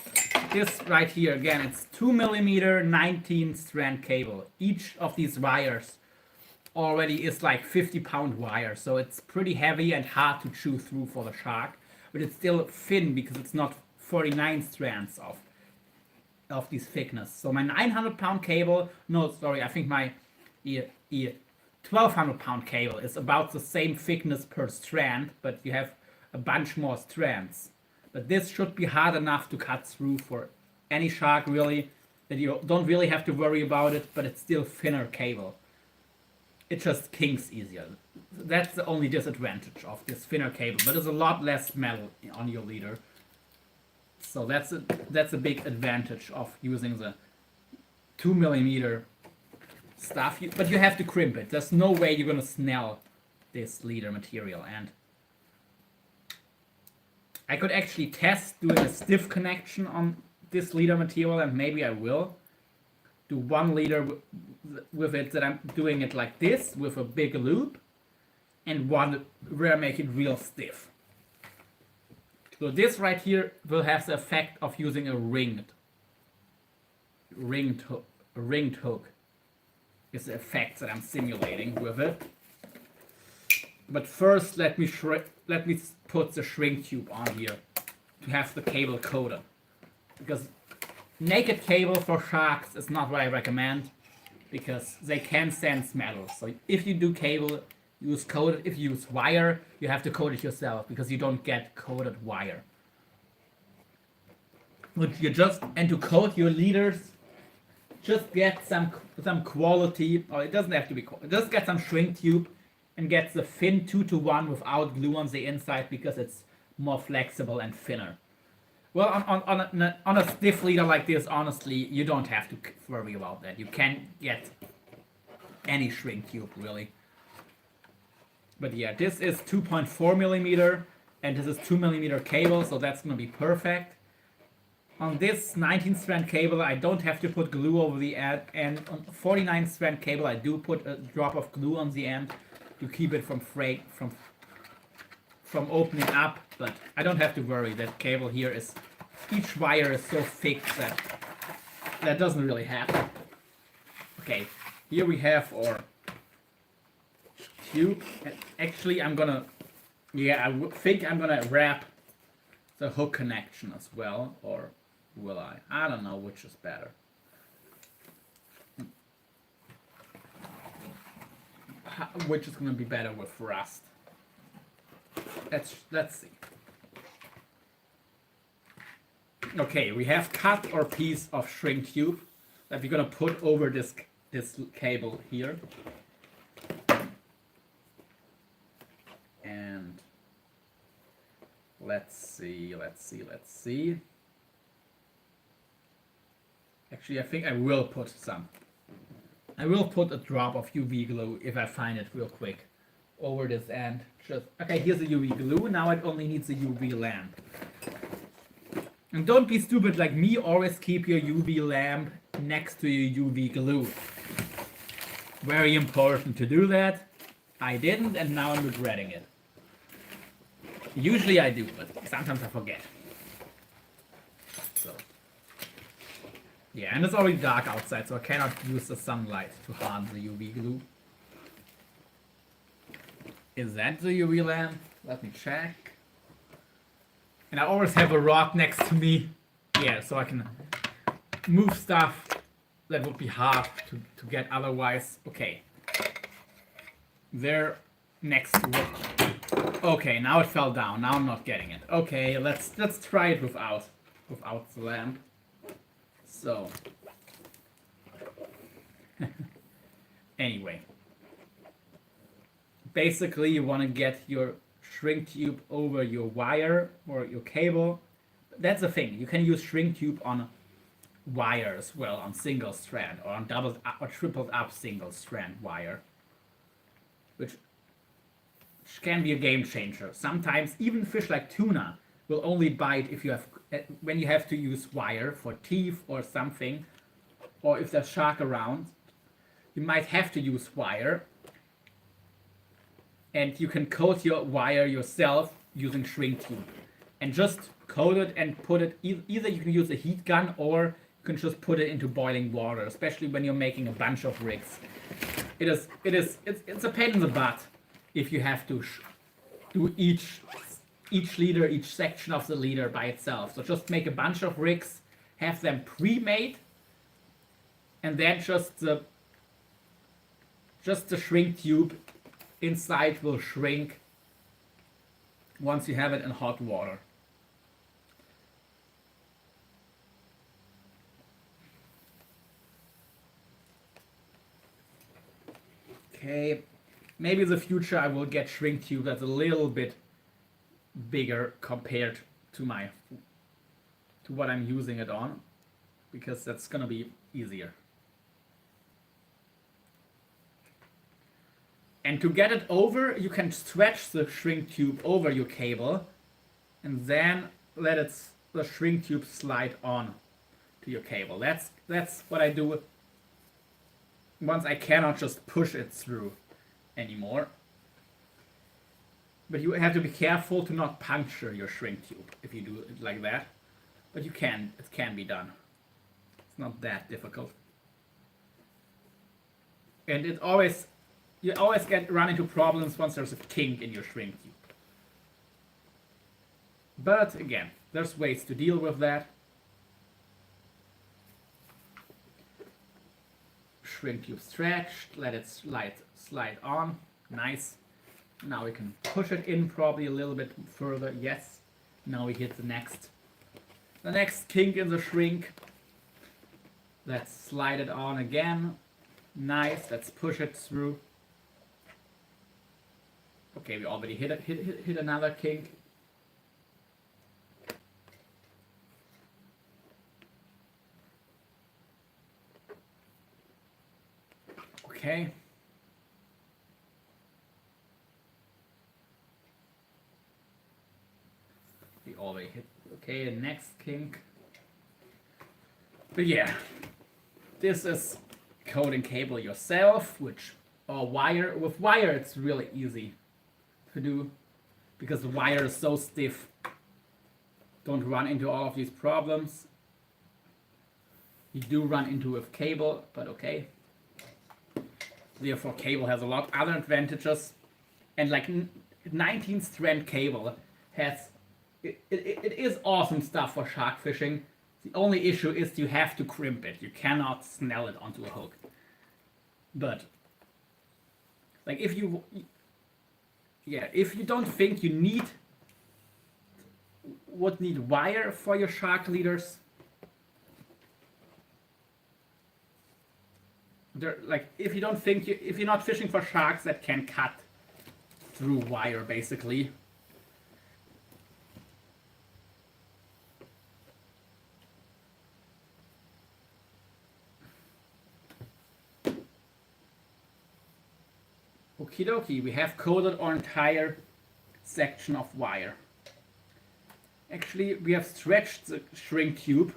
This right here, again, it's 2mm 19 strand cable. Each of these wires already is like 50-pound wire, so it's pretty heavy and hard to chew through for the shark, but it's still thin because it's not 49 strands of this thickness. So my 900-pound cable, no, sorry, I think my 1200-pound cable is about the same thickness per strand, but you have a bunch more strands. But this should be hard enough to cut through for any shark, really, that you don't really have to worry about it, but it's still thinner cable. It just kinks easier. That's the only disadvantage of this thinner cable, but there's a lot less metal on your leader. So that's a big advantage of using the 2mm stuff. But you have to crimp it. There's no way you're gonna snell this leader material. And I could actually test doing a stiff connection on this leader material, and maybe I will do one leader with it that I'm doing it like this with a big loop, and one where I make it real stiff. So this right here will have the effect of using a ringed hook. Is the effect that I'm simulating with it. But first, let me put the shrink tube on here to have the cable coated, because naked cable for sharks is not what I recommend, because they can sense metal. So if you do cable, Use coated. If you use wire, you have to coat it yourself because you don't get coated wire. But you just, and to coat your leaders, just get some quality, or it doesn't have to be quality, just get some shrink tube and get the thin 2-to-1 without glue on the inside because it's more flexible and thinner. Well, on a stiff leader like this, honestly, you don't have to worry about that. You can get any shrink tube, really. But yeah, this is 2.4 millimeter, and this is 2 millimeter cable, so that's gonna be perfect. On this 19 strand cable, I don't have to put glue over the end, and on 49 strand cable, I do put a drop of glue on the end to keep it from opening up. But I don't have to worry. That cable here is, each wire is so thick that that doesn't really happen. Okay, here we have our tube. And actually, I'm gonna, yeah, I think I'm gonna wrap the hook connection as well, or will I? I don't know which is better. Which is gonna be better with rust? Let's see. Okay, we have cut our piece of shrink tube that we're gonna put over this cable here, and let's see. Actually, I think I will put some. I will put a drop of UV glue if I find it real quick over this end. Just okay. Here's the UV glue. Now it only needs a UV lamp. And don't be stupid like me. Always keep your UV lamp next to your UV glue. Very important to do that. I didn't, and now I'm regretting it. Usually I do, but sometimes I forget. So. Yeah, and it's already dark outside, so I cannot use the sunlight to harm the UV glue. Is that the UV lamp? Let me check. And I always have a rod next to me. Yeah, so I can move stuff that would be hard to get otherwise. Okay. There, next to it. Okay, now it fell down. Now I'm not getting it. Okay, let's try it without the lamp. So, anyway, basically you want to get your shrink tube over your wire or your cable. That's the thing. You can use shrink tube on wire as well, on single strand or on doubled up or tripled up single strand wire, which can be a game changer. Sometimes even fish like tuna will only bite if you have when you have to use wire for teeth or something, or if there's shark around, you might have to use wire, and you can coat your wire yourself using shrink tube, and just coat it and put it. Either you can use a heat gun or you can just put it into boiling water, especially when you're making a bunch of rigs. It's a pain in the butt if you have to do each leader, each section of the leader by itself. So just make a bunch of rigs, have them pre-made, and then just the shrink tube inside will shrink once you have it in hot water. Okay, maybe in the future I will get shrink tube that's a little bit bigger compared to what I'm using it on, because that's gonna be easier. And to get it over, you can stretch the shrink tube over your cable and then let the shrink tube slide on to your cable. That's what I do once I cannot just push it through anymore. But you have to be careful to not puncture your shrink tube if you do it like that. But it can be done. It's not that difficult. And you always run into problems once there's a kink in your shrink tube. But again, there's ways to deal with that. Shrink tube stretched, let it slide on, nice. Now we can push it in probably a little bit further. Yes. Now we hit the next kink in the shrink. Let's slide it on again. Nice. Let's push it through. Okay, we already hit another kink. Okay. We already hit. Okay, next kink. But yeah, this is coating cable yourself, or wire. With wire, it's really easy to do because the wire is so stiff. Don't run into all of these problems. You do run into with cable, but okay. Therefore, cable has a lot other advantages, and like 19 strand cable has it is awesome stuff for shark fishing. The only issue is you have to crimp it. You cannot snell it onto a hook. But like if you don't think you would need wire for your shark leaders, like if you don't think if you're not fishing for sharks that can cut through wire basically. Okie dokie, we have coated our entire section of wire. Actually, we have stretched the shrink tube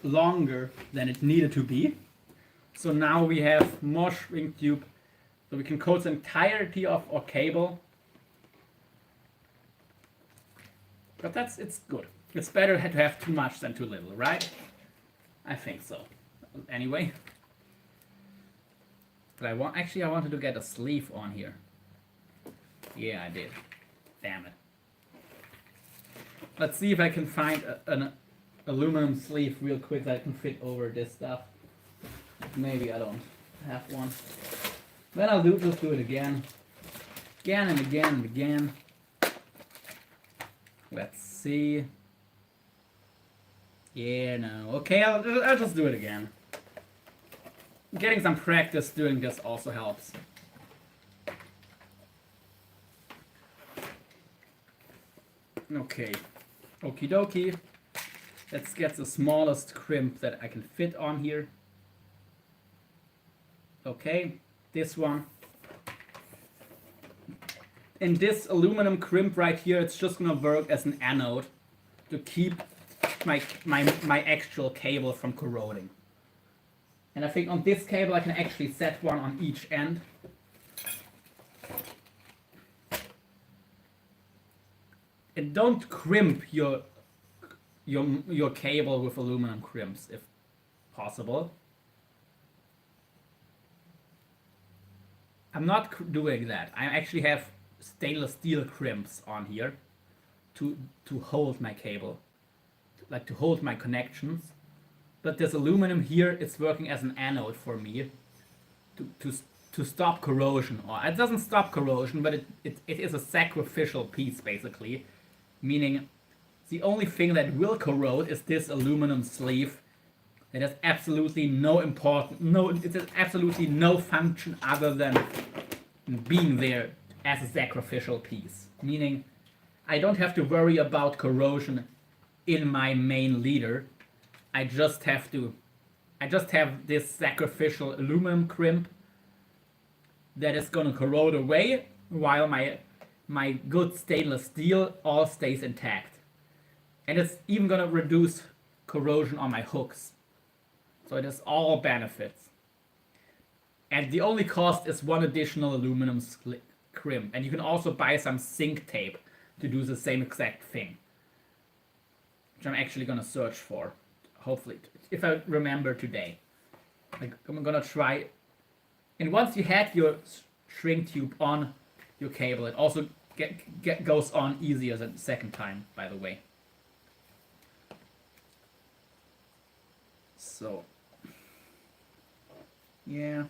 longer than it needed to be. So now we have more shrink tube, so we can coat the entirety of our cable. But it's good. It's better to have too much than too little, right? I think so. Anyway. But I wanted to get a sleeve on here. Yeah, I did. Damn it. Let's see if I can find an aluminum sleeve real quick that I can fit over this stuff. Maybe I don't have one. Then I'll just do it again. Again and again and again. Let's see. Yeah, no. Okay, I'll just do it again. Getting some practice doing this also helps. Okay. Okie dokie. Let's get the smallest crimp that I can fit on here. Okay, this one. And this aluminum crimp right here, it's just gonna work as an anode to keep my actual cable from corroding. And I think on this cable I can actually set one on each end. And don't crimp your cable with aluminum crimps if possible. I'm not doing that. I actually have stainless steel crimps on here to hold my cable, like to hold my connections. But this aluminum here is working as an anode for me to stop corrosion. Or it doesn't stop corrosion, but it is a sacrificial piece basically, meaning the only thing that will corrode is this aluminum sleeve. It has absolutely it has absolutely no function other than being there as a sacrificial piece. Meaning, I don't have to worry about corrosion in my main leader. I just have this sacrificial aluminum crimp that is gonna corrode away while my good stainless steel all stays intact. And it's even gonna reduce corrosion on my hooks. So it has all benefits. And the only cost is one additional aluminum crimp. And you can also buy some zinc tape to do the same exact thing. Which I'm actually gonna search for. Hopefully, if I remember today. Like, I'm gonna try. And once you had your shrink tube on your cable, it also goes on easier than the second time, by the way. So, yeah.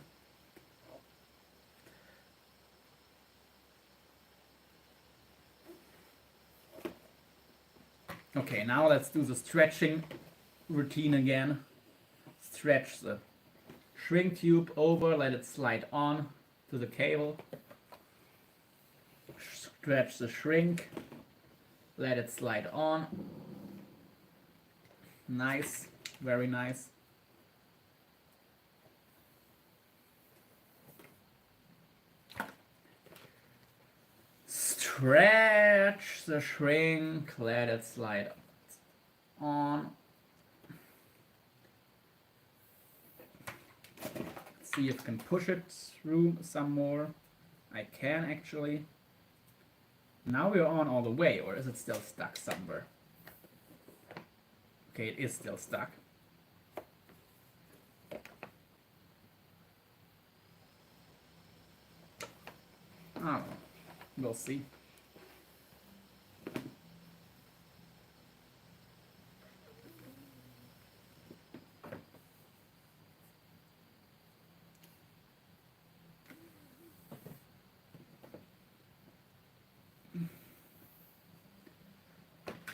Okay, now let's do the stretching routine again. Stretch the shrink tube over, let it slide on to the cable. Stretch the shrink, let it slide on. Nice, very nice. Stretch the shrink, let it slide on. Let's see if I can push it through some more. I can actually. Now we're on all the way, or is it still stuck somewhere? Okay, it is still stuck. Oh, we'll see.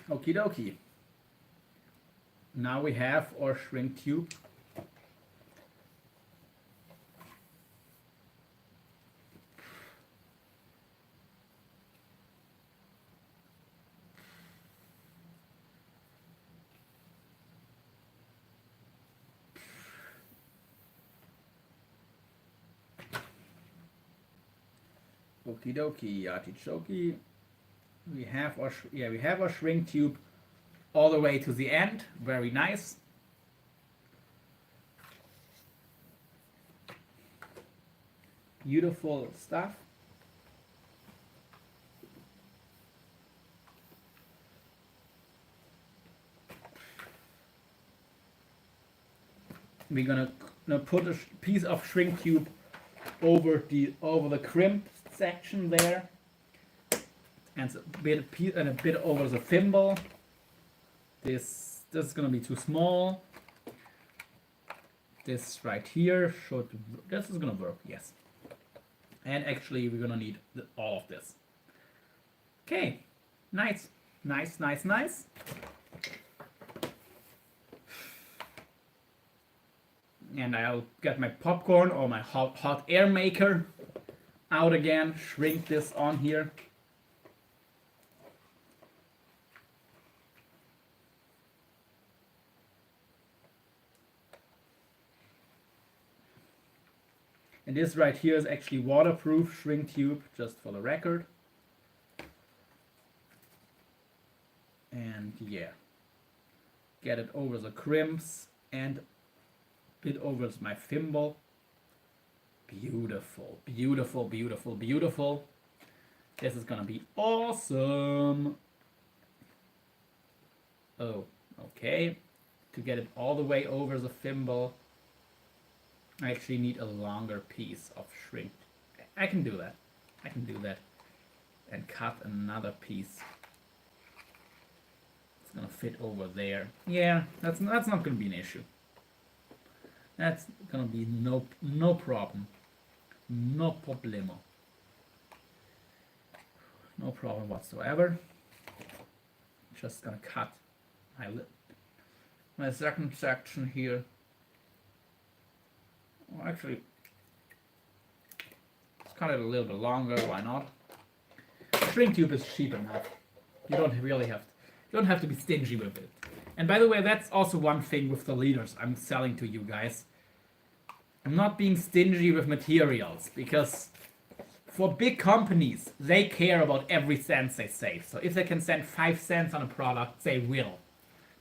Okie dokie. Now we have our shrink tube. Okie dokie, artichoke. We have our shrink tube all the way to the end. Very nice. Beautiful stuff. We're gonna put a piece of shrink tube over the crimp section there, and a bit over the thimble. This is gonna be too small. This right here this is gonna work, yes. And actually we're gonna need all of this. Okay, nice. And I'll get my popcorn or my hot air maker out again, shrink this on here. And this right here is actually waterproof shrink tube, just for the record. And yeah, get it over the crimps and bit over my thimble. Beautiful, beautiful, beautiful, beautiful. This is gonna be awesome. Oh, okay. To get it all the way over the thimble, I actually need a longer piece of shrink. I can do that. And cut another piece. It's gonna fit over there. Yeah, that's not gonna be an issue. That's gonna be no problem. No problemo. No problem whatsoever. Just gonna cut my second section here. Well, actually, let's cut it a little bit longer. Why not? Shrink tube is cheap enough. You don't have to be stingy with it. And by the way, that's also one thing with the leaders I'm selling to you guys. I'm not being stingy with materials, because for big companies, they care about every cent they save. So if they can send 5 cents on a product, they will.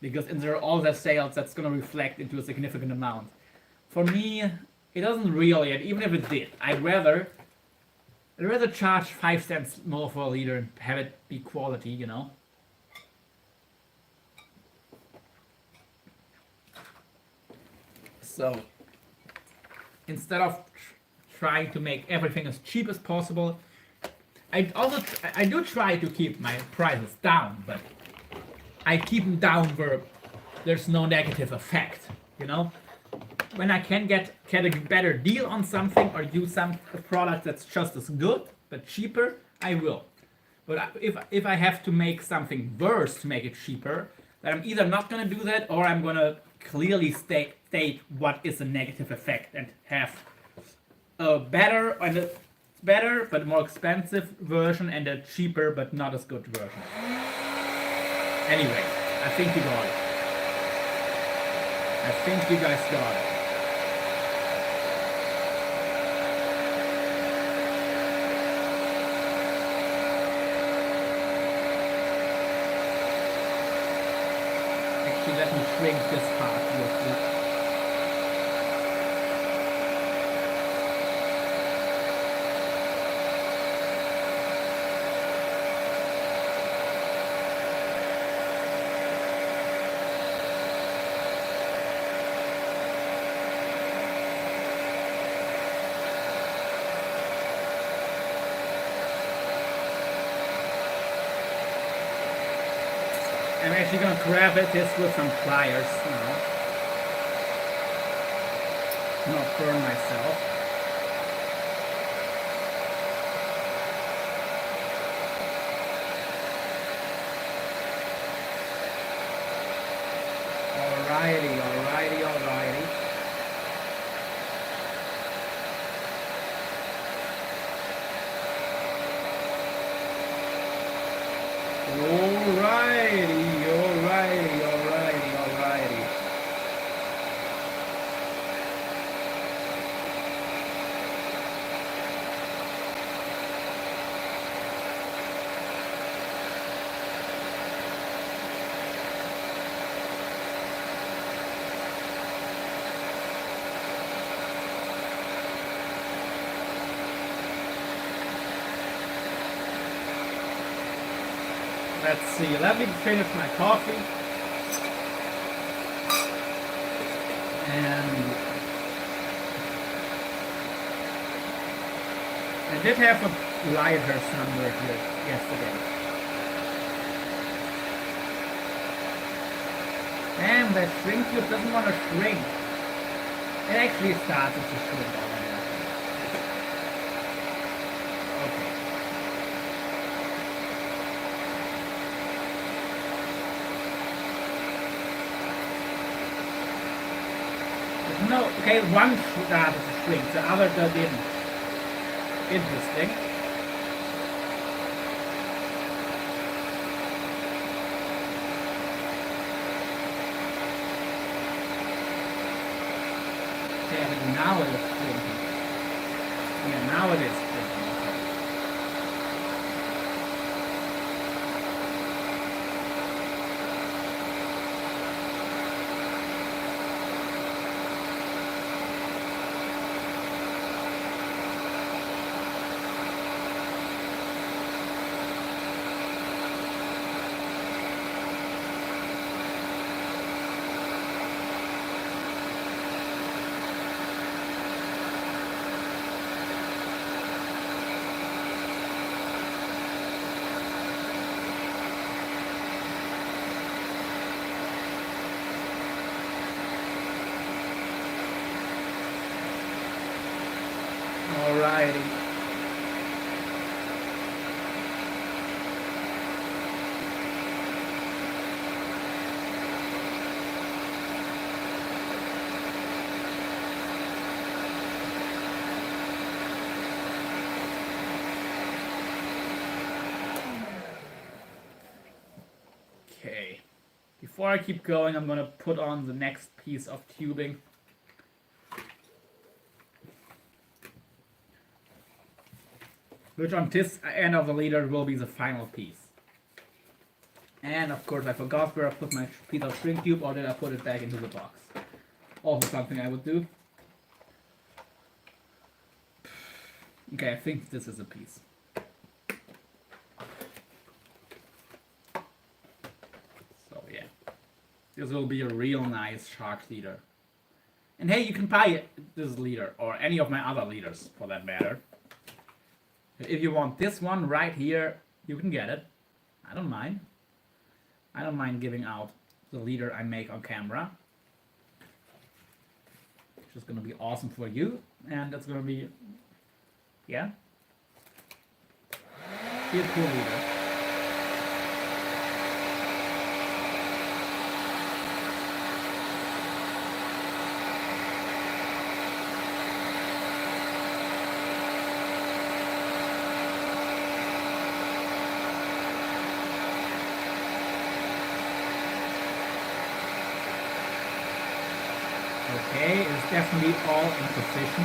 Because in all their sales, that's going to reflect into a significant amount. For me, it doesn't really, and even if it did, I'd rather charge 5 cents more for a liter and have it be quality, you know? So, instead of trying to make everything as cheap as possible, I do try to keep my prices down, but I keep them down where there's no negative effect, you know? When I can get a better deal on something or use a product that's just as good but cheaper, I will. But if I have to make something worse to make it cheaper, then I'm either not gonna do that, or I'm gonna clearly state what is a negative effect and have a better but more expensive version and a cheaper but not as good version. Anyway, I think you got it. I think you guys got it. Actually, let me shrink this part real quick. I'm actually gonna grab this with some pliers now. Not burn myself. Alrighty. Alrighty. Let's see, let me finish my coffee. And I did have a lighter somewhere here yesterday. Damn, that shrink tube doesn't want to shrink. It actually started to shrink already. Okay. No, okay, one started to shrink, the other didn't. Interesting. Okay, but now it is shrinking. Yeah, now it is shrinking. Alrighty. Okay. Before I keep going, I'm gonna put on the next piece of tubing. Which on this end of the leader will be the final piece. And of course I forgot where I put my piece of shrink tube, or did I put it back into the box? Also something I would do. Okay, I think this is a piece. So yeah. This will be a real nice shark leader. And hey, you can buy this leader, or any of my other leaders for that matter. If you want this one right here, you can get it. I don't mind. I don't mind giving out the leader I make on camera. Which is going to be awesome for you. And it's going to be, yeah. be a poor leader. Okay, it's definitely all in position.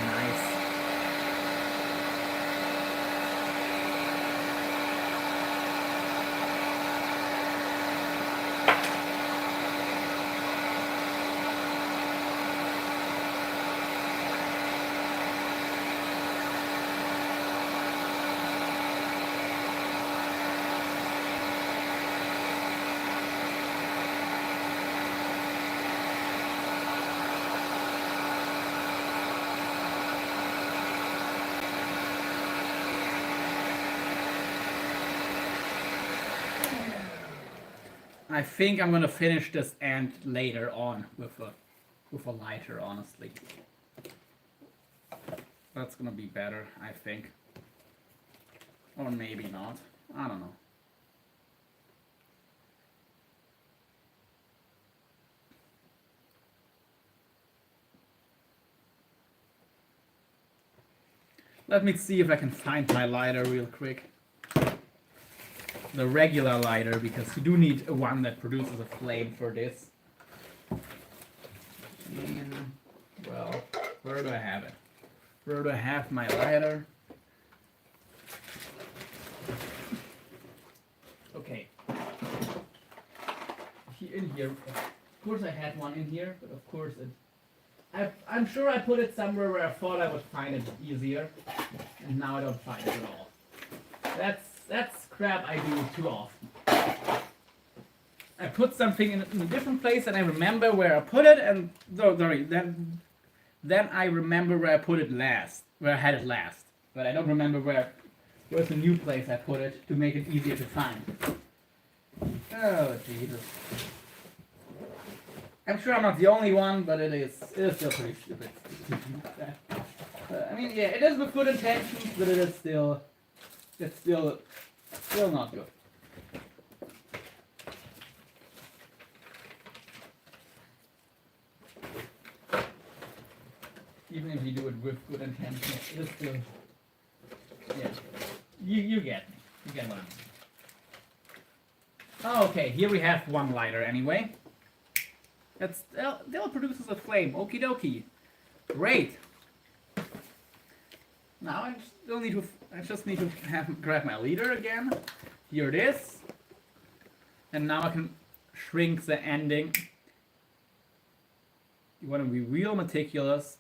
Nice. I think I'm gonna finish this end later on with a lighter, honestly. That's gonna be better, I think. Or maybe not. I don't know. Let me see if I can find my lighter real quick. The regular lighter, because you do need one that produces a flame for this. And, well, where do I have it? Where do I have my lighter? Okay. In here. Of course I had one in here, but of course I'm sure I put it somewhere where I thought I would find it easier, and now I don't find it at all. That's crap I do too often. I put something in a different place and I remember where I put it, and then I remember where I put it last, where I had it last, but I don't remember where's the new place I put it to make it easier to find. Oh Jesus! I'm sure I'm not the only one, but it is still pretty stupid. I mean, yeah, it is with good intentions, but it's still not good. Even if you do it with good intentions, it is still, yeah. You get me. You get what I mean. Oh, okay, here we have one lighter anyway. That still produces a flame. Okie dokie. Great. Now I just need to grab my leader again. Here it is. And now I can shrink the ending. You want to be real meticulous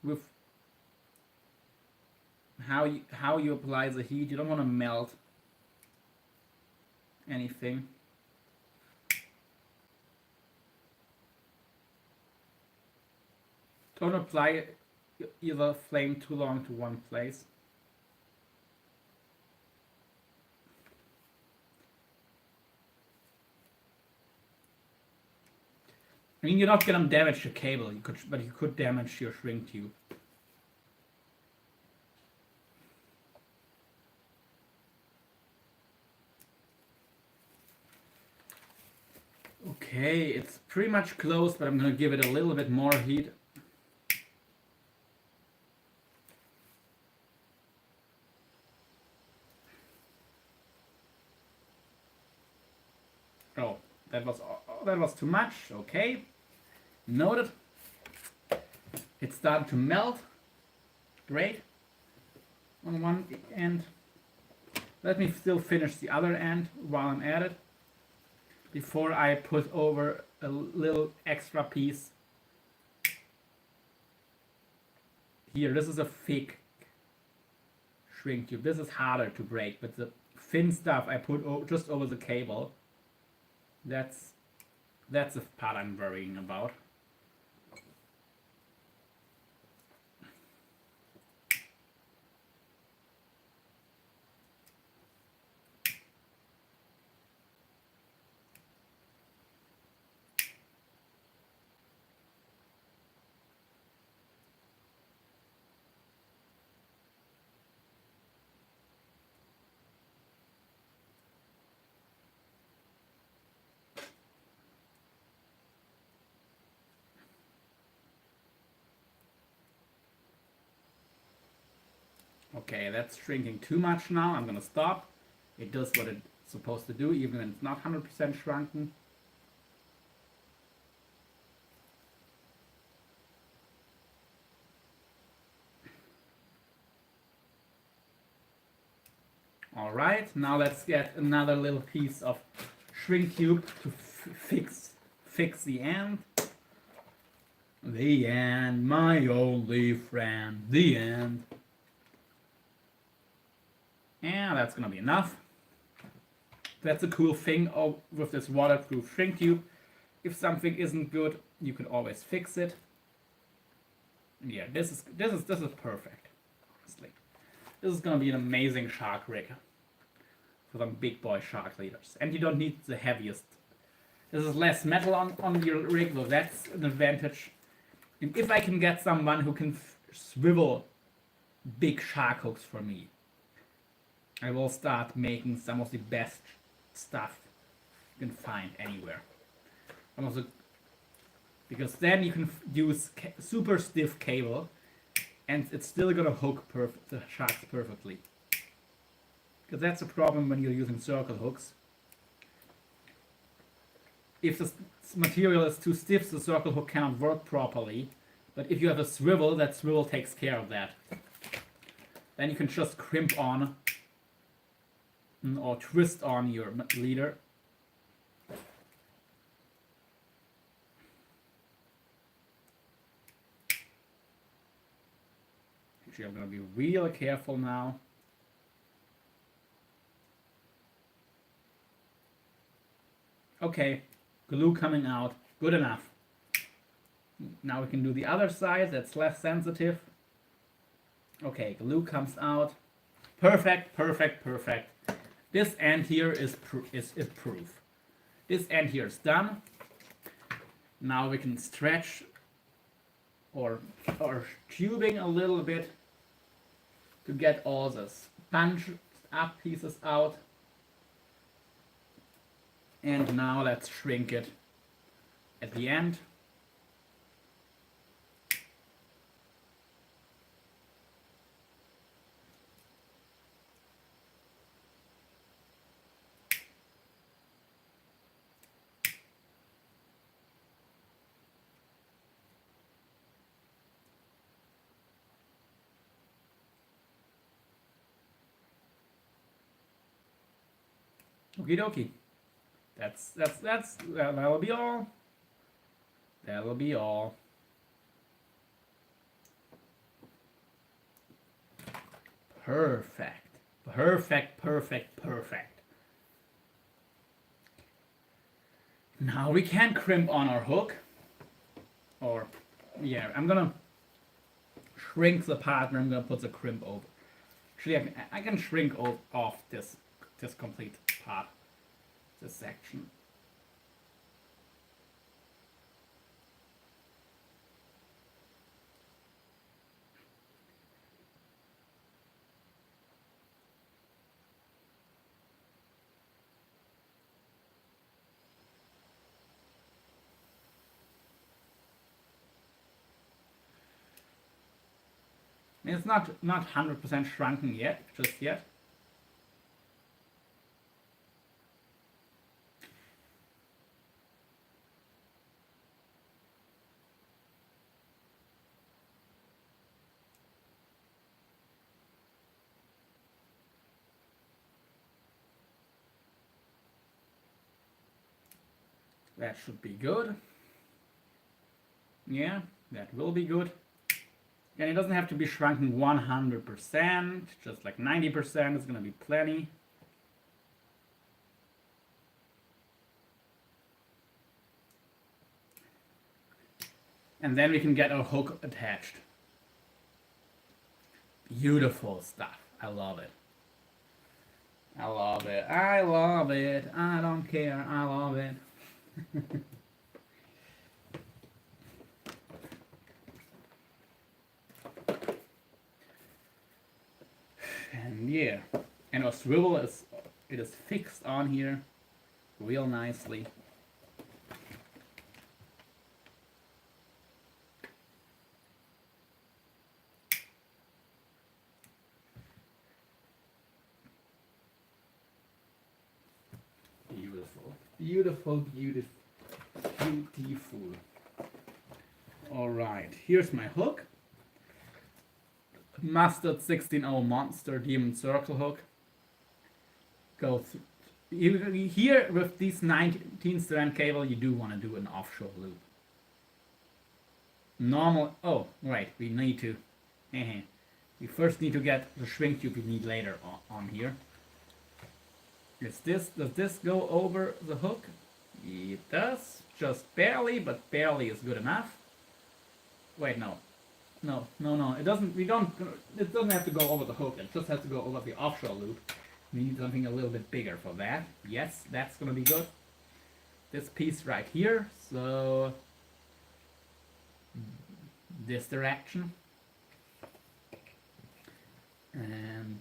with how you apply the heat. You don't want to melt anything. Don't apply either flame too long to one place. I mean, you're not gonna damage your cable, but you could damage your shrink tube. Okay, it's pretty much closed, but I'm gonna give it a little bit more heat. Oh, that was too much. Okay, noted. It's starting to melt. Great. On one end. Let me still finish the other end while I'm at it, before I put over a little extra piece. Here, this is a thick shrink tube. This is harder to break, but the thin stuff I put just over the cable. That's the part I'm worrying about. Okay, that's shrinking too much now. I'm gonna stop. It does what it's supposed to do, even when it's not 100% shrunken. Alright, now let's get another little piece of shrink tube to fix the end. The end, my only friend. The end. Yeah, that's gonna be enough. That's a cool thing with this waterproof shrink tube. If something isn't good, you can always fix it. Yeah, this is perfect. Honestly, this is gonna be an amazing shark rig for some big boy shark leaders, and you don't need the heaviest. This is less metal on your rig, so that's an advantage. And if I can get someone who can swivel big shark hooks for me, I will start making some of the best stuff you can find anywhere. Because then you can use super stiff cable, and it's still gonna hook the sharks perfectly. Because that's a problem when you're using circle hooks. If the material is too stiff, the circle hook cannot work properly. But if you have a swivel, that swivel takes care of that. Then you can just crimp on or twist on your leader. Actually, I'm going to be real careful now. Okay, glue coming out, good enough. Now we can do the other side, that's less sensitive. Okay, glue comes out. Perfect, perfect, perfect. This end here is proof. This end here is done. Now we can stretch or tubing a little bit to get all the sponge up pieces out. And now let's shrink it at the end. Okie dokie. That'll be all. That'll be all. Perfect. Perfect, perfect, perfect. Now we can crimp on our hook. Or, yeah, I'm gonna shrink the part and I'm gonna put the crimp over. Actually, I can shrink off this complete part. This section. It's not 100% shrunken yet, just yet. That should be good. Yeah, that will be good. And it doesn't have to be shrunken 100%, just like 90% is going to be plenty. And then we can get our hook attached. Beautiful stuff. I love it. I love it. I love it. I don't care. I love it. And yeah, and our swivel is fixed on here real nicely. beautiful. Beautiful, beautiful, beautiful. All right, here's my hook. Mustard 16-0 Monster Demon Circle hook. Go here with this 19 strand cable. You do want to do an offshore loop. Normal. Oh, right. We need to. We first need to get the shrink tube we need later on here. Does this go over the hook? It does. Just barely, but barely is good enough. Wait, no. No. It doesn't. It doesn't have to go over the hook. It just has to go over the offshore loop. We need something a little bit bigger for that. Yes, that's gonna be good. This piece right here. So this direction. And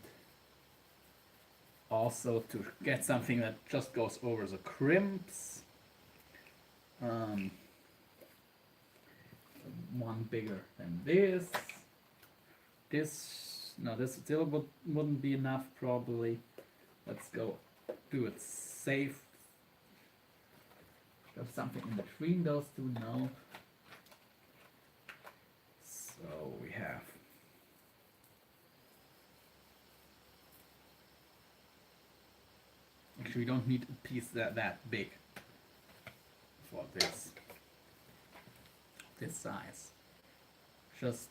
also to get something that just goes over the crimps. One bigger than this. This still wouldn't be enough probably. Let's go do it safe. Got something in between those two now. So we have actually we don't need a piece that big for this size. Just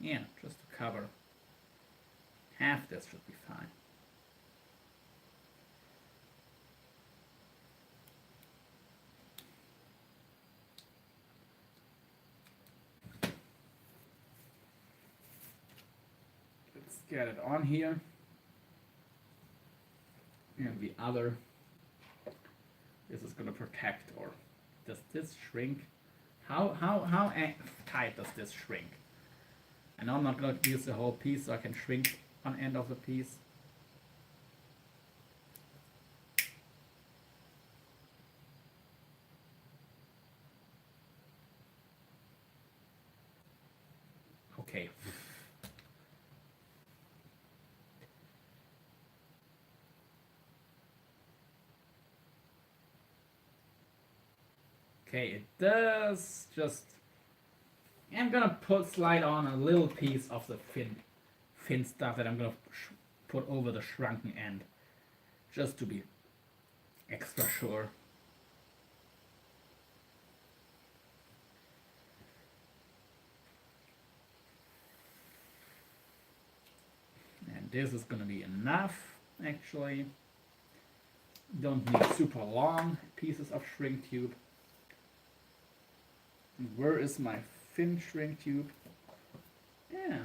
to cover half this should be fine. Let's get it on here. And the other, this is going to protect, or does this shrink? How tight does this shrink? I know I'm not going to use the whole piece, so I can shrink one end of the piece. Okay. Okay, it does just. I'm gonna slide on a little piece of the fin stuff that I'm gonna put over the shrunken end, just to be extra sure. And this is gonna be enough, actually. Don't need super long pieces of shrink tube. Where is my fin shrink tube? Yeah,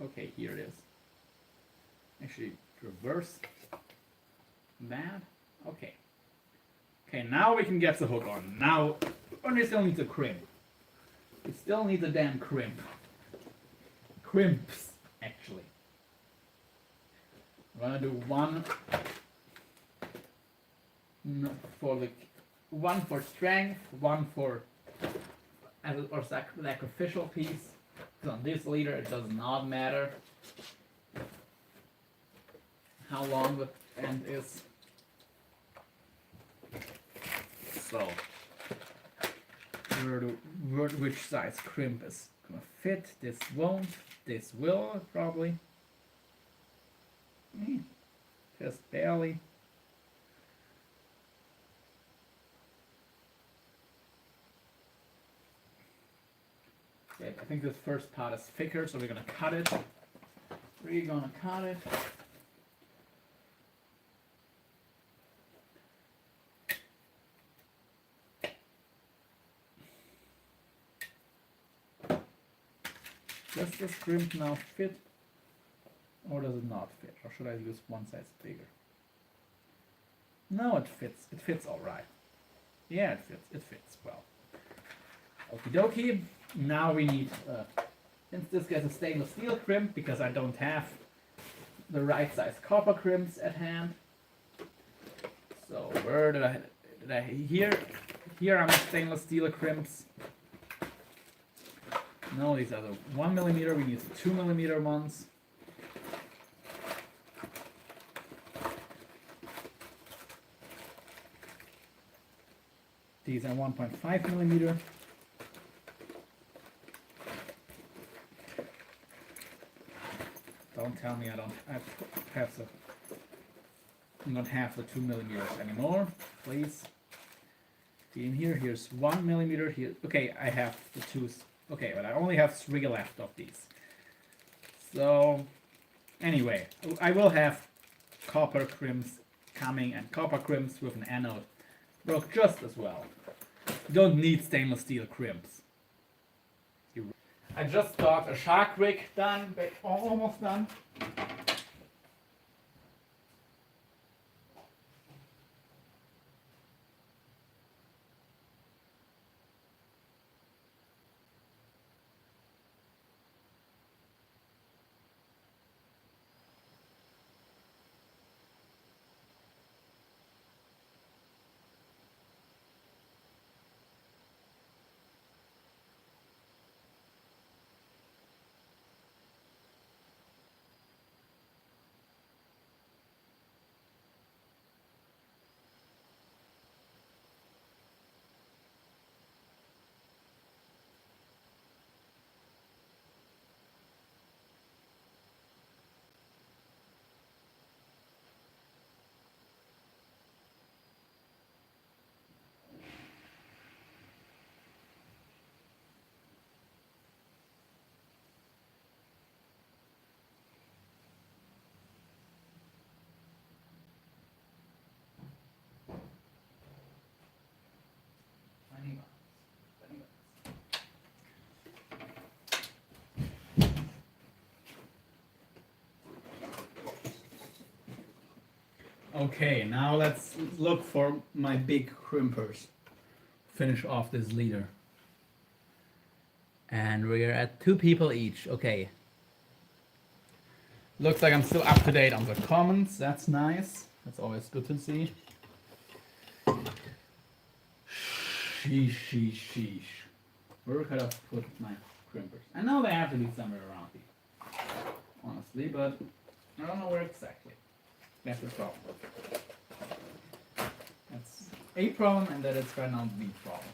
okay, here it is. Actually, reverse that. Okay. Okay, now we can get the hook on. Now, we still need the crimp. We still need the damn crimp. Crimps, actually. I'm gonna do one for strength, one for or sacrificial piece. So on this leader it does not matter how long the end is. So which size crimp is gonna fit? This won't. This will probably. Just barely. Okay, I think this first part is thicker, so we're gonna cut it. We're gonna cut it. Does this crimp now fit? Or does it not fit? Or should I use one size bigger? No, it fits. It fits alright. Yeah, it fits. It fits well. Okie dokie. Now we need, since this gets a stainless steel crimp, because I don't have the right size copper crimps at hand. So where did I here are my stainless steel crimps. No, these are the 1mm, we need 2mm ones. these are 1.5 millimeter. Don't tell me I don't have the 2 millimeters anymore, please. See in here, here's 1 millimeter here. Okay, I have the 2. Okay, but I only have 3 left of these. So, anyway, I will have copper crimps coming, and copper crimps with an anode work just as well. You don't need stainless steel crimps. I just got a shark rig done, but almost done. Okay, now let's look for my big crimpers. Finish off this leader. And we're at 2 people each. Okay. Looks like I'm still up to date on the comments. That's nice. That's always good to see. Sheesh. Where could I put my crimpers? I know they have to be somewhere around here. Honestly, but I don't know where exactly. That's the problem. That's a problem, and that is right now the problem.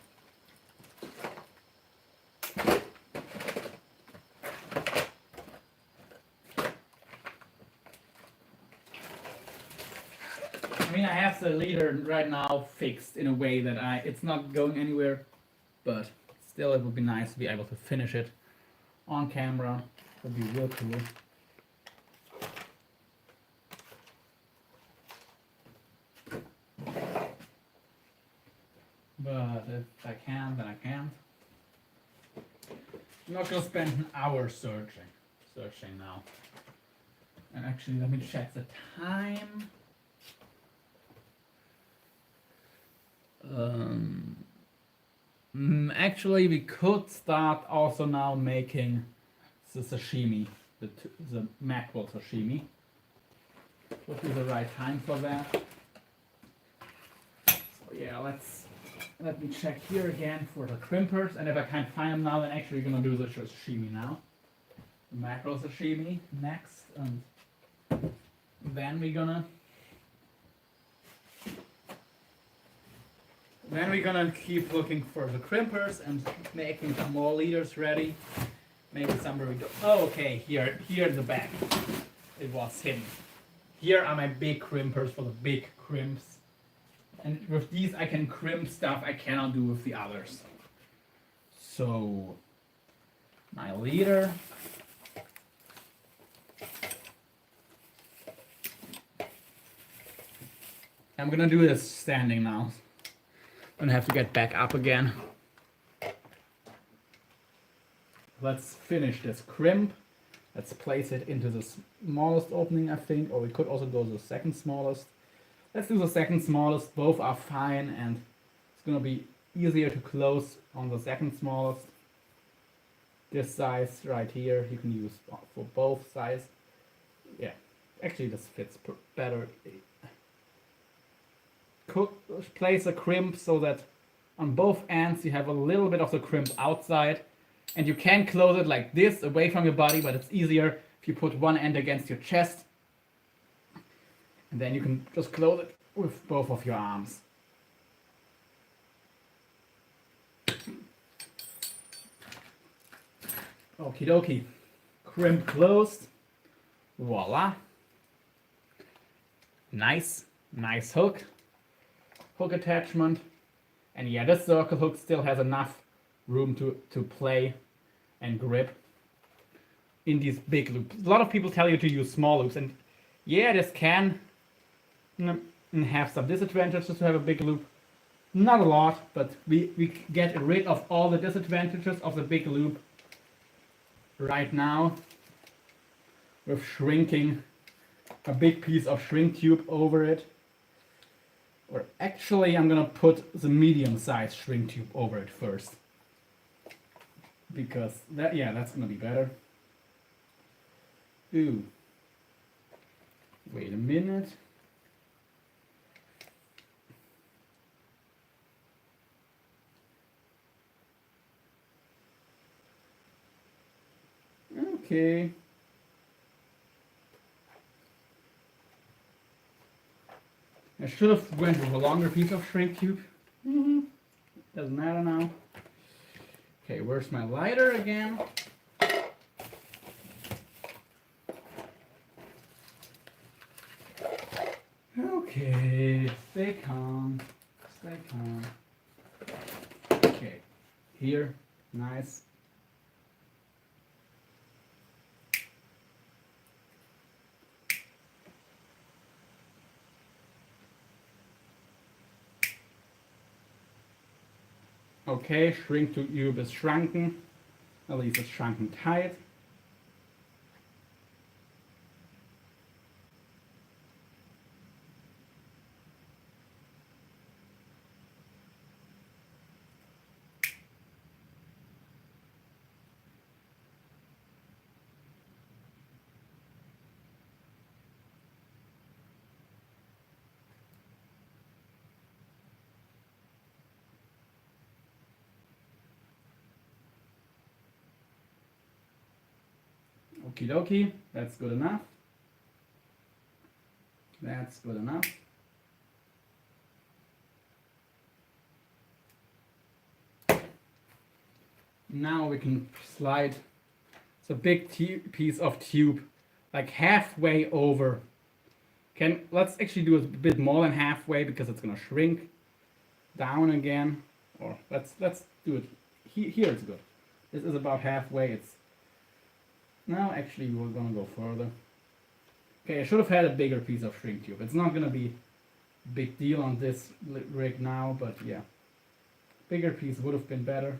I mean, I have the leader right now fixed in a way that it's not going anywhere, but still it would be nice to be able to finish it on camera. It would be real cool. But if I can, then I can't. I'm not gonna spend an hour searching now. And actually, let me check the time. Actually, we could start also now making the sashimi, the mackerel sashimi. Would be the right time for that. So yeah, let me check here again for the crimpers, and if I can't find them now, then actually we're gonna do the sashimi now. The mackerel sashimi next, and then we're gonna keep looking for the crimpers and making some more leaders ready. Maybe somewhere we go. Oh, okay, here in the back. It was hidden. Here are my big crimpers for the big crimps. And with these I can crimp stuff I cannot do with the others. So, my leader. I'm gonna do this standing now. I'm gonna have to get back up again. Let's finish this crimp. Let's place it into the smallest opening, I think, or we could also go to the second smallest. Let's do the second smallest. Both are fine, and it's gonna be easier to close on the second smallest. This size right here you can use for both sides. Yeah, actually this fits better. Place a crimp so that on both ends you have a little bit of the crimp outside, and you can close it like this away from your body, but it's easier if you put one end against your chest, and then you can just close it with both of your arms. Okie dokie. Crimp closed. Voila. Nice. Nice hook. Hook attachment. And yeah, this circle hook still has enough room to play and grip in these big loops. A lot of people tell you to use small loops, and yeah, this can have some disadvantages to have a big loop. Not a lot, but we get rid of all the disadvantages of the big loop right now with shrinking a big piece of shrink tube over it. Or actually, I'm gonna put the medium-sized shrink tube over it first, because that's gonna be better. Ooh, wait a minute. Okay. I should have went with a longer piece of shrink tube. Doesn't matter now. Okay, where's my lighter again? Okay, stay calm. Stay calm. Okay, here, nice. Okay, shrink tube is shrunken. At least it's shrunken tight. Okie dokie, that's good enough. That's good enough. Now we can slide the big piece of tube like halfway over. Let's actually do it a bit more than halfway because it's gonna shrink down again. Or let's do it here. It's good. This is about halfway. It's now actually we're gonna go further. Okay, I should have had a bigger piece of shrink tube. It's not gonna be a big deal on this rig now, but yeah, bigger piece would have been better.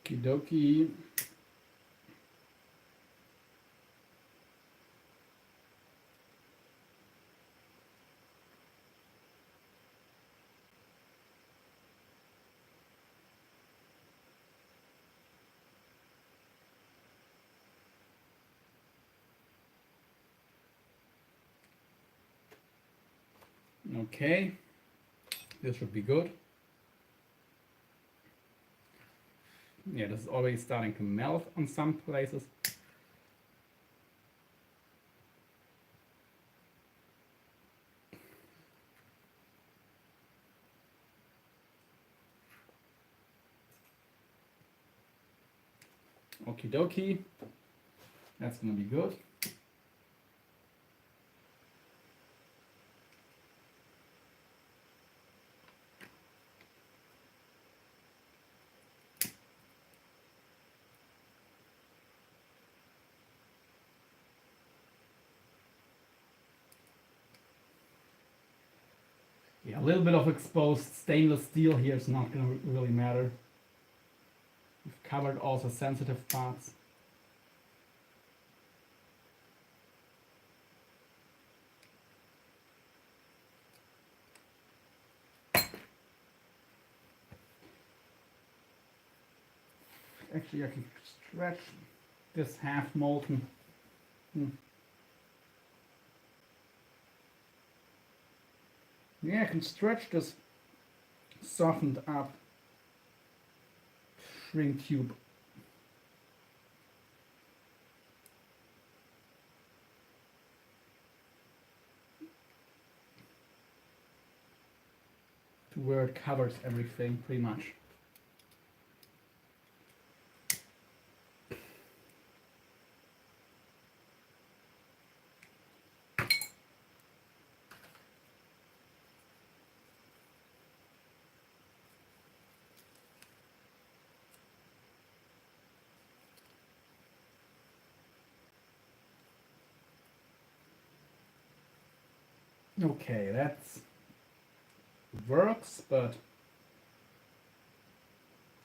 Okie dokie. Okay, this should be good. Yeah, this is already starting to melt on some places. Okie dokie, that's gonna be good. Yeah, a little bit of exposed stainless steel here is not going to really matter. We've covered also sensitive parts. Actually, I can stretch this half molten. Yeah, I can stretch this softened up shrink tube. To where it covers everything pretty much. Okay, that works, but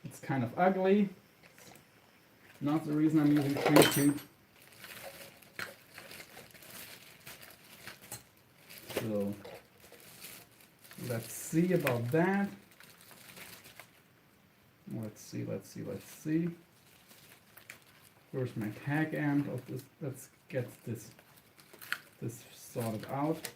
it's kind of ugly. Not the reason I'm using shrink tube. So let's see about that. Let's see. Where's my tag end of this? Let's get this sorted out.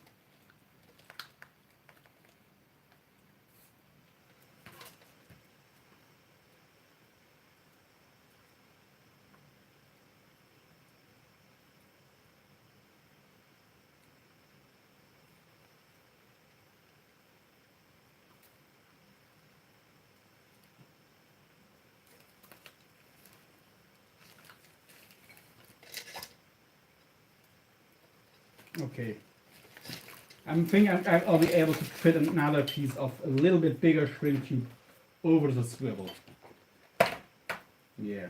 Okay. I'm thinking I'll be able to fit another piece of a little bit bigger shrink tube over the swivel. Yeah.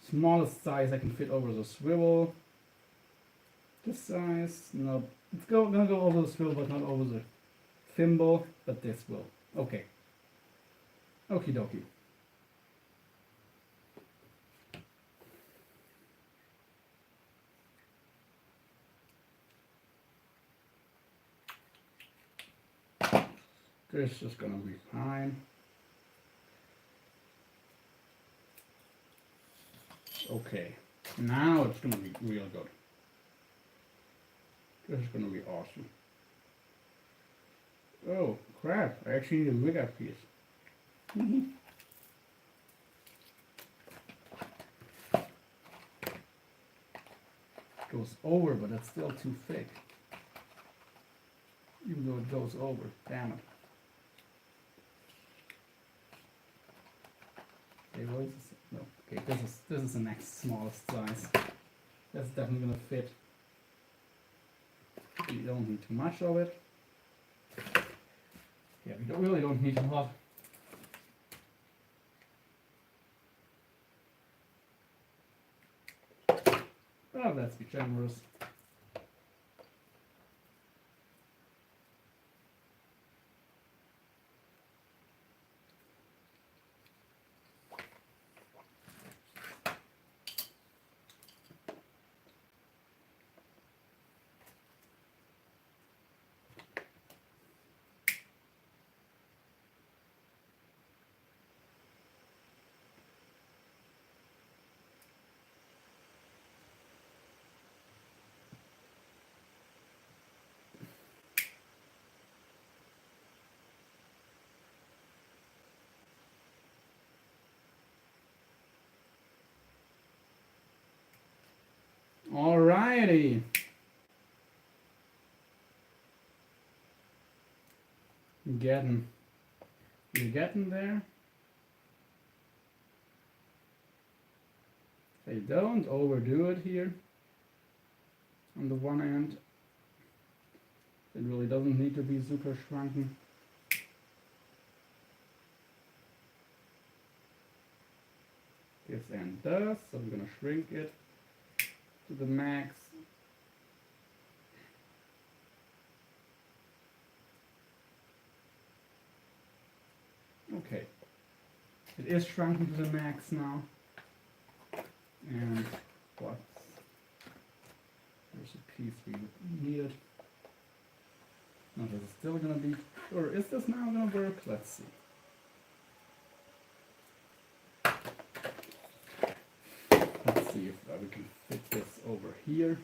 Smallest size I can fit over the swivel. This size, no. It's gonna go over the swivel, but not over the thimble, but this will. Okay. Okie dokie. This is gonna be fine. Okay, now it's gonna be real good. This is gonna be awesome. Oh crap, I actually need a bigger piece. Goes over, but it's still too thick. Even though it goes over, damn it. Okay, what is this? No. Okay, this is the next smallest size. That's definitely gonna fit. You don't need too much of it. Yeah, we really don't need a lot. Oh, let's be generous. Alrighty. You're getting there. They don't overdo it here. On the one end, it really doesn't need to be super shrunken. This end does, so I'm gonna shrink it to the max. It is shrunken to the max now. And what? There's a piece we needed. Now this is still gonna be, or is this now gonna work? Let's see. Let's see if we can fit this over here.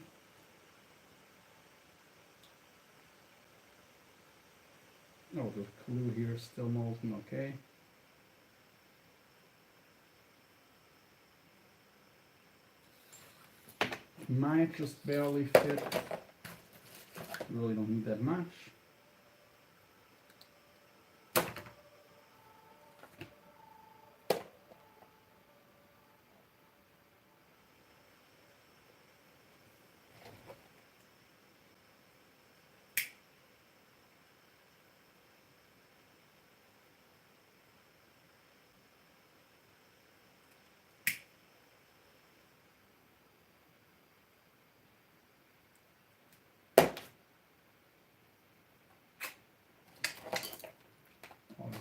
Oh, the glue here is still molten, okay. Might just barely fit. Really don't need that much.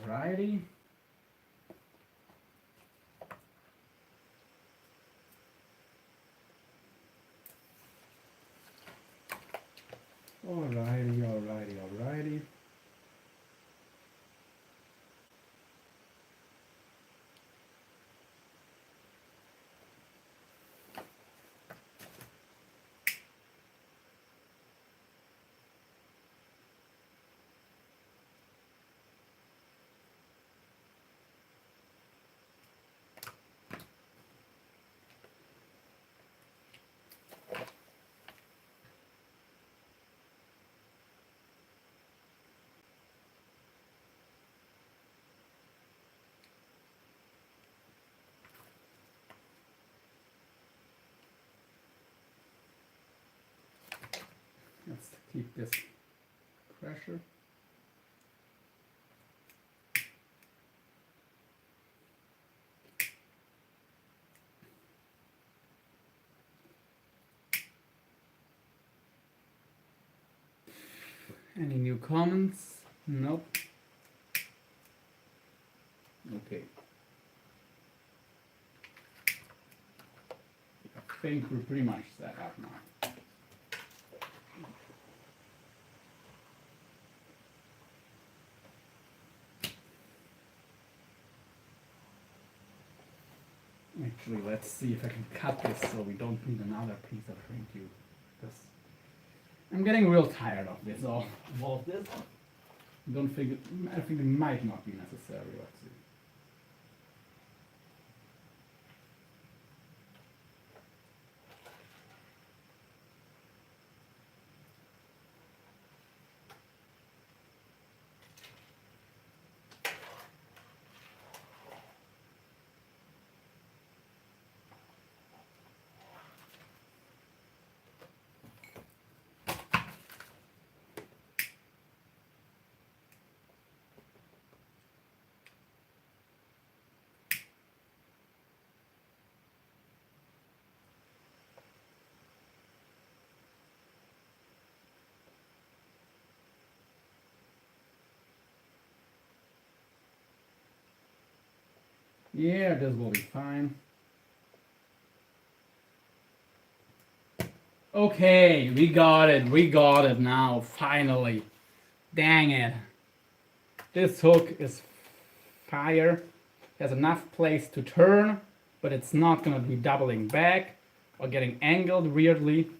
Alrighty. Alrighty. Let's keep this pressure. Any new comments? Nope. Okay. I think we're pretty much set up now. Actually, let's see if I can cut this so we don't need another piece of shrink tube. Because I'm getting real tired of this all of this. I think it might not be necessary. Let's see. Yeah, this will be fine. Okay, we got it now, finally. Dang it. This hook is fire. Has enough place to turn, but it's not gonna be doubling back or getting angled weirdly.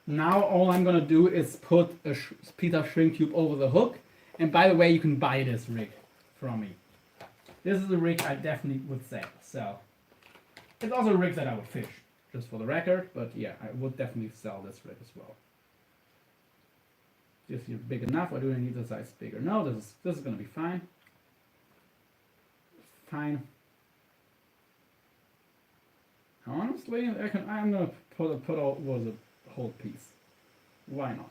Now all I'm gonna do is put a piece of shrink tube over the hook. And by the way, you can buy this rig from me. This is a rig I definitely would sell. So it's also a rig that I would fish, just for the record. But yeah, I would definitely sell this rig as well. Is this big enough, or do I need the size bigger? No, this is gonna be fine. Fine. Honestly, I'm gonna put over the whole piece. Why not?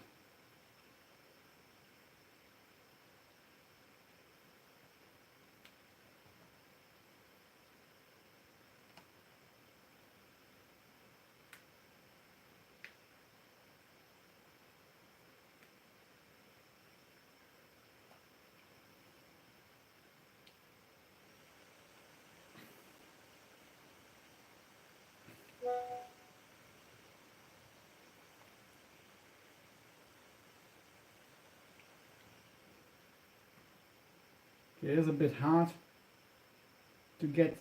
is a bit hard to get.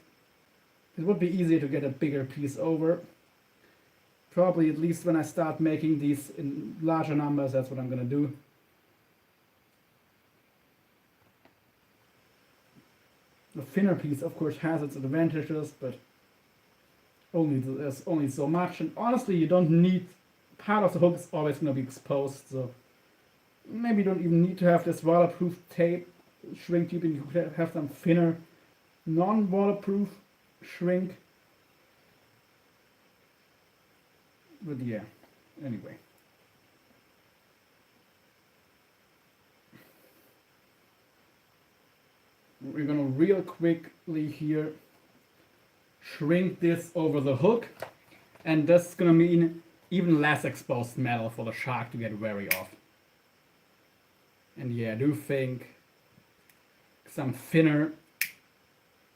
It would be easier to get a bigger piece over. Probably at least when I start making these in larger numbers, that's what I'm gonna do. The thinner piece, of course, has its advantages, but there's only so much. And honestly, you don't need, part of the hook is always gonna be exposed, so maybe you don't even need to have this waterproof tape shrink tube, and you could have some thinner, non-waterproof shrink. But yeah, anyway. We're gonna real quickly here shrink this over the hook, and that's gonna mean even less exposed metal for the shark to get wary of. And yeah, I do think some thinner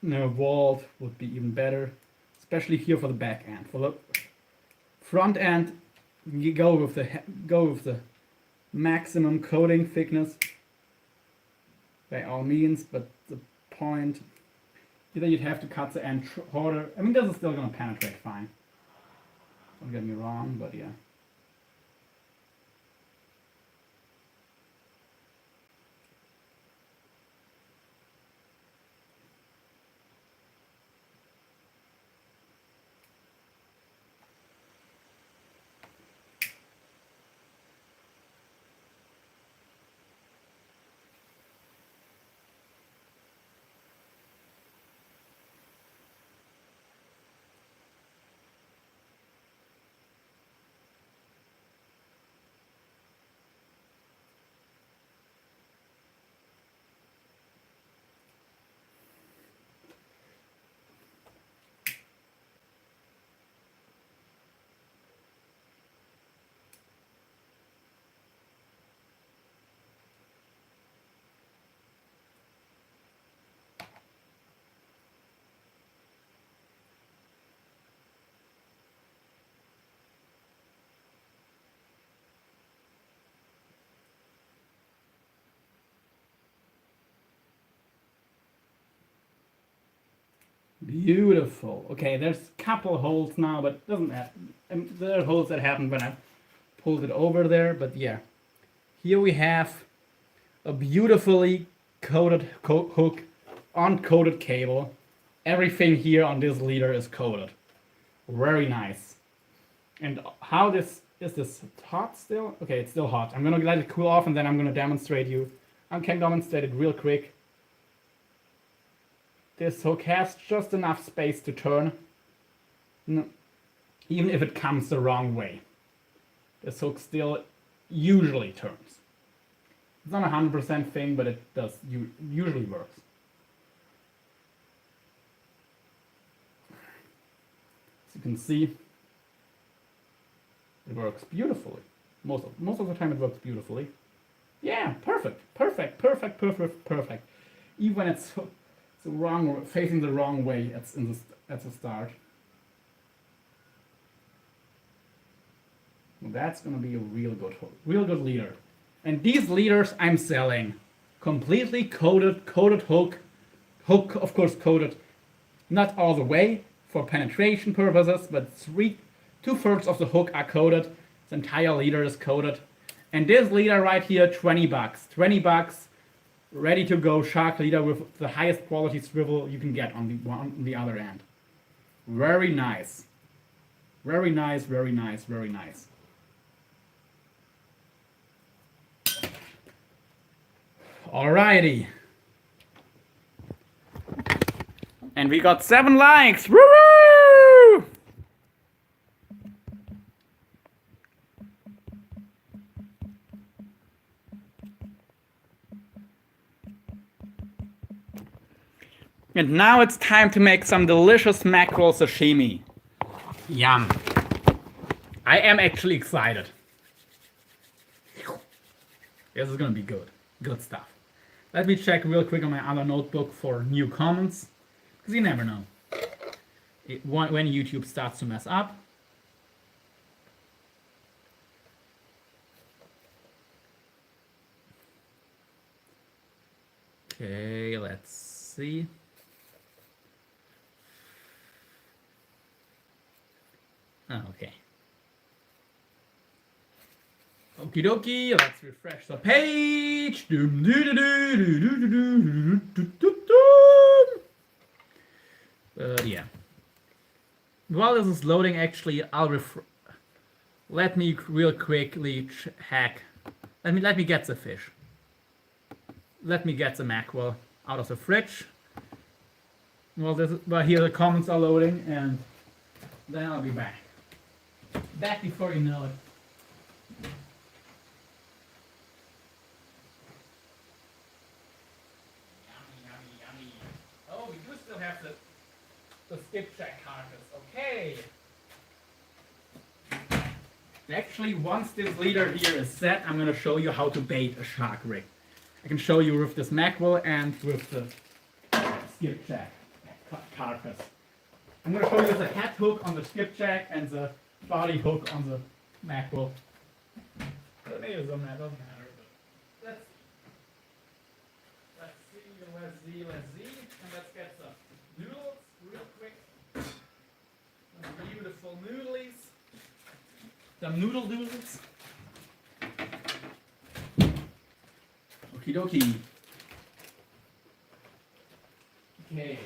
walled would be even better, especially here for the back end. For the front end, you go with the maximum coating thickness by all means, but the point, either you'd have to cut the end shorter. I mean, this is still gonna penetrate fine. Don't get me wrong, but yeah. Beautiful. Okay, there's a couple holes now, but it doesn't have. There are holes that happened when I pulled it over there, but yeah. Here we have a beautifully coated hook, uncoated cable. Everything here on this leader is coated. Very nice. And how this is this hot still? Okay, it's still hot. I'm gonna let it cool off, and then I'm gonna demonstrate you. I can demonstrate it real quick. This hook has just enough space to turn, even if it comes the wrong way. This hook still usually turns. It's not a 100% thing, but it does usually works. As you can see, it works beautifully. Most of the time it works beautifully. Yeah, perfect. Even when it's facing the wrong way at the start. Well, that's gonna be a real good leader. And these leaders I'm selling completely coated hook of course coated, not all the way for penetration purposes, but 2/3 of the hook are coated. The entire leader is coated, and this leader right here, $20. $20. Ready to go shark leader with the highest quality swivel you can get on the other end. Very nice. Very nice. Alrighty. And we got 7 likes. Woo! And now it's time to make some delicious mackerel sashimi. Yum. I am actually excited. This is gonna be good. Good stuff. Let me check real quick on my other notebook for new comments, because you never know when YouTube starts to mess up. Okay, let's see. Oh, okay. Okie dokie, let's refresh the page. Yeah. While this is loading, actually, let me real quickly hack. Let me get the fish. Let me get the mackerel out of the fridge. Well, here the comments are loading, and then I'll be back. Back before you know it. Yummy, yummy, yummy. Oh, we do still have the skipjack carcass. Okay. Actually, once this leader here is set, I'm going to show you how to bait a shark rig. I can show you with this mackerel and with the skipjack carcass. I'm going to show you the head hook on the skipjack and the body hook on the mackerel. Maybe it doesn't matter. But let's see. And let's get some noodles real quick. Some beautiful noodlies. Some noodle doodles. Okie dokie. Okay.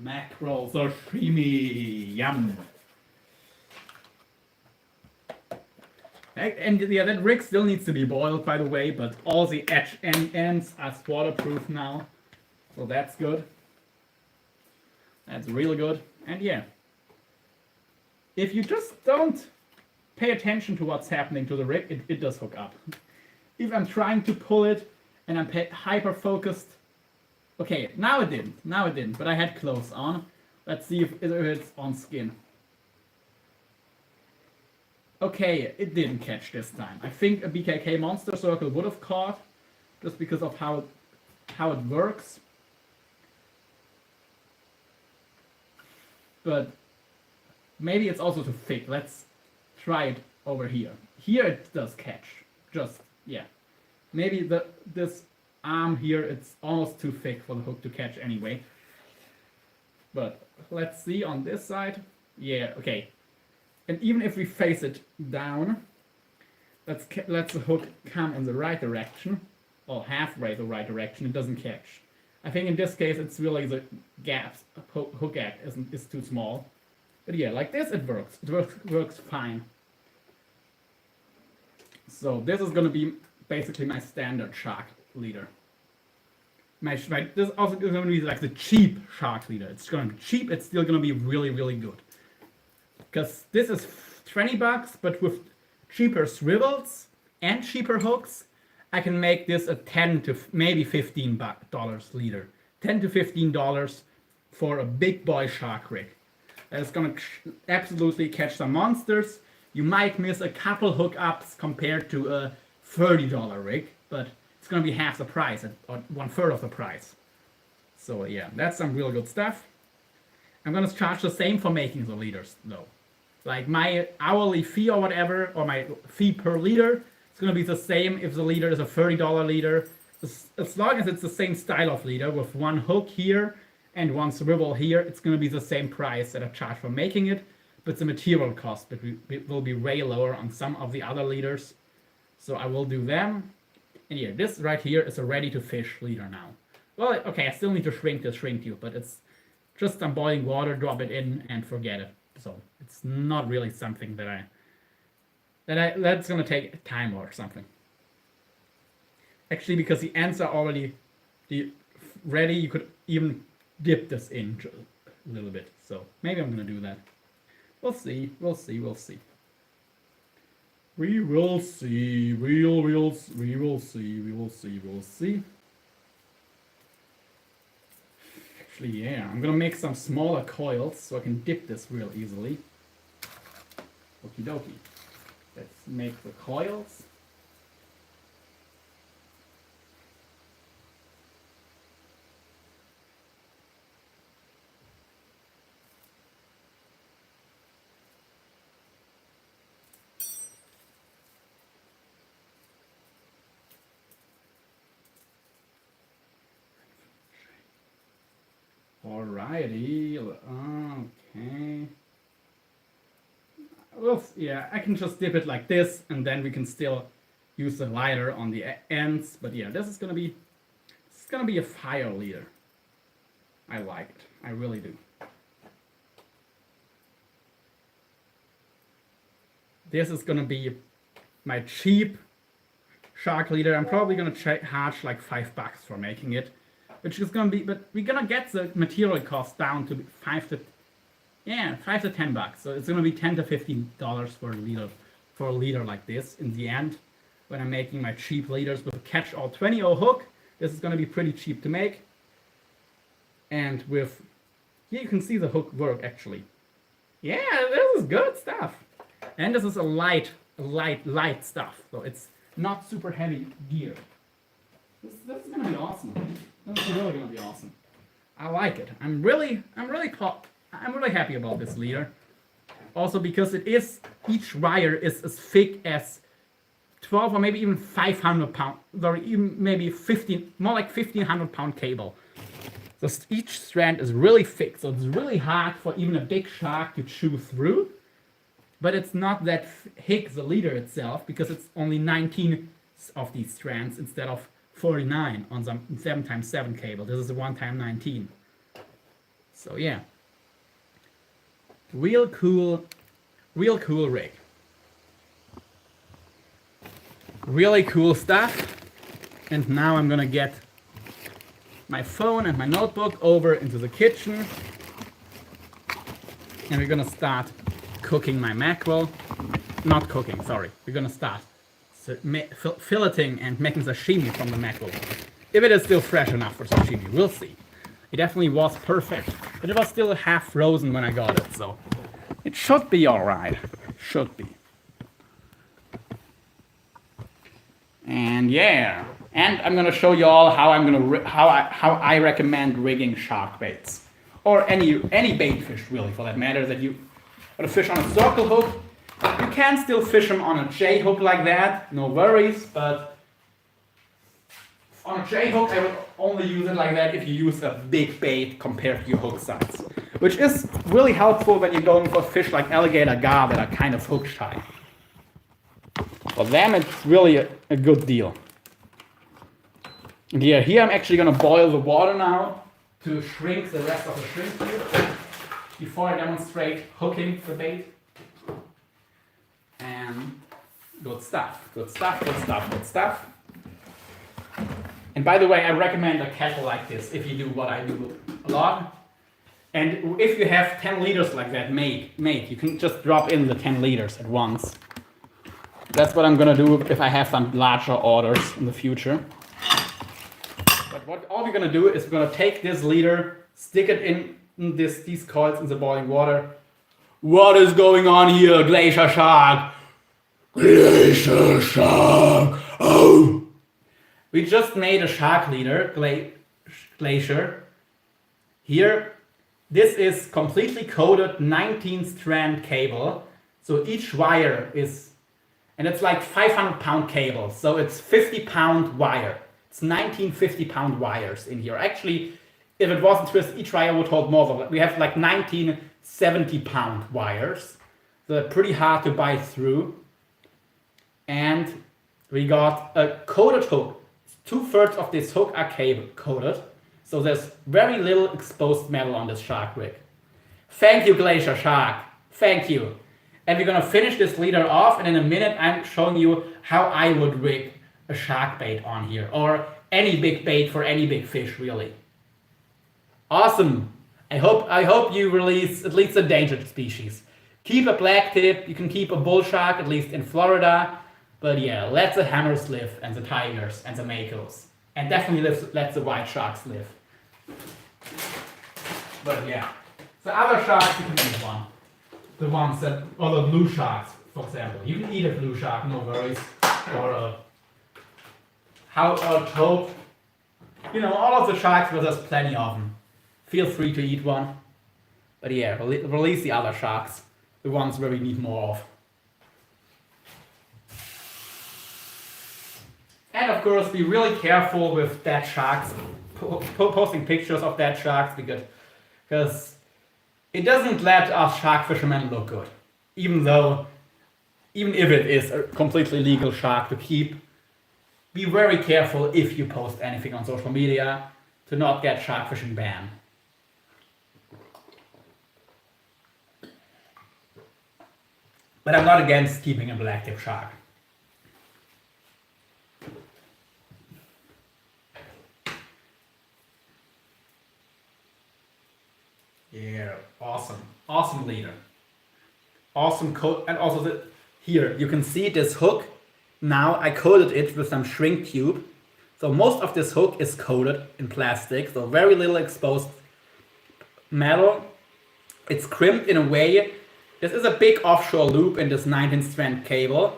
Mackerel sashimi. Yum. And yeah, that rig still needs to be boiled, by the way, but all the edge ends are waterproof now. So that's good. That's really good. And yeah. If you just don't pay attention to what's happening to the rig, it does hook up. If I'm trying to pull it and I'm hyper focused. Okay, now it didn't, but I had clothes on. Let's see if it's on skin. Okay, it didn't catch this time. I think a BKK Monster Circle would have caught, just because of how it works. But maybe it's also too thick. Let's try it over here. Here it does catch. Just, yeah. Maybe this arm here, it's almost too thick for the hook to catch anyway. But let's see on this side. Yeah, okay. And even if we face it down, let's the hook come in the right direction, or halfway the right direction, it doesn't catch. I think in this case it's really the gaps, hook gap is too small. But yeah, like this it works. It works fine. So this is gonna be basically my standard shark leader. This is also gonna be like the cheap shark leader. It's gonna be cheap, it's still gonna be really, really good. Because this is $20, but with cheaper swivels and cheaper hooks, I can make this a $10 to maybe $15 leader. $10 to $15 for a big boy shark rig. That is gonna absolutely catch some monsters. You might miss a couple hookups compared to a $30 rig, but it's gonna be half the price, or 1/3 of the price. So yeah, that's some real good stuff. I'm gonna charge the same for making the leaders though. Like my hourly fee or whatever, or my fee per leader, it's gonna be the same if the leader is a $30 leader, as long as it's the same style of leader with one hook here and one swivel here. It's gonna be the same price that I charge for making it, but the material cost will be way lower on some of the other leaders. So I will do them. And yeah, this right here is a ready to fish leader now. Well, okay, I still need to shrink the shrink tube, but it's just some boiling water, drop it in and forget it. So it's not really something that's gonna take time or something. Actually, because the ends are already ready, you could even dip this in a little bit. So maybe I'm gonna do that. We'll see. We will see. We will see. We will see. Actually, yeah, I'm gonna make some smaller coils so I can dip this real easily. Okie dokie. Let's make the coils. variety. Okay. Well, yeah, I can just dip it like this, and then we can still use the lighter on the ends. But yeah, this is gonna be a fire leader. I like it. I really do. This is gonna be my cheap shark leader. I'm probably gonna charge like $5 for making it, which is gonna be, but we're gonna get the material cost down to $5 to $10. So it's gonna be $10 to $15 for a leader like this in the end. When I'm making my cheap leaders with a catch-all 20-0 hook, this is gonna be pretty cheap to make. And with, here you can see the hook work actually. Yeah, this is good stuff. And this is a light stuff, so it's not super heavy gear. This is gonna be awesome. This is really gonna be awesome. I like it. I'm really happy about this leader. Also because each wire is as thick as 12 or maybe even 500 pound, or even maybe 15, more like 1500 pound cable. So each strand is really thick, so it's really hard for even a big shark to chew through. But it's not that thick, the leader itself, because it's only 19 of these strands instead of 49 on some 7x7 cable. This is a 1x19. So yeah. Real cool rig. Really cool stuff. And now I'm gonna get my phone and my notebook over into the kitchen. And we're gonna start cooking my mackerel. Not cooking, sorry. We're gonna start filleting and making sashimi from the mackerel. If it is still fresh enough for sashimi, we'll see. It definitely was perfect, but it was still half frozen when I got it, so it should be alright. Should be. And yeah, and I'm gonna show you all how I recommend rigging shark baits, or any bait fish really, for that matter. That you want to fish on a circle hook, you can still fish them on a J hook like that, no worries. But on a J hook, I would only use it like that if you use a big bait compared to your hook size, which is really helpful when you're going for fish like alligator gar that are kind of hook shy. For them, it's really a good deal. And here I'm actually going to boil the water now to shrink the rest of the shrimp here before I demonstrate hooking the bait. And good stuff, good stuff, good stuff, good stuff. And by the way, I recommend a kettle like this if you do what I do a lot. And if you have 10 liters like that made, you can just drop in the 10 liters at once. That's what I'm gonna do if I have some larger orders in the future. But all we're gonna do is we're gonna take this liter, stick it in these coils in the boiling water. What is going on here, Glacier Shark? Glacier Shark! Oh! We just made a shark leader, Glacier. Here, this is completely coated 19 strand cable. So each wire is, and it's like 500 pound cable. So it's 50 pound wire. It's 19 50 pound wires in here. Actually, if it wasn't twisted, each wire would hold more. We have like 19 70 pound wires. They're pretty hard to bite through. And we got a coated hook. 2/3 of this hook are cable coated. So there's very little exposed metal on this shark rig. Thank you, Glacier Shark. Thank you. And we're gonna finish this leader off, and in a minute I'm showing you how I would rig a shark bait on here, or any big bait for any big fish, really. Awesome. I hope you release at least a endangered species. Keep a black tip, you can keep a bull shark, at least in Florida. But yeah, let the hammers live, and the tigers, and the makos. And definitely let the white sharks live. But yeah, the other sharks you can eat one. The ones that, or the blue sharks, for example. You can eat a blue shark, no worries. Or a toad. You know, all of the sharks, but there's plenty of them. Feel free to eat one. But yeah, release the other sharks. The ones where we need more of. And of course, be really careful with dead sharks, posting pictures of dead sharks, because because it doesn't let us shark fishermen look good, even if it is a completely legal shark to keep. Be very careful if you post anything on social media to not get shark fishing banned. But I'm not against keeping a black tip shark. Yeah, awesome leader. Awesome coat, and also here you can see this hook. Now I coated it with some shrink tube. So most of this hook is coated in plastic, so very little exposed metal. It's crimped in a way. This is a big offshore loop in this 19-strand cable,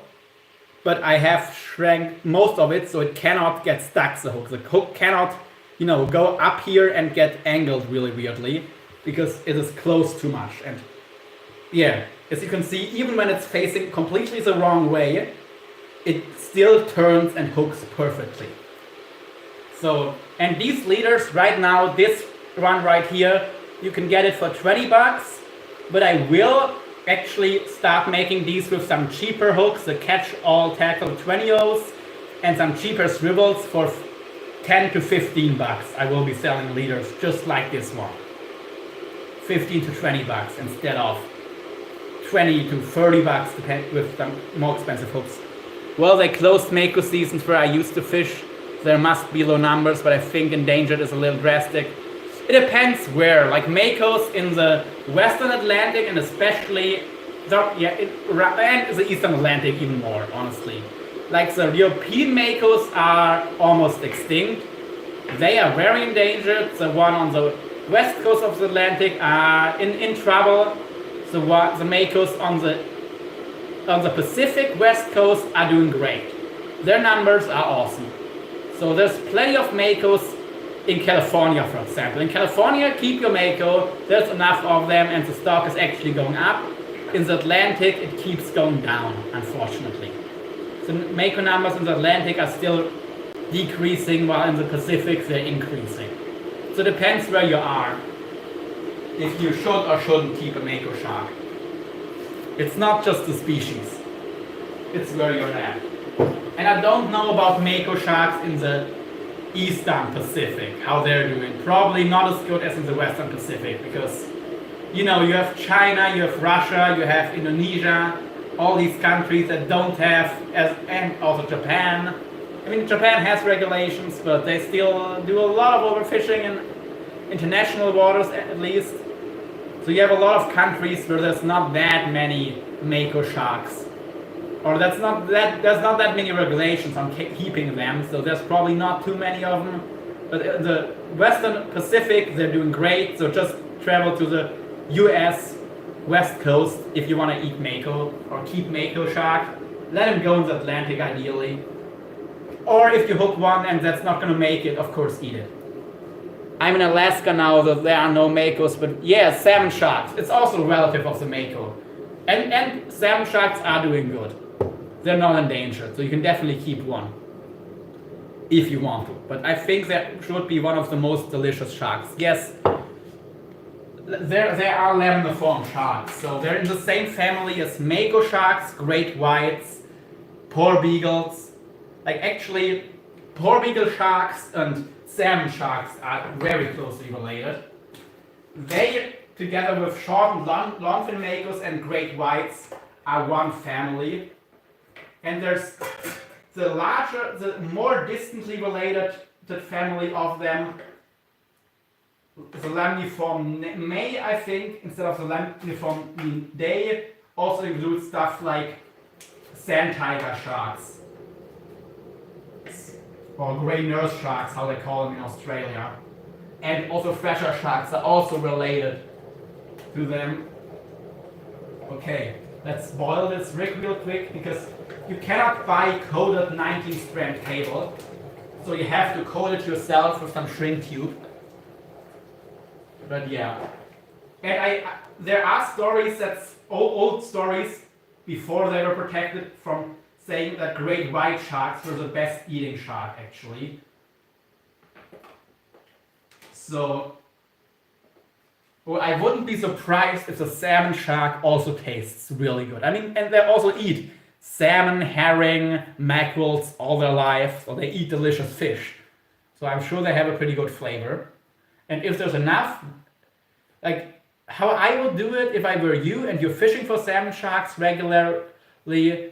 but I have shrank most of it so it cannot get stuck, the hook. The hook cannot, go up here and get angled really weirdly because it is close too much. And yeah, as you can see, even when it's facing completely the wrong way, it still turns and hooks perfectly. So, and these leaders right now, this one right here, you can get it for 20 bucks, but I will actually start making these with some cheaper hooks, the catch all tackle 20s, and some cheaper swivels for 10 to 15 bucks. I will be selling leaders just like this one. 15 to 20 bucks instead of 20 to 30 bucks with some more expensive hooks. Well, they closed Mako seasons where I used to fish. There must be low numbers, but I think endangered is a little drastic. It depends where. Like Makos in the Western Atlantic and especially and the Eastern Atlantic even more, honestly. Like the European Makos are almost extinct. They are very endangered. The one on the west coast of the Atlantic are in trouble. The Makos on the Pacific West Coast are doing great. Their numbers are awesome. So there's plenty of Makos in California, for example. In California, keep your Mako. There's enough of them and the stock is actually going up. In the Atlantic, it keeps going down, unfortunately. The Mako numbers in the Atlantic are still decreasing, while in the Pacific, they're increasing. So it depends where you are, if you should or shouldn't keep a Mako shark. It's not just the species, it's where you're at. And I don't know about Mako sharks in the Eastern Pacific, how they're doing. Probably not as good as in the Western Pacific, because you have China, you have Russia, you have Indonesia, all these countries that don't have, and also Japan. I mean, Japan has regulations, but they still do a lot of overfishing in international waters, at least. So you have a lot of countries where there's not that many Mako sharks, or there's not that many regulations on keeping them. So there's probably not too many of them. But the Western Pacific, they're doing great. So just travel to the U.S. West Coast if you want to eat Mako or keep Mako shark. Let them go in the Atlantic, ideally. Or if you hook one and that's not going to make it, of course, eat it. I'm in Alaska now, so there are no Makos, but yeah, salmon sharks. It's also a relative of the Mako. And salmon sharks are doing good. They're not endangered, so you can definitely keep one if you want to. But I think that should be one of the most delicious sharks. Yes, there are laminiform sharks, so they're in the same family as Mako sharks, great whites, porbeagles. Like actually, porbeagle sharks and salmon sharks are very closely related. They, together with short and longfin Makos and great whites, are one family. And there's the more distantly related family of them, the laminiform May, I think, instead of the laminiform Day, also includes stuff like sand tiger sharks. Or grey nurse sharks, how they call them in Australia. And also fresher sharks are also related to them. Okay, let's boil this rig real quick, because you cannot buy coated 19-strand cable. So you have to coat it yourself with some shrink tube. But yeah. And there are stories, that's old stories, before they were protected, from saying that great white sharks were the best eating shark, actually. So Well, I wouldn't be surprised if the salmon shark also tastes really good. I mean, and they also eat salmon, herring, mackerels all their life, so they eat delicious fish. So I'm sure they have a pretty good flavor. And if there's enough, like how I would do it if I were you and you're fishing for salmon sharks regularly,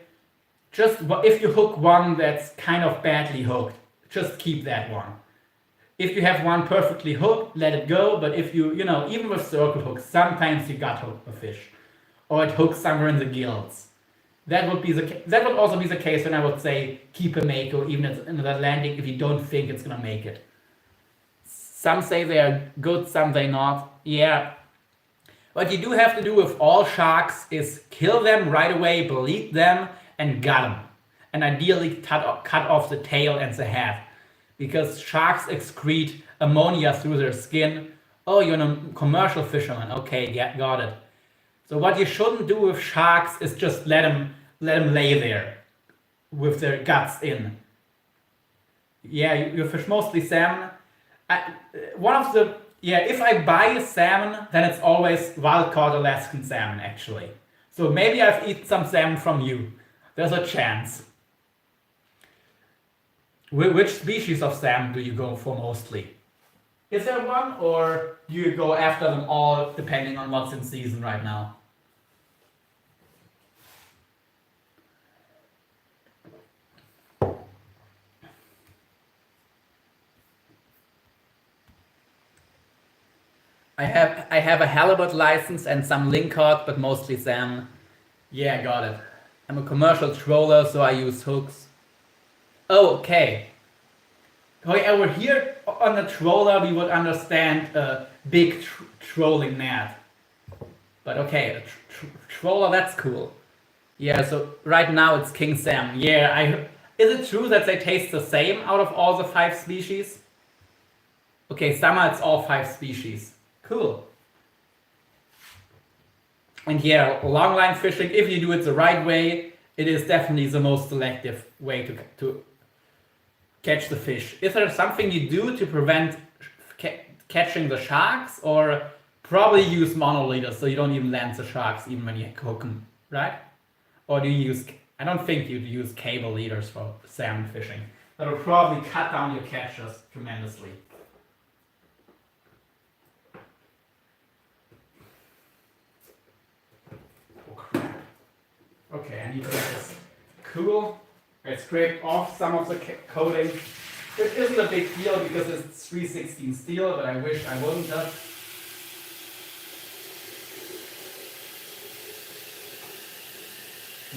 just if you hook one that's kind of badly hooked, just keep that one. If you have one perfectly hooked, let it go. But if you know, even with circle hooks, sometimes you got hooked a fish, or it hooks somewhere in the gills. That would also be the case when I would say keep a mako, even in the Atlantic, if you don't think it's gonna make it. Some say they are good, some say not. Yeah. What you do have to do with all sharks is kill them right away, bleed them, and gut them. And ideally cut off the tail and the head. Because sharks excrete ammonia through their skin. Oh, you're a commercial fisherman. Okay, got it. So what you shouldn't do with sharks is just let them lay there with their guts in. Yeah, you fish mostly salmon. If I buy a salmon, then it's always wild caught Alaskan salmon actually. So maybe I've eaten some salmon from you. There's a chance. Which species of salmon do you go for mostly? Is there one, or do you go after them all depending on what's in season right now? I have a halibut license and some lingcod, but mostly salmon. Yeah, got it. I'm a commercial troller, so I use hooks. Oh, okay. Over here on the troller, we would understand a big trolling net. But okay, a troller, that's cool. Yeah, so right now it's king salmon. Yeah, is it true that they taste the same out of all the 5 species? Okay, summer it's all 5 species. Cool. And yeah, longline fishing, if you do it the right way, it is definitely the most selective way to catch the fish. Is there something you do to prevent catching the sharks, or probably use monolithers so you don't even land the sharks even when you hook them, right? Or do you use, I don't think you'd use cable leaders for salmon fishing. That will probably cut down your catches tremendously. Oh crap. Okay, I need to make this cool. I scraped off some of the coating. It isn't a big deal because it's 316 steel, but I wish I wouldn't have.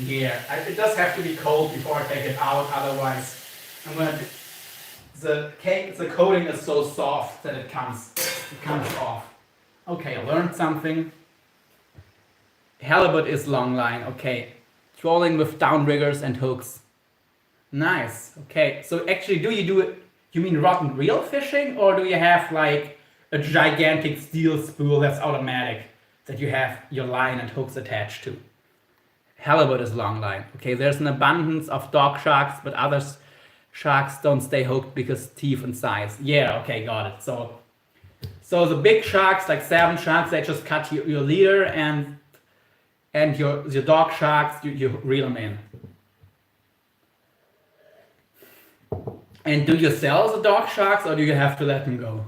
Yeah, it does have to be cold before I take it out, otherwise I'm gonna. The coating is so soft that it comes off. Okay, I learned something. Halibut is longline. Okay, trolling with downriggers and hooks. Nice. Okay, so actually, you mean rod and reel fishing, or do you have like a gigantic steel spool that's automatic that you have your line and hooks attached to? Halibut is longline. Okay, there's an abundance of dog sharks, but other sharks don't stay hooked because teeth and size. Yeah, okay, got it. So the big sharks, like salmon sharks, they just cut your leader, and your dog sharks, you reel them in. And do you sell the dog sharks, or do you have to let them go?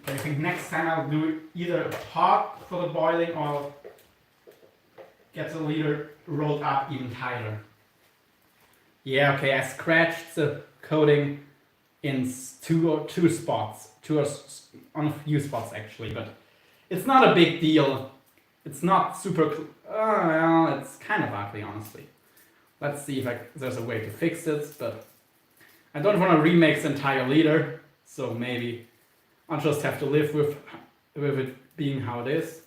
I think next time I'll do either a pot for the boiling or get the leader rolled up even tighter. Yeah, okay, I scratched the coating in two spots, on a few spots actually, but it's not a big deal. It's not super, well, it's kind of ugly, honestly. Let's see if there's a way to fix it, but I don't want to remake the entire leader, so maybe I'll just have to live with it being how it is.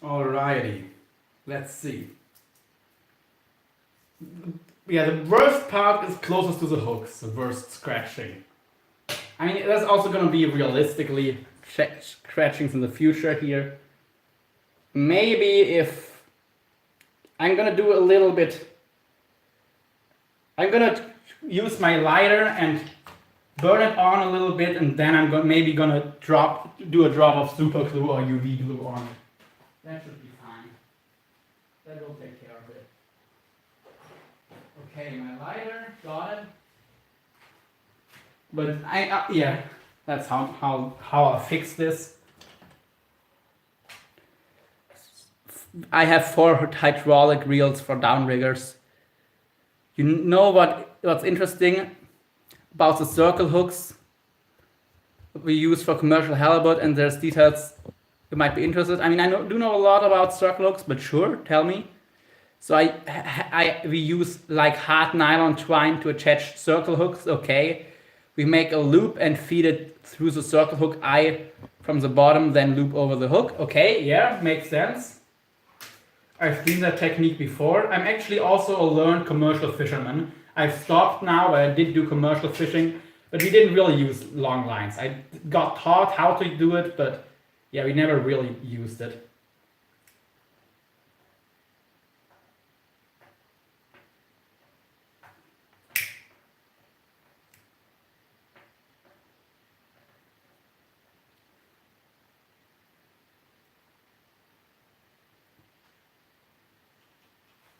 Alrighty, let's see. Yeah, the worst part is closest to the hooks, the worst scratching. I mean, there's also gonna be realistically scratchings in the future here. Maybe if I'm gonna do a little bit, I'm gonna use my lighter and burn it on a little bit, and then I'm maybe gonna do a drop of super glue or UV glue on it. That should be fine. That will take care of it. Okay, my lighter, got it. But yeah, that's how I fix this. I have 4 hydraulic reels for downriggers. You know what's interesting about the circle hooks we use for commercial halibut, and there's details you might be interested. I mean, I do know a lot about circle hooks, but sure, tell me. So we use like hard nylon twine to attach circle hooks. Okay, we make a loop and feed it through the circle hook eye from the bottom, then loop over the hook. Okay, yeah, makes sense. I've seen that technique before. I'm actually also a learned commercial fisherman. I've stopped now, but I did do commercial fishing, but we didn't really use long lines. I got taught how to do it, but yeah, we never really used it.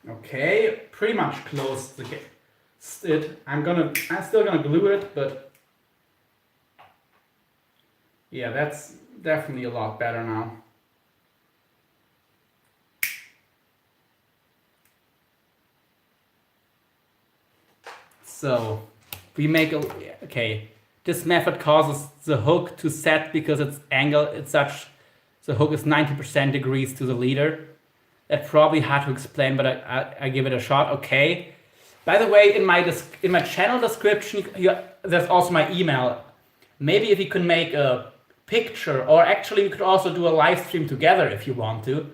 Okay, pretty much closed it. I'm still gonna glue it, but yeah, that's definitely a lot better now. So we make okay. This method causes the hook to set because its angle it's such. The hook is 90% degrees to the leader. That probably hard to explain, but I give it a shot. Okay. By the way, in my channel description, there's also my email. Maybe if you can make a picture, or actually we could also do a live stream together if you want to,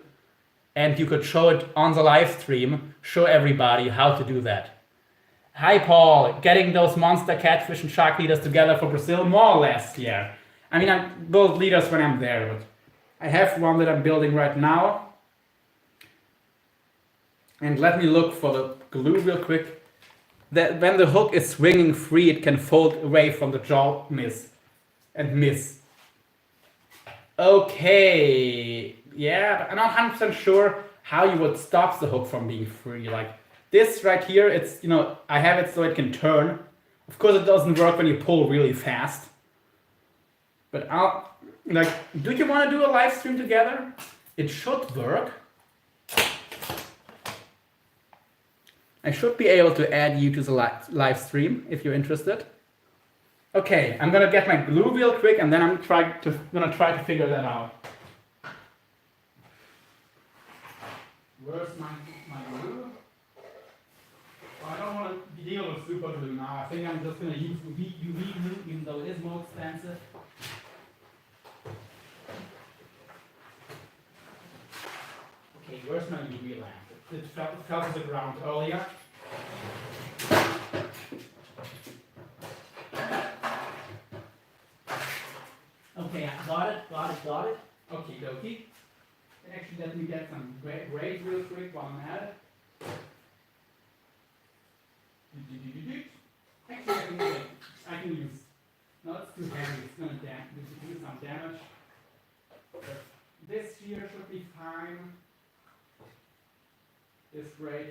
and you could show it on the live stream, show everybody how to do that. Hi Paul, getting those monster catfish and shark leaders together for Brazil, more or less, yeah. I mean, I build leaders when I'm there, but I have one that I'm building right now. And let me look for the glue real quick. That when the hook is swinging free, it can fold away from the jaw miss. Okay, yeah, but I'm not 100% sure how you would stop the hook from being free. Like this right here, it's, I have it so it can turn. Of course, it doesn't work when you pull really fast. But do you want to do a live stream together? It should work. I should be able to add you to the live stream if you're interested. Okay, I'm gonna get my glue real quick, and then I'm gonna try to figure that out. Where's my glue? I don't want to deal with super glue now. I think I'm just gonna use UV glue, even though it is more expensive. Okay, where's my UV lamp? It fell to the ground earlier. Okay, I got it. Okay, dokie. Actually, let me get some gray real quick while I'm at it. Actually, I can use. No, it's too heavy. It's going to do some damage. But this here should be fine. This braid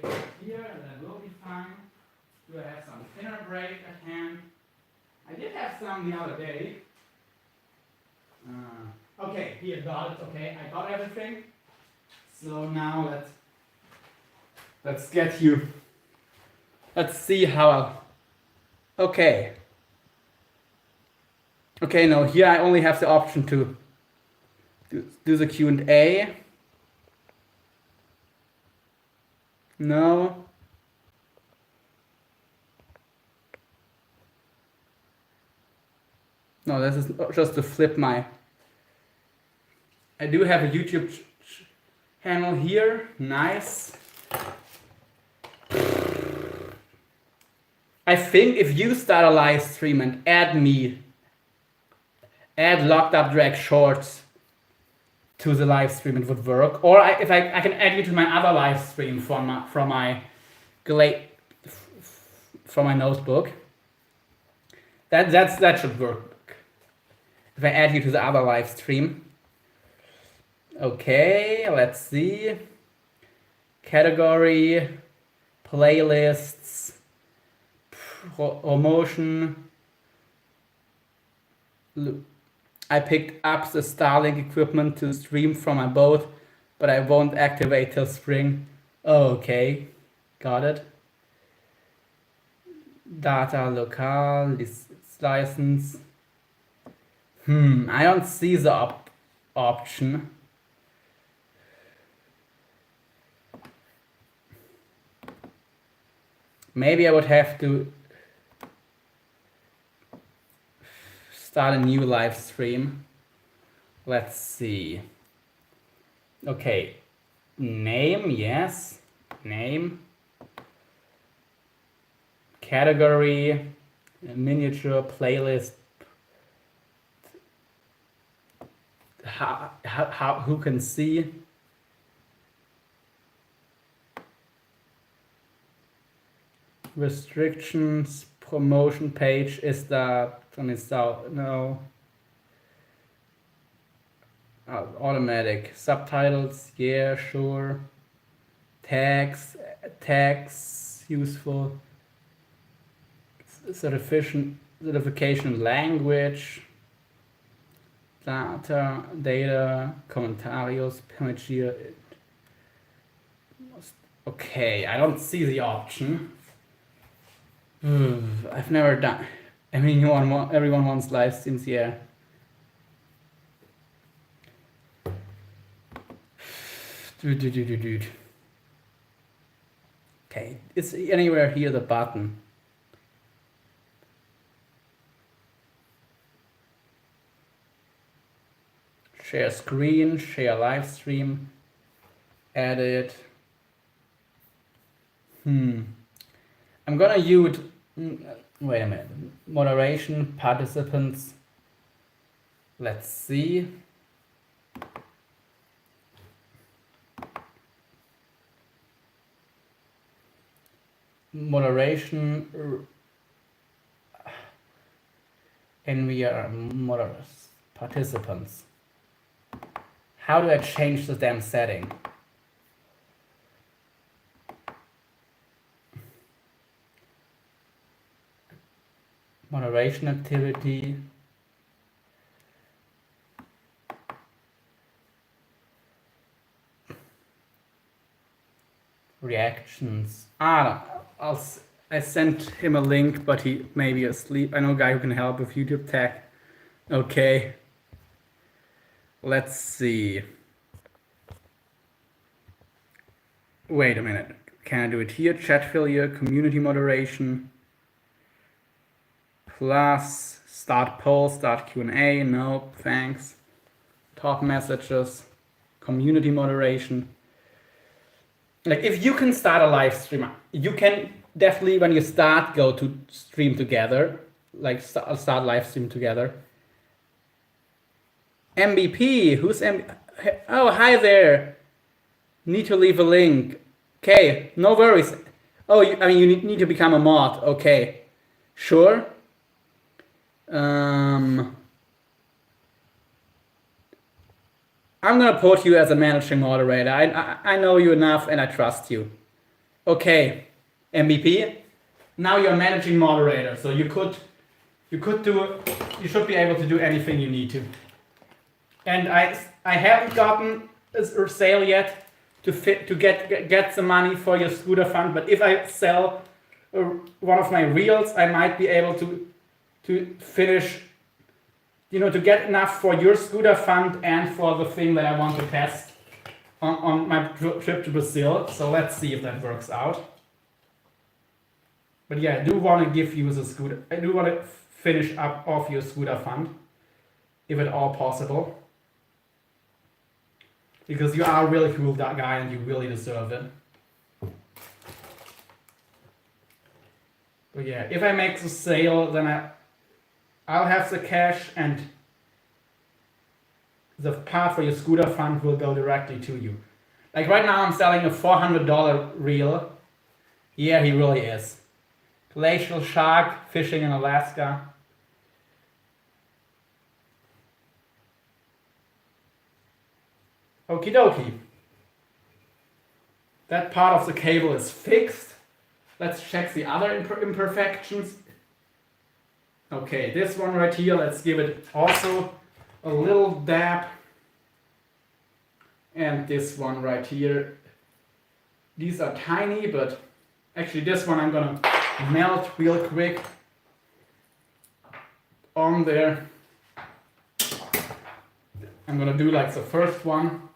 here, that will be fine. Do I have some thinner braid at hand? I did have some the other day. Okay, here, got it. Okay, I got everything. So now let's get you. Let's see how. Okay. Okay, no, here I only have the option to do the Q&A. No. No, this is just to flip my. I do have a YouTube channel here. Nice. I think if you start a live stream and add me, add locked up drag shorts to the live stream, it would work. Or if I can add you to my other live stream from my notebook. That should work. If I add you to the other live stream. Okay, let's see. Category, playlists, promotion. I picked up the Starlink equipment to stream from my boat, but I won't activate till spring. Oh, okay, got it. Data local, license. I don't see the option. Maybe I would have to start a new live stream. Let's see. Okay, name, yes, name. Category, miniature, playlist. Who can see? Restrictions, promotion page is that no. Automatic subtitles, yeah, sure. Tags useful. Certification language. Data, comentarios, page here. Okay, I don't see the option. I've never done. I mean, everyone wants live streams, yeah. Okay, is anywhere here the button? Share screen, share live stream, edit. I'm gonna use, wait a minute, moderation, participants. Let's see. Moderation, and we are moderators, participants. How do I change the damn setting? Moderation activity. Reactions. I sent him a link, but he may be asleep. I know a guy who can help with YouTube tech. Okay. Let's see. Wait a minute. Can I do it here? Chat failure, community moderation. Plus, start poll, start Q&A. No, thanks. Talk messages, community moderation. Like, if you can start a live stream, you can definitely, when you start, go to stream together. Like, start live stream together. MBP, who's MBP? Oh, hi there. Need to leave a link. Okay, no worries. Oh, you need to become a mod. Okay, sure. I'm gonna put you as a managing moderator. I know you enough and I trust you. Okay, MVP. Now you're managing moderator, so you should be able to do anything you need to. And I haven't gotten a sale yet to get the money for your scooter fund. But if I sell one of my reels, I might be able to finish, to get enough for your scooter fund and for the thing that I want to test on my trip to Brazil. So let's see if that works out. But yeah, I do want to give you the scooter. I do want to finish up off your scooter fund, if at all possible. Because you are a really cool guy and you really deserve it. But yeah, if I make the sale, then I'll have the cash and the part for your scooter fund will go directly to you. Like right now I'm selling a $400 reel. Yeah, he really is. Glacial shark fishing in Alaska. Okie dokie. That part of the cable is fixed. Let's check the other imperfections. Okay, this one right here, let's give it also a little dab. And this one right here. These are tiny, but actually this one I'm gonna melt real quick on there. I'm gonna do like the first one.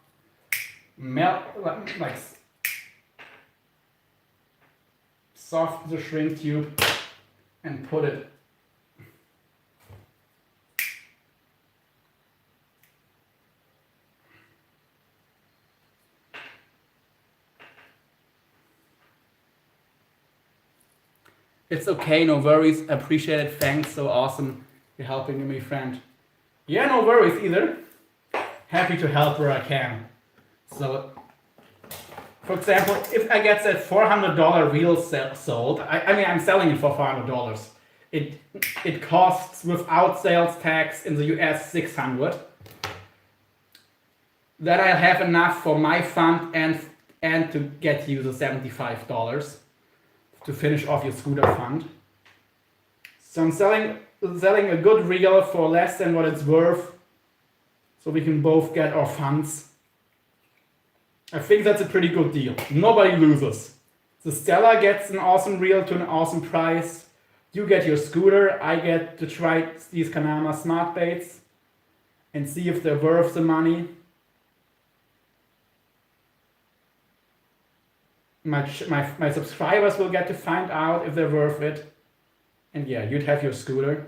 Melt, like soften the shrink tube and put it It's okay, no worries, appreciate it, thanks, so awesome, you're helping me, friend. Yeah, no worries either. Happy to help where I can. So, for example, if I get that $400 reel sold, I mean, I'm selling it for $400. It costs without sales tax in the US $600. That I'll have enough for my fund and to get you the $75 to finish off your scooter fund. So I'm selling a good reel for less than what it's worth, so we can both get our funds. I think that's a pretty good deal. Nobody loses. The seller gets an awesome reel to an awesome price. You get your scooter. I get to try these Kanama smart baits and see if they're worth the money. My subscribers will get to find out if they're worth it. And yeah, you'd have your scooter.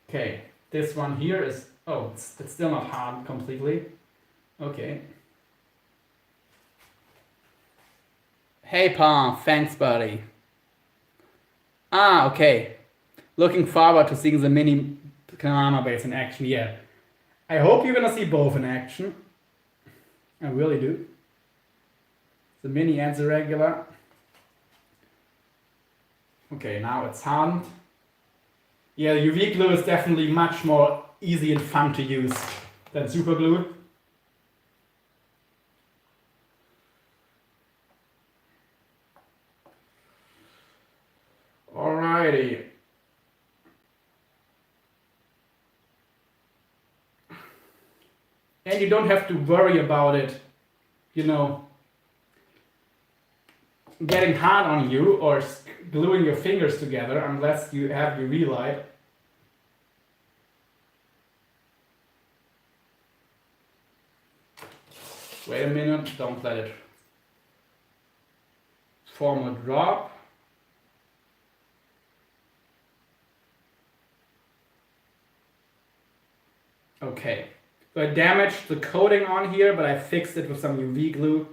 Okay, this one here is, oh, it's still not hard completely. Okay. Hey Palm, thanks buddy. Ah, okay. Looking forward to seeing the mini Kanama baits in action, yeah. I hope you're gonna see both in action. I really do. The mini and the regular. Okay, now it's hardened. Yeah, UV glue is definitely much more easy and fun to use than super glue. Alrighty. And you don't have to worry about it, you know, getting hard on you or gluing your fingers together unless you have UV light. Wait a minute, don't let it form a drop. Okay, so I damaged the coating on here, but I fixed it with some UV glue.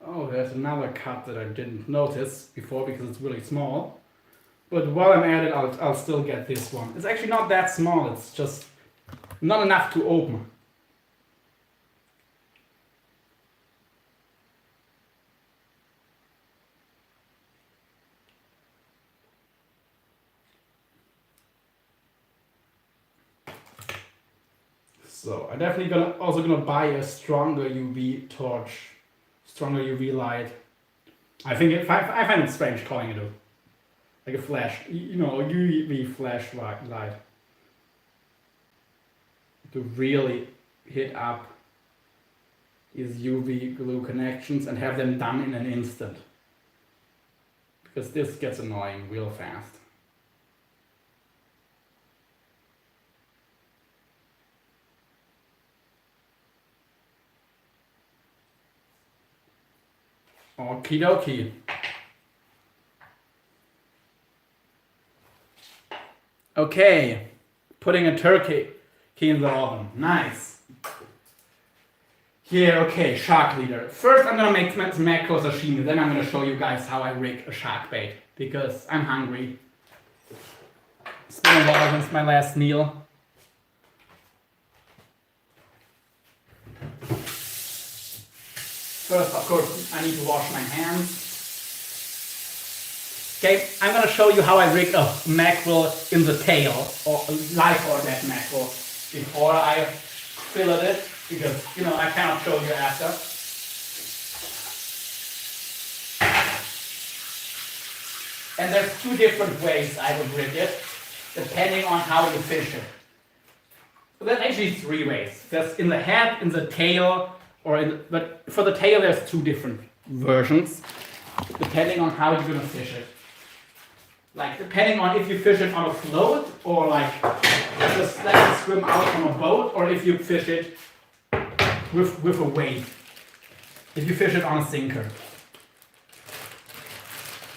Oh, there's another cut that I didn't notice before because it's really small. But while I'm at it, I'll still get this one. It's actually not that small, it's just not enough to open. So I'm definitely also gonna buy a stronger UV torch. Stronger UV light. I find it strange calling it like a flash, you know, a UV flashlight to really hit up these UV glue connections and have them done in an instant. Because this gets annoying real fast. Okie dokie. Okay, putting a turkey in the oven. Nice. Here, okay, shark leader. First, I'm gonna make some mackerel sashimi. Then I'm gonna show you guys how I rig a shark bait because I'm hungry. It's been a while since my last meal. First, of course, I need to wash my hands. Okay, I'm gonna show you how I rig a mackerel in the tail, or live or dead mackerel, before I fillet it, because, you know, I cannot show you after. And there's two different ways I would rig it, depending on how you fish it. So there's actually three ways. There's in the head, in the tail, but for the tail there's two different versions, depending on how you're gonna fish it. Like depending on if you fish it on a float or like just let it swim out from a boat, or if you fish it with a weight. If you fish it on a sinker.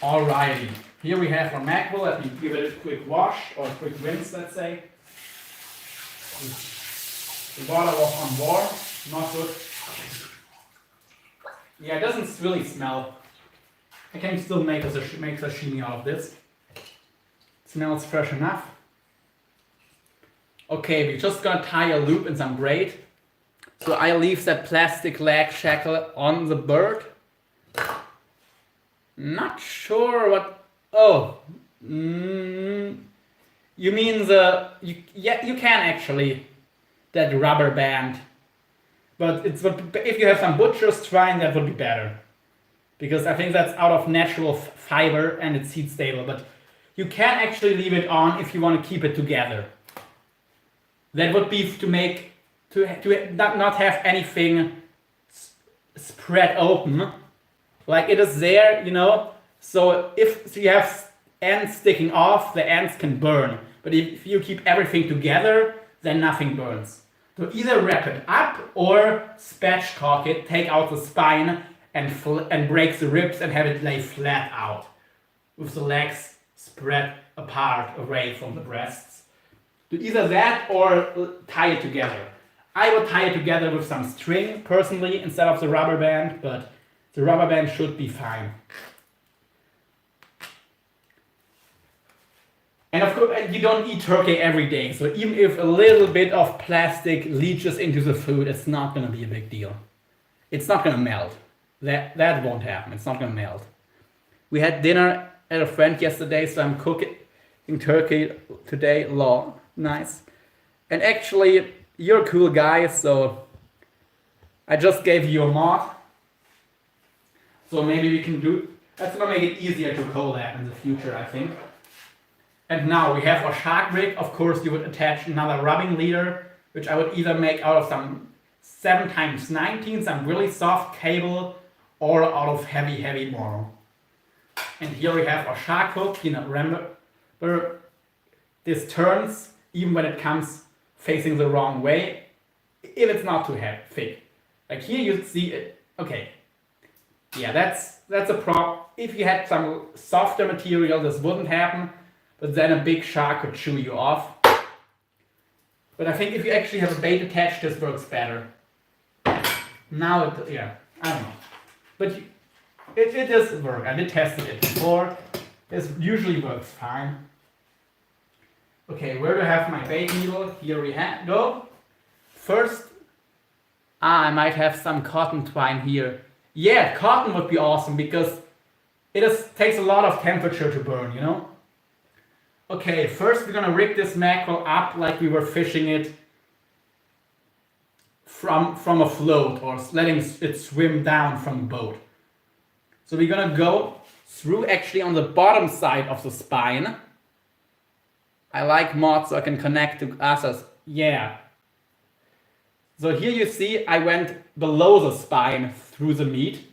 Alrighty, here we have our mackerel. Let me give it a quick wash or a quick rinse, let's say. The water was on warm, not good. Yeah, it doesn't really smell. I can still make sashimi out of this. It smells fresh enough. Okay, we're just gonna tie a loop in some braid. So I leave that plastic leg shackle on the bird. Not sure what. Oh, you mean yeah, you can actually that rubber band, but if you have some butcher's twine, that would be better, because I think that's out of natural fiber and it's heat stable. But you can actually leave it on if you want to keep it together. That would be to not have anything spread open, like it is there, you know. So if you have ends sticking off, the ends can burn. But if you keep everything together, then nothing burns. So either wrap it up or spatchcock it, take out the spine and break the ribs and have it lay flat out, with the legs spread apart away from the breasts. Do either that or tie it together. I would tie it together with some string, personally, instead of the rubber band, but the rubber band should be fine. And of course, you don't eat turkey every day, so even if a little bit of plastic leaches into the food, it's not going to be a big deal. It's not going to melt. That won't happen. It's not going to melt. We had dinner at a friend yesterday, so I'm cooking turkey today. Nice. And actually, you're a cool guy, so I just gave you a mod. So maybe we can that's going to make it easier to collab in the future, I think. And now we have our shark rig. Of course, you would attach another rubbing leader, which I would either make out of some 7x19, some really soft cable, or out of heavy mono. And here we have our shark hook. You know, remember, this turns even when it comes facing the wrong way, if it's not too thick. Like here you see it. Okay, yeah, that's a problem. If you had some softer material, this wouldn't happen. But then a big shark could chew you off. But I think if you actually have a bait attached, this works better. Now, I don't know. But it does work. I did test it before. This usually works fine. Okay, where do I have my bait needle? Here we go. First, I might have some cotton twine here. Yeah, cotton would be awesome because it takes a lot of temperature to burn, you know? Okay, first we're gonna rig this mackerel up like we were fishing it from a float, or letting it swim down from a boat. So we're gonna go through actually on the bottom side of the spine. I like mods so I can connect to others. Yeah. So here you see I went below the spine through the meat.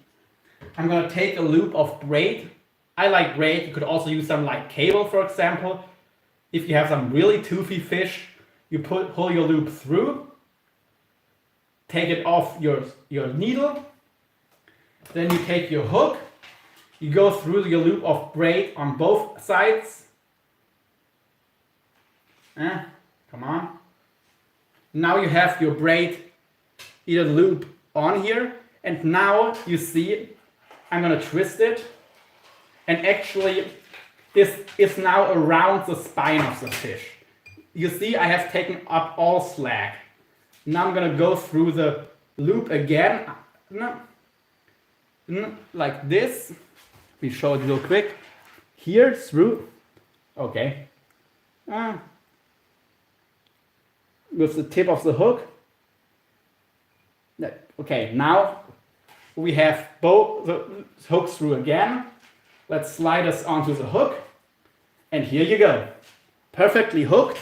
I'm gonna take a loop of braid. I like braid. You could also use some like cable, for example. If you have some really toothy fish, you pull your loop through, take it off your needle, then you take your hook, you go through your loop of braid on both sides. Come on. Now you have your braid either loop on here, and now you see I'm gonna twist it, and actually this is now around the spine of the fish. You see I have taken up all slack. Now I'm gonna go through the loop again, like this. Let me show it real quick. Here through, okay. With the tip of the hook. Okay, now we have both the hooks through again. Let's slide us onto the hook. And here you go. Perfectly hooked.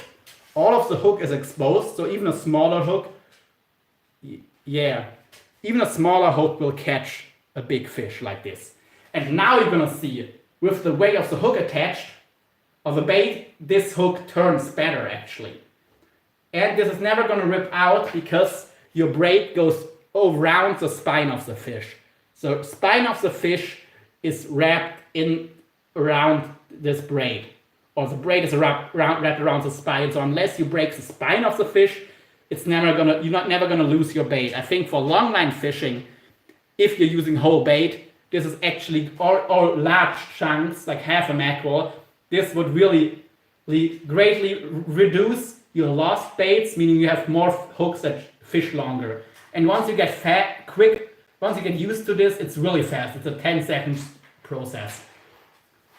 All of the hook is exposed, so even a smaller hook, even a smaller hook will catch a big fish like this. And now you're gonna see, with the weight of the hook attached, of the bait, this hook turns better actually. And this is never gonna rip out because your braid goes around the spine of the fish. So spine of the fish is wrapped in around this braid. Or the braid is wrapped around the spine. So unless you break the spine of the fish, you're never gonna lose your bait. I think for longline fishing, if you're using whole bait, this is actually, or large chunks, like half a mackerel, this would really greatly reduce your lost baits, meaning you have more hooks that fish longer. And once you get once you get used to this, it's really fast. It's a 10-second process.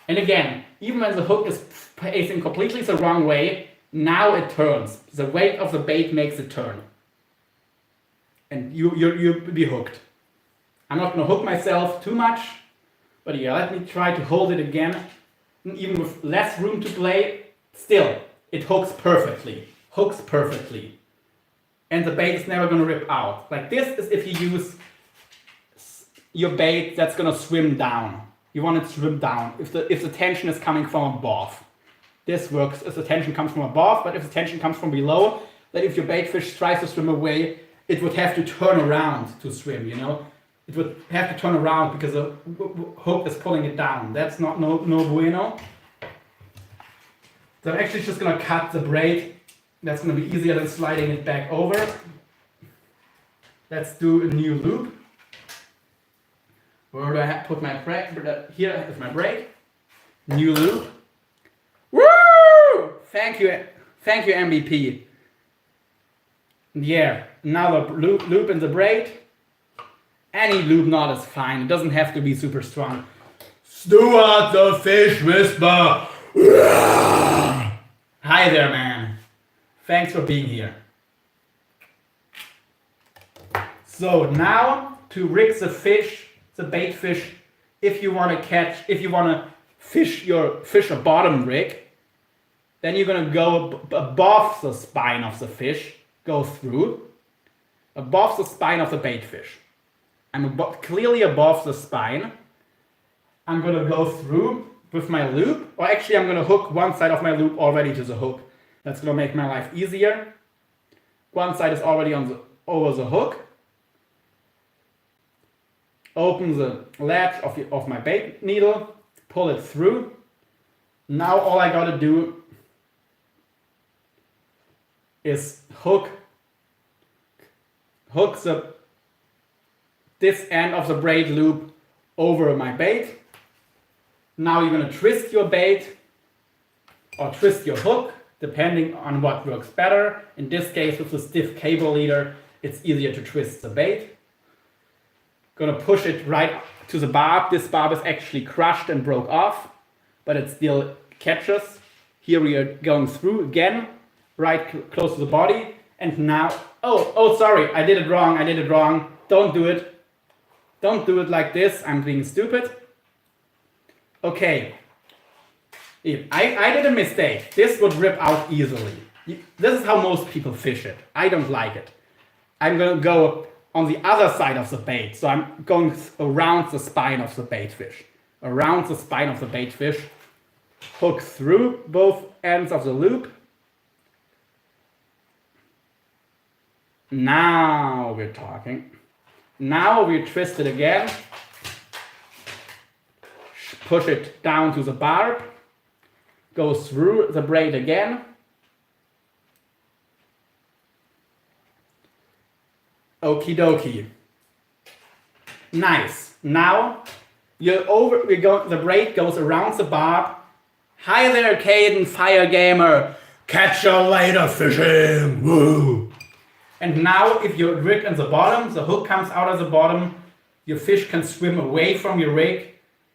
And again, even when the hook is facing completely the wrong way, now it turns. The weight of the bait makes it turn. And you'll be hooked. I'm not gonna hook myself too much, but yeah, let me try to hold it again. Even with less room to play, still, it hooks perfectly. Hooks perfectly. And the bait is never gonna rip out. Like this is if you use your bait that's gonna swim down. You want it to swim down. If the tension is coming from above. This works if the tension comes from above, but if the tension comes from below, then if your bait fish tries to swim away, it would have to turn around to swim, you know? It would have to turn around because the hook is pulling it down. That's no bueno. So I'm actually just gonna cut the braid. That's gonna be easier than sliding it back over. Let's do a new loop. Where do I put my braid? Here is my braid. New loop. Woo! Thank you, MBP. Yeah, now the loop in the braid. Any loop knot is fine. It doesn't have to be super strong. Stuart the Fish Whisperer. Hi there, man. Thanks for being here. So now to rig the fish, the bait fish, if you want to fish a bottom rig, then you're gonna go above the spine of the fish, go through, above the spine of the bait fish. I'm clearly above the spine. I'm gonna go through with my loop, or actually I'm gonna hook one side of my loop already to the hook. That's gonna make my life easier. One side is already over the hook. Open the latch of my bait needle, pull it through. Now all I gotta do is hook this end of the braid loop over my bait. Now you're gonna twist your bait or twist your hook, depending on what works better. In this case, with the stiff cable leader, it's easier to twist the bait. Gonna push it right to the barb. This barb is actually crushed and broke off, but it still catches. Here we are going through again, right close to the body. And now, oh, sorry, I did it wrong. Don't do it. Don't do it like this. I'm being stupid. Okay. I did a mistake. This would rip out easily. This is how most people fish it. I don't like it. I'm gonna go on the other side of the bait. So I'm going around the spine of the bait fish. Around the spine of the bait fish. Hook through both ends of the loop. Now we're talking. Now we twist it again. Push it down to the barb. Go through the braid again. Okie dokie. Nice. Now the braid goes around the barb. Hi there, Caden, Fire Gamer. Catch you later, fishing. Woo. And now if your rig on the bottom, the hook comes out of the bottom, your fish can swim away from your rig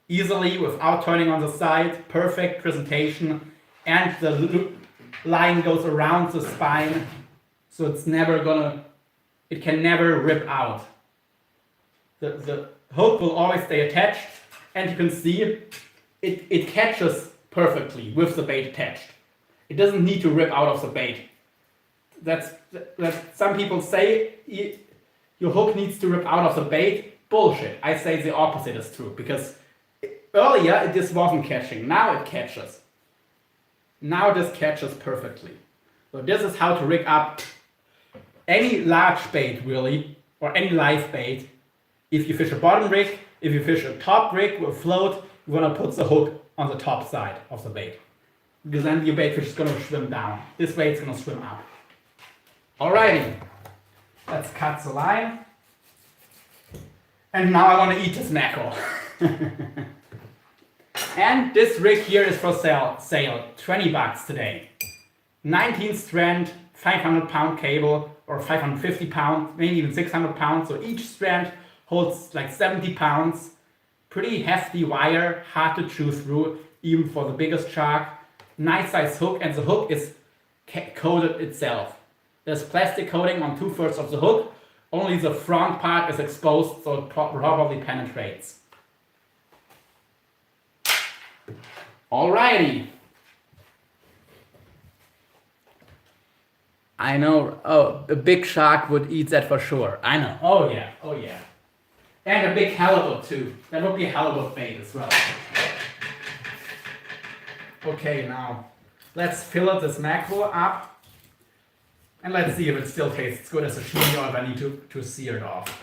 easily without turning on the side. Perfect presentation. And the line goes around the spine, so it can never rip out. The hook will always stay attached, and you can see it catches perfectly with the bait attached. It doesn't need to rip out of the bait. That's some people say your hook needs to rip out of the bait. Bullshit. I say the opposite is true, because earlier it just wasn't catching. Now it catches. Now this catches perfectly. So this is how to rig up any large bait, really, or any live bait. If you fish a bottom rig, if you fish a top rig with float, you want to put the hook on the top side of the bait, because then your bait fish is going to swim down. This way it's going to swim up. Alrighty, let's cut the line. And now I want to eat this mackerel. And this rig here is for sale, 20 bucks today. 19 strand, 500 pound cable, or 550 pounds, maybe even 600 pounds. So each strand holds like 70 pounds. Pretty hefty wire, hard to chew through, even for the biggest shark. Nice size hook, and the hook is coated itself. There's plastic coating on 2/3 of the hook. Only the front part is exposed, so it probably penetrates. Alrighty. I know. Oh, a big shark would eat that for sure. I know. Oh yeah. Oh yeah. And a big halibut too. That would be a halibut bait as well. Okay, now let's fillet this mackerel up. And let's see if it still tastes good as a sashimi, or if I need to sear it off.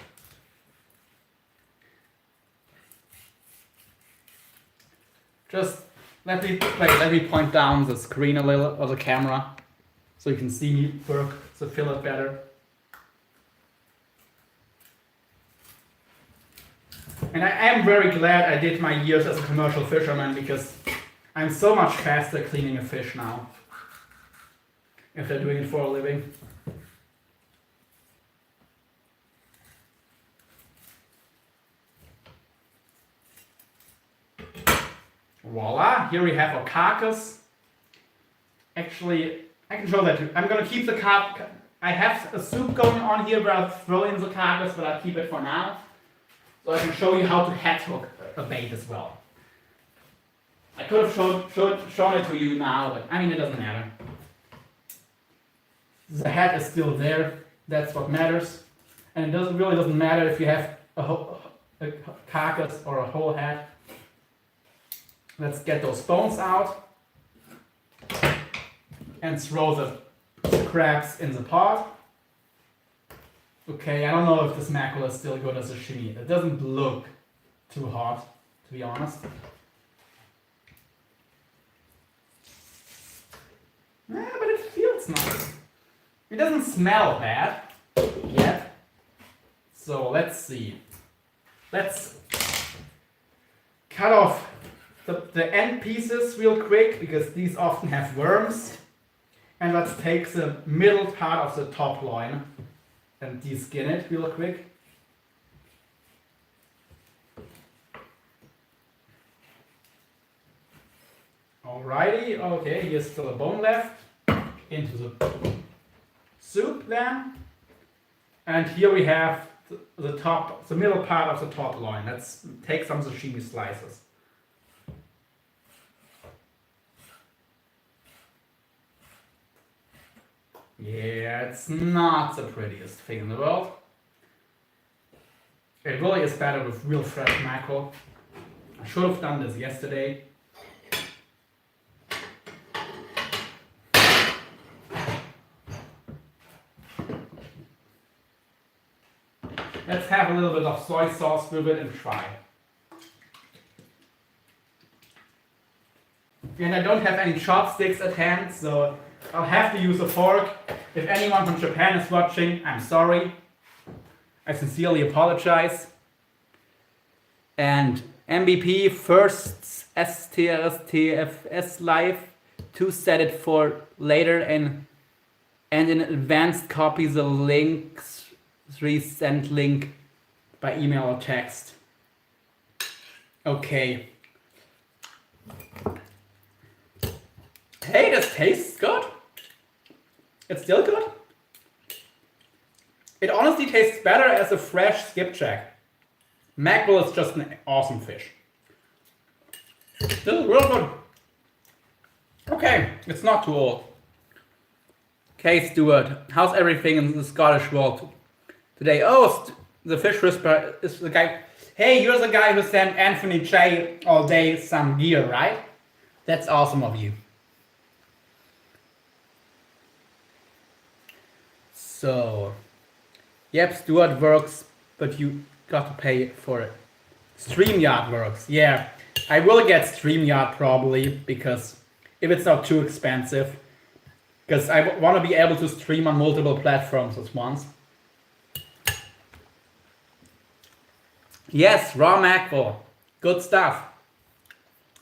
Just let me point down the screen a little, or the camera, so you can see me work the fillet better. And I am very glad I did my years as a commercial fisherman, because I'm so much faster cleaning a fish now, if they're doing it for a living. Voila, here we have our carcass. Actually, I can show that too. I'm gonna keep the carcass. I have a soup going on here where I'll throw in the carcass, but I'll keep it for now. So I can show you how to head hook a bait as well. I could have shown it to you now, but I mean, it doesn't matter. The head is still there. That's what matters. And it really doesn't matter if you have a carcass or a whole head. Let's get those bones out and throw the crabs in the pot. Okay, I don't know if this mackerel is still good as a sashimi. It doesn't look too hot, to be honest. Yeah, but it feels nice. It doesn't smell bad yet. So let's see. Let's cut off the end pieces real quick, because these often have worms. And let's take the middle part of the top loin and de-skin it real quick. Alrighty, okay, here's still a bone left. Into the soup then. And here we have the middle part of the top loin. Let's take some sashimi slices. Yeah, it's not the prettiest thing in the world. It really is better with real fresh mackerel. I should have done this yesterday. Let's have a little bit of soy sauce with it and try. And I don't have any chopsticks at hand, so I'll have to use a fork. If anyone from Japan is watching, I'm sorry. I sincerely apologize. And MBP first STRSTFS live to set it for later and in advanced copy the links resend link by email or text. Okay. Hey, this tastes good. It's still good. It honestly tastes better as a fresh skipjack. Mackerel is just an awesome fish. This is real good. Okay, it's not too old. Okay, Stuart, how's everything in the Scottish world today? Oh, the fish whisperer is the guy. Hey, you're the guy who sent Anthony J all day some gear, right? That's awesome of you. So, yep, Stuart works, but you got to pay for it. StreamYard works, yeah. I will get StreamYard probably, because if it's not too expensive. Because I want to be able to stream on multiple platforms at once. Yes, raw mackerel. Good stuff.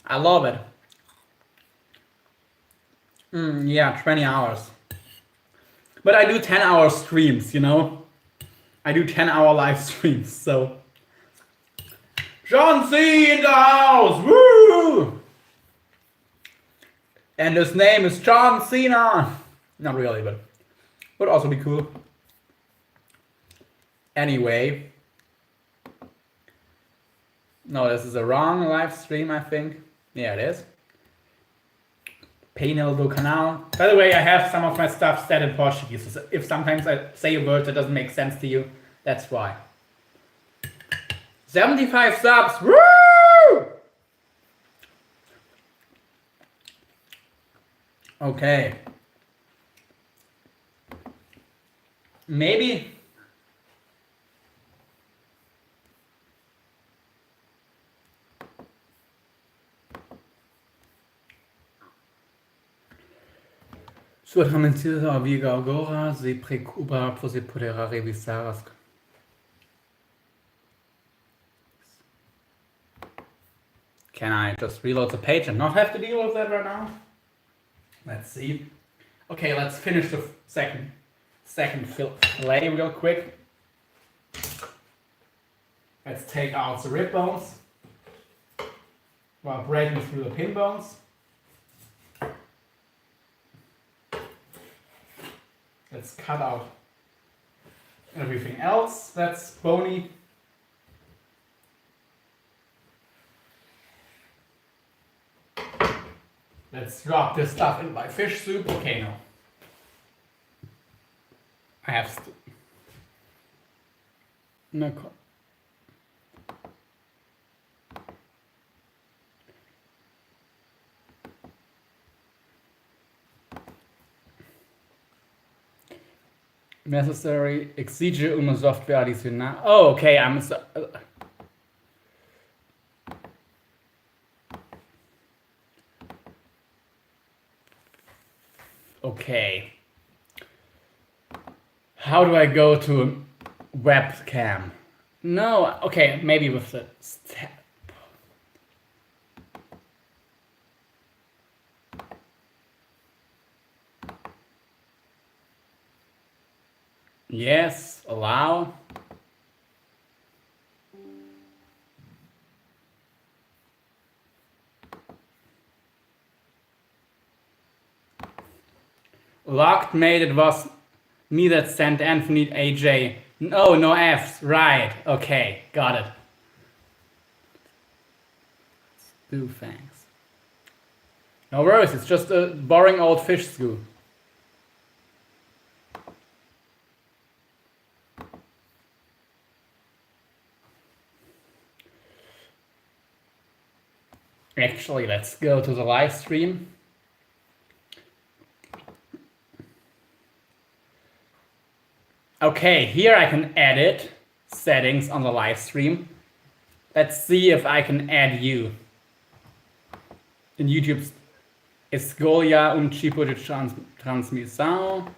I love it. Yeah, 20 hours. But I do 10-hour streams, you know? I do 10-hour live streams, so... John C in the house! Woo! And his name is John Cena! Not really, but... would also be cool. Anyway... No, this is a wrong live stream, I think. Yeah, it is. Painel do Canal. By the way, I have some of my stuff said in Portuguese. So if sometimes I say a word that doesn't make sense to you, that's why. 75 subs! Woo! Okay. Maybe... Solamente a Viga agora se preocupa você poderá revisar as... Can I just reload the page and not have to deal with that right now? Let's see. Okay, let's finish the second fillet real quick. Let's take out the rib bones while breaking through the pin bones. Let's cut out everything else that's bony. Let's drop this stuff in my fish soup. Okay, no. I have no. Necessary exige uma software adicional. Oh, okay, okay. How do I go to webcam? No, okay, maybe with the step. Yes, allow. Locked made it was me that sent Anthony AJ. No, no F's. Right. Okay, got it. Stew thanks. No worries, it's just a boring old fish stew. Actually, let's go to the live stream. Okay, here I can edit settings on the live stream. Let's see if I can add you. In YouTube's escolha tipo de transmissão.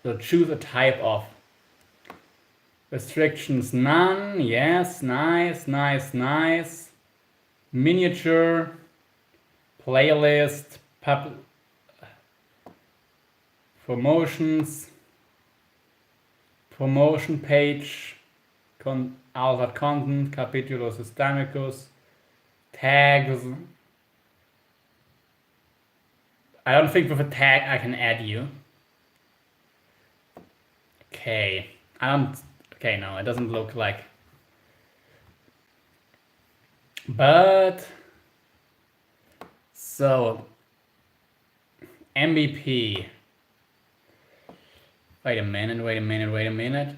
So choose a type of. Restrictions none. Yes, nice, nice, nice. Miniature. Playlist. Promotions. Promotion page. Altered content. Capítulos sistémicos. Tags. I don't think with a tag I can add you. Okay. Okay, no, it doesn't look like. But so MBP. Wait a minute.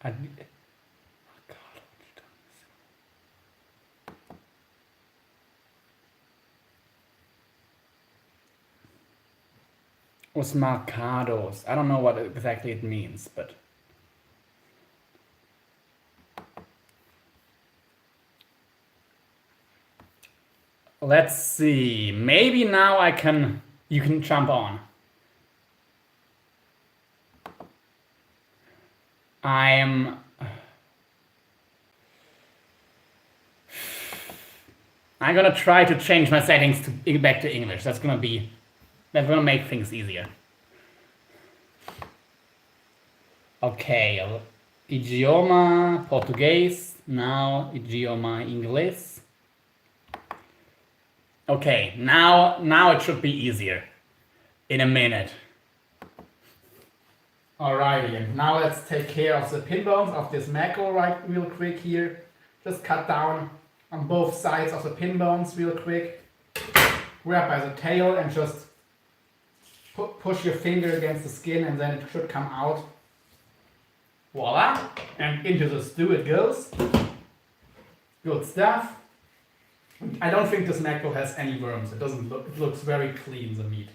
Oh God, Os marcados. I don't know what exactly it means, but let's see. Maybe now you can jump on. I'm gonna try to change my settings back to English. That's gonna make things easier. Okay, idioma português, now idioma inglês. Okay, now it should be easier in a minute. Alrighty, and now let's take care of the pin bones of this mackerel real quick here. Just cut down on both sides of the pin bones real quick. Grab by the tail and just push your finger against the skin and then it should come out. Voila! And into the stew it goes. Good stuff. I don't think this mackerel has any worms. It looks very clean, the meat.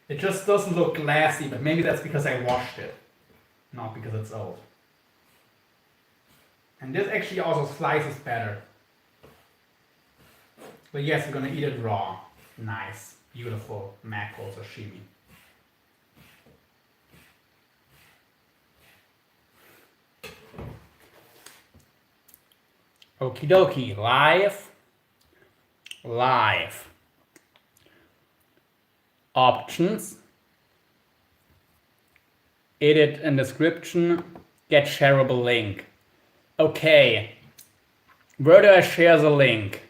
It just doesn't look glassy, but maybe that's because I washed it, not because it's old. And this actually also slices better. But yes, we're gonna eat it raw. Nice, beautiful mackerel sashimi. Okie dokie, live. Options, edit and description, get shareable link. Okay, where do I share the link?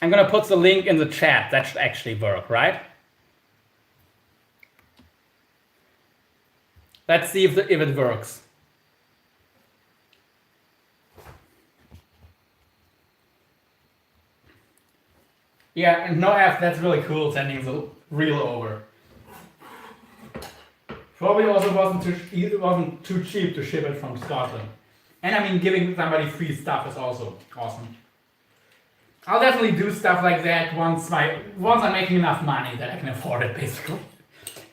I'm gonna put the link in the chat. That should actually work, right? Let's see if it works. Yeah, and no F, that's really cool, sending the reel over. Probably also wasn't too cheap to ship it from Scotland. And I mean, giving somebody free stuff is also awesome. I'll definitely do stuff like that once I'm making enough money that I can afford it, basically.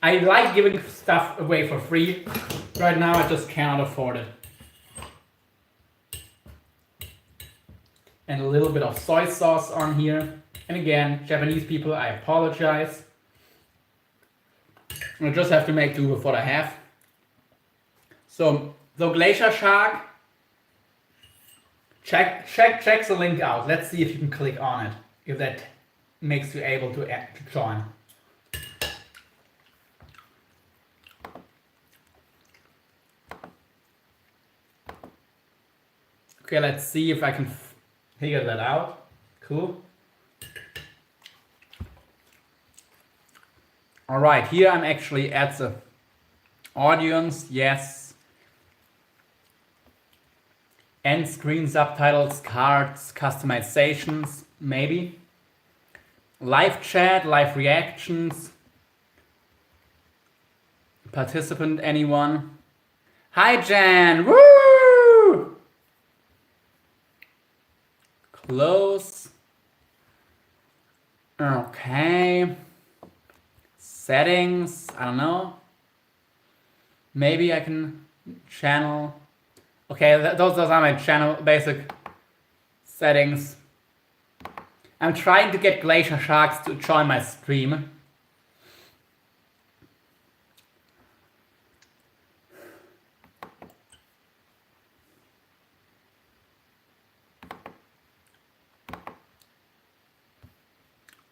I like giving stuff away for free. Right now I just cannot afford it. And a little bit of soy sauce on here. And again, Japanese people, I apologize. I just have to make do with what I have. So, the glacier shark, check the link out. Let's see if you can click on it, if that makes you able to join. Okay, let's see if I can figure that out. Cool. All right, here I'm actually at the audience, yes. End screen subtitles, cards, customizations, maybe. Live chat, live reactions. participant, anyone? Hi, Jan. Woo! Close. Okay. Settings. I don't know. Maybe I can channel. Okay, those are my channel basic settings. I'm trying to get Glacier Sharks to join my stream.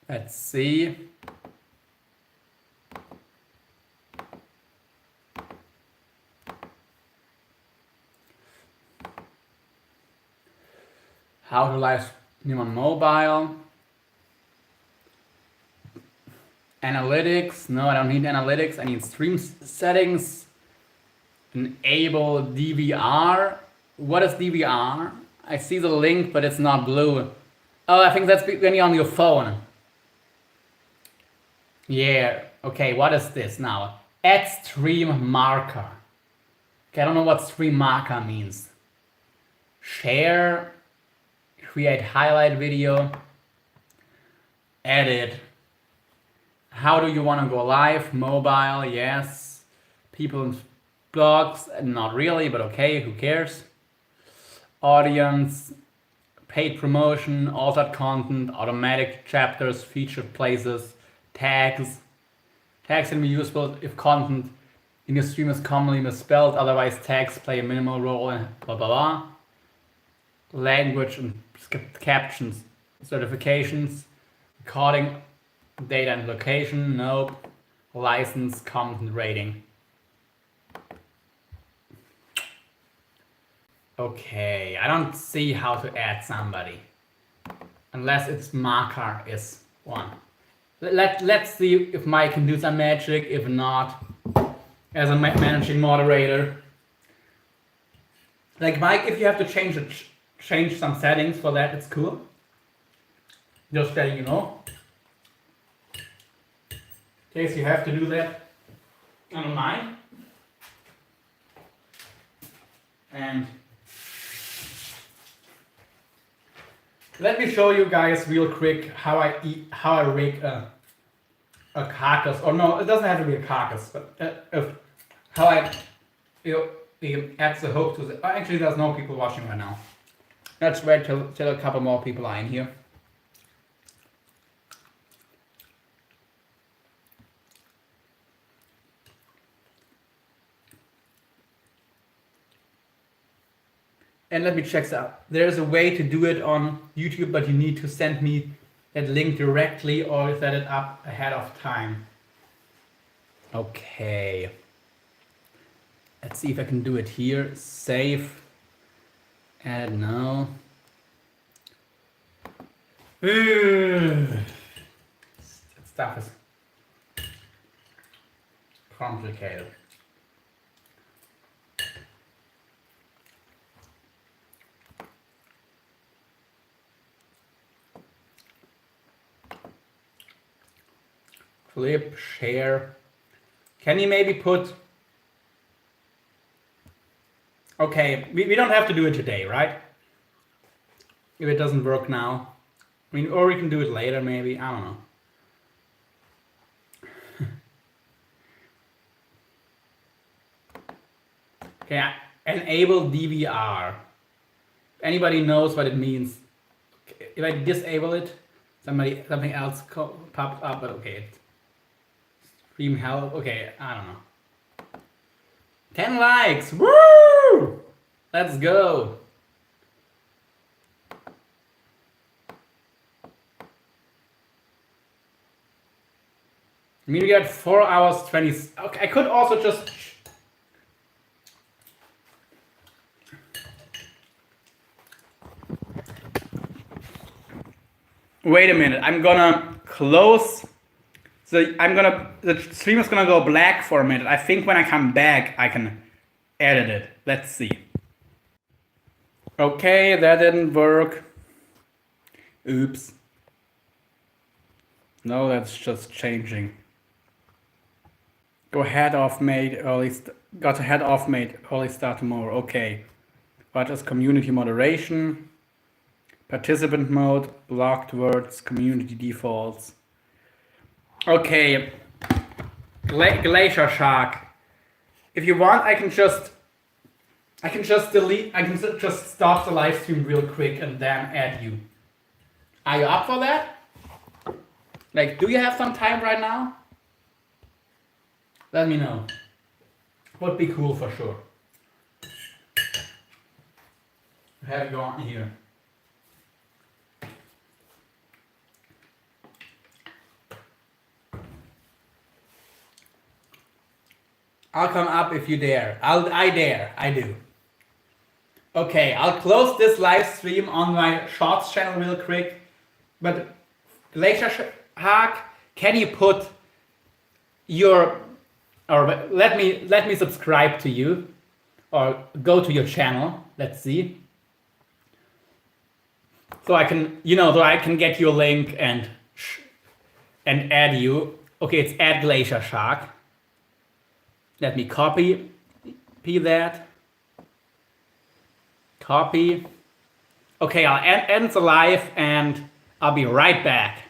Let's see. How to live stream on mobile. Analytics. No, I don't need analytics. I need stream settings. Enable DVR. What is DVR? I see the link, but it's not blue. Oh, I think that's when you're on your phone. Yeah, okay, what is this now? Add stream marker. Okay, I don't know what stream marker means. Share, create highlight video, edit. How do you want to go live? Mobile, yes. People in blogs, not really, but okay, who cares? Audience, paid promotion, altered content, automatic chapters, featured places, tags. Tags can be useful if content in your stream is commonly misspelled, otherwise tags play a minimal role in blah blah blah. Language and captions, certifications, recording, data and location, nope. License, content rating. Okay, I don't see how to add somebody. Unless it's marker is one. Let's see if Mike can do some magic. If not, as a managing moderator. Like Mike, if you have to change some settings for that, it's cool. Just letting you know. In case you have to do that, I don't mind. And let me show you guys real quick how I rig a carcass. Or no, it doesn't have to be a carcass, but how I add the hook to the. Oh, actually, there's no people watching right now. Let's wait till a couple more people are in here. And let me check this out. There's a way to do it on YouTube, but you need to send me that link directly or set it up ahead of time. Okay. Let's see if I can do it here. Save. Add now. That stuff is complicated. Clip, share. Can you maybe put... Okay, we don't have to do it today, right? If it doesn't work now. I mean, or we can do it later maybe, I don't know. Okay, enable DVR. Anybody knows what it means? If I disable it, something else popped up, but okay. Stream help, okay, I don't know. 10 likes, woo! Let's go. I mean, we got 4 hours 20. Okay, I could also just. Wait a minute. I'm gonna close. The stream is gonna go black for a minute. I think when I come back, I can edit it. Let's see. Okay, that didn't work. Oops. No, that's just changing. Got head off made early start tomorrow. Okay. What is community moderation? Participant mode, blocked words, community defaults. Okay. Glacier Shark. If you want, I can just stop the live stream real quick and then add you. Are you up for that? Like, do you have some time right now? Let me know. Would be cool for sure. Have you on here? I'll come up if you dare. I dare. I do. Okay, I'll close this live stream on my shorts channel real quick. But Glacier Shark, can you put your, or let me subscribe to you, or go to your channel. Let's see. So I can, so I can get your link and add you. Okay, it's add Glacier Shark. Let me copy that. Copy. Okay, I'll end the live and I'll be right back.